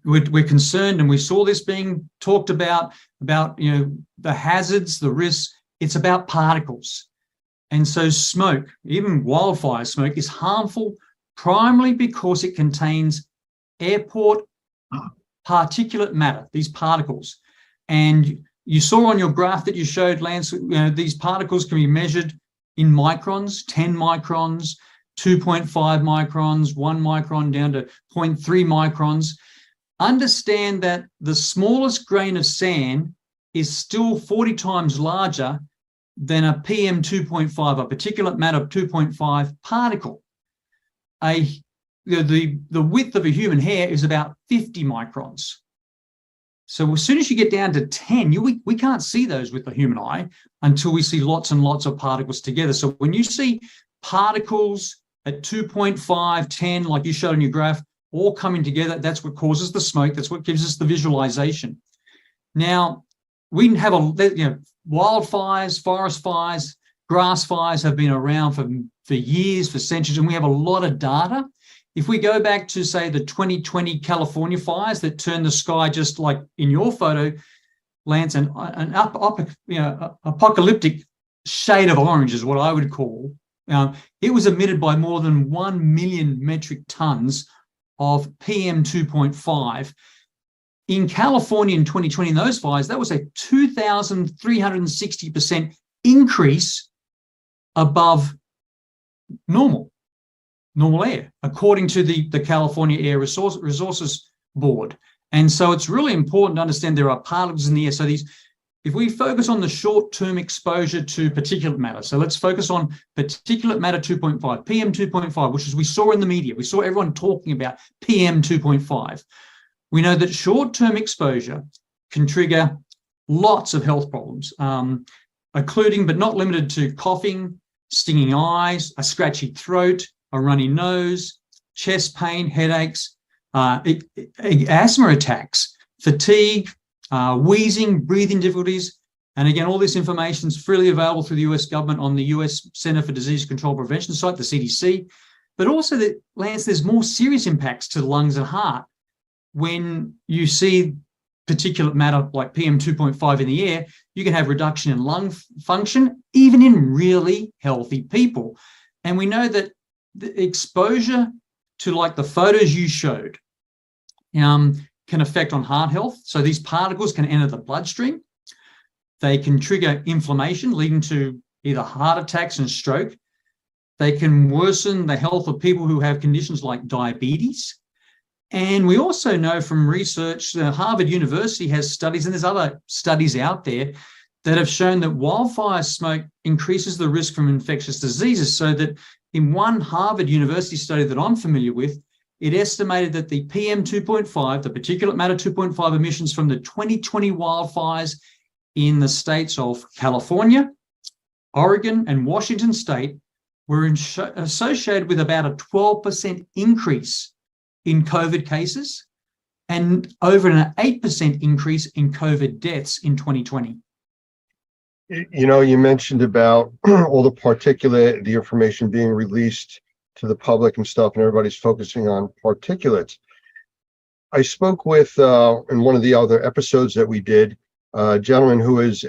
we're concerned, and we saw this being talked about, you know, the hazards, the risks. It's about particles. And so smoke, even wildfire smoke, is harmful primarily because it contains airport particulate matter, these particles. And you saw on your graph that you showed, Lance, you know, these particles can be measured in microns, 10 microns, 2.5 microns, 1 micron down to 0.3 microns. Understand that the smallest grain of sand is still 40 times larger than a PM 2.5, a particulate matter 2.5 particle. The width of a human hair is about 50 microns. So as soon as you get down to 10, we can't see those with the human eye until we see lots and lots of particles together. So when you see particles at 2.5, 10, like you showed in your graph, all coming together, that's what causes the smoke. That's what gives us the visualization. Now, we have wildfires, forest fires, grass fires have been around for years, for centuries, and we have a lot of data. If we go back to, say, the 2020 California fires that turned the sky just like in your photo, Lance, an apocalyptic shade of orange is what I would call. It was emitted by more than 1 million metric tons of PM 2.5. In California in 2020, in those fires, that was a 2,360% increase above normal air, according to the California Air Resources Board. And so it's really important to understand there are particles in the air. So if we focus on the short-term exposure to particulate matter, so let's focus on particulate matter 2.5, PM 2.5, which is we saw in the media. We saw everyone talking about PM 2.5. We know that short-term exposure can trigger lots of health problems, including but not limited to coughing, stinging eyes, a scratchy throat, a runny nose, chest pain, headaches, asthma attacks, fatigue, wheezing, breathing difficulties, And again, all this information is freely available through the US government on the US Center for Disease Control Prevention site, the CDC. But also, that, Lance, there's more serious impacts to the lungs and heart when you see particulate matter like PM2.5 in the air. You can have reduction in lung function, even in really healthy people. And we know that the exposure to, like the photos you showed, can affect on heart health. So these particles can enter the bloodstream. They can trigger inflammation, leading to either heart attacks and stroke. They can worsen the health of people who have conditions like diabetes. And we also know from research that Harvard University has studies, and there's other studies out there that have shown that wildfire smoke increases the risk from infectious diseases. So that in one Harvard University study that I'm familiar with, it estimated that the PM2.5, the particulate matter 2.5 emissions from the 2020 wildfires in the states of California, Oregon, and Washington State were associated with about a 12% increase in COVID cases and over an 8% increase in COVID deaths in 2020. You know, you mentioned about all the particulate, the information being released to the public and stuff, and everybody's focusing on particulates. I spoke with, in one of the other episodes that we did, a gentleman who is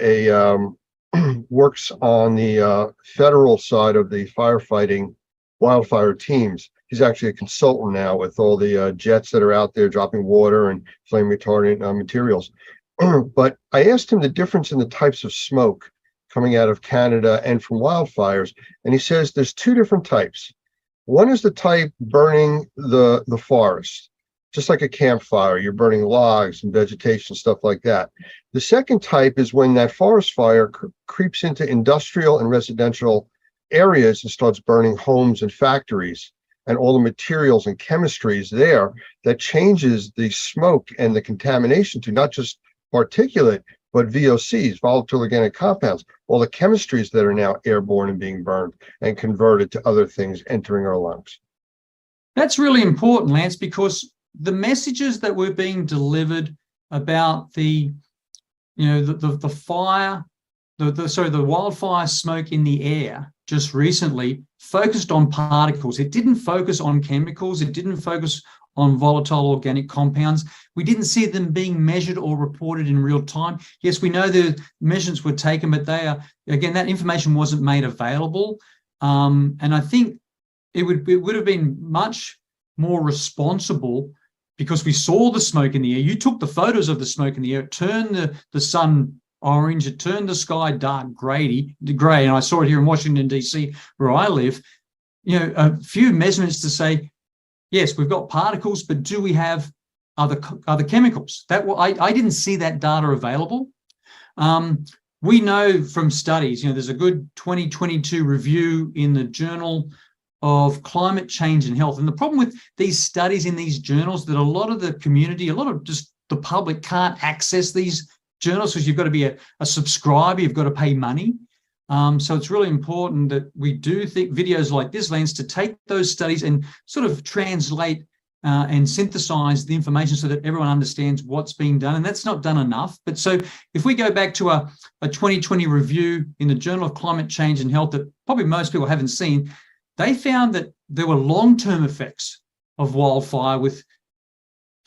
works on the federal side of the firefighting wildfire teams. He's actually a consultant now with all the jets that are out there dropping water and flame retardant materials. But I asked him the difference in the types of smoke coming out of Canada and from wildfires, and he says there's two different types. One is the type burning the forest, just like a campfire. You're burning logs and vegetation, stuff like that. The second type is when that forest fire creeps into industrial and residential areas and starts burning homes and factories and all the materials and chemistries there, that changes the smoke and the contamination to not just particulate, but VOCs, volatile organic compounds, all the chemistries that are now airborne and being burned and converted to other things entering our lungs. That's really important, Lance, because the messages that were being delivered about the fire, the wildfire smoke in the air just recently focused on particles. It didn't focus on chemicals. It didn't focus on volatile organic compounds. We didn't see them being measured or reported in real time. Yes, we know the measurements were taken, but that information wasn't made available. And I think it would have been much more responsible, because we saw the smoke in the air. You took the photos of the smoke in the air, it turned the sun orange, it turned the sky dark gray, and I saw it here in Washington, D.C., where I live. A few measurements to say, yes, we've got particles, but do we have other chemicals? I didn't see that data available. We know from studies, there's a good 2022 review in the Journal of Climate Change and Health. And the problem with these studies in these journals, that a lot of the community, a lot of just the public can't access these journals, because you've got to be a subscriber, you've got to pay money. So it's really important that we do think videos like this, Lance, to take those studies and sort of translate and synthesize the information so that everyone understands what's being done. And that's not done enough. But so if we go back to a 2020 review in the Journal of Climate Change and Health that probably most people haven't seen, they found that there were long-term effects of wildfire with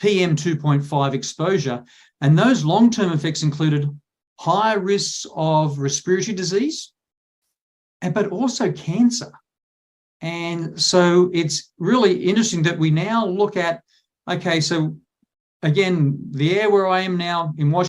PM2.5 exposure. And those long-term effects included higher risks of respiratory disease, but also cancer. And so it's really interesting that we now look at, okay, so again, the air where I am now in Washington,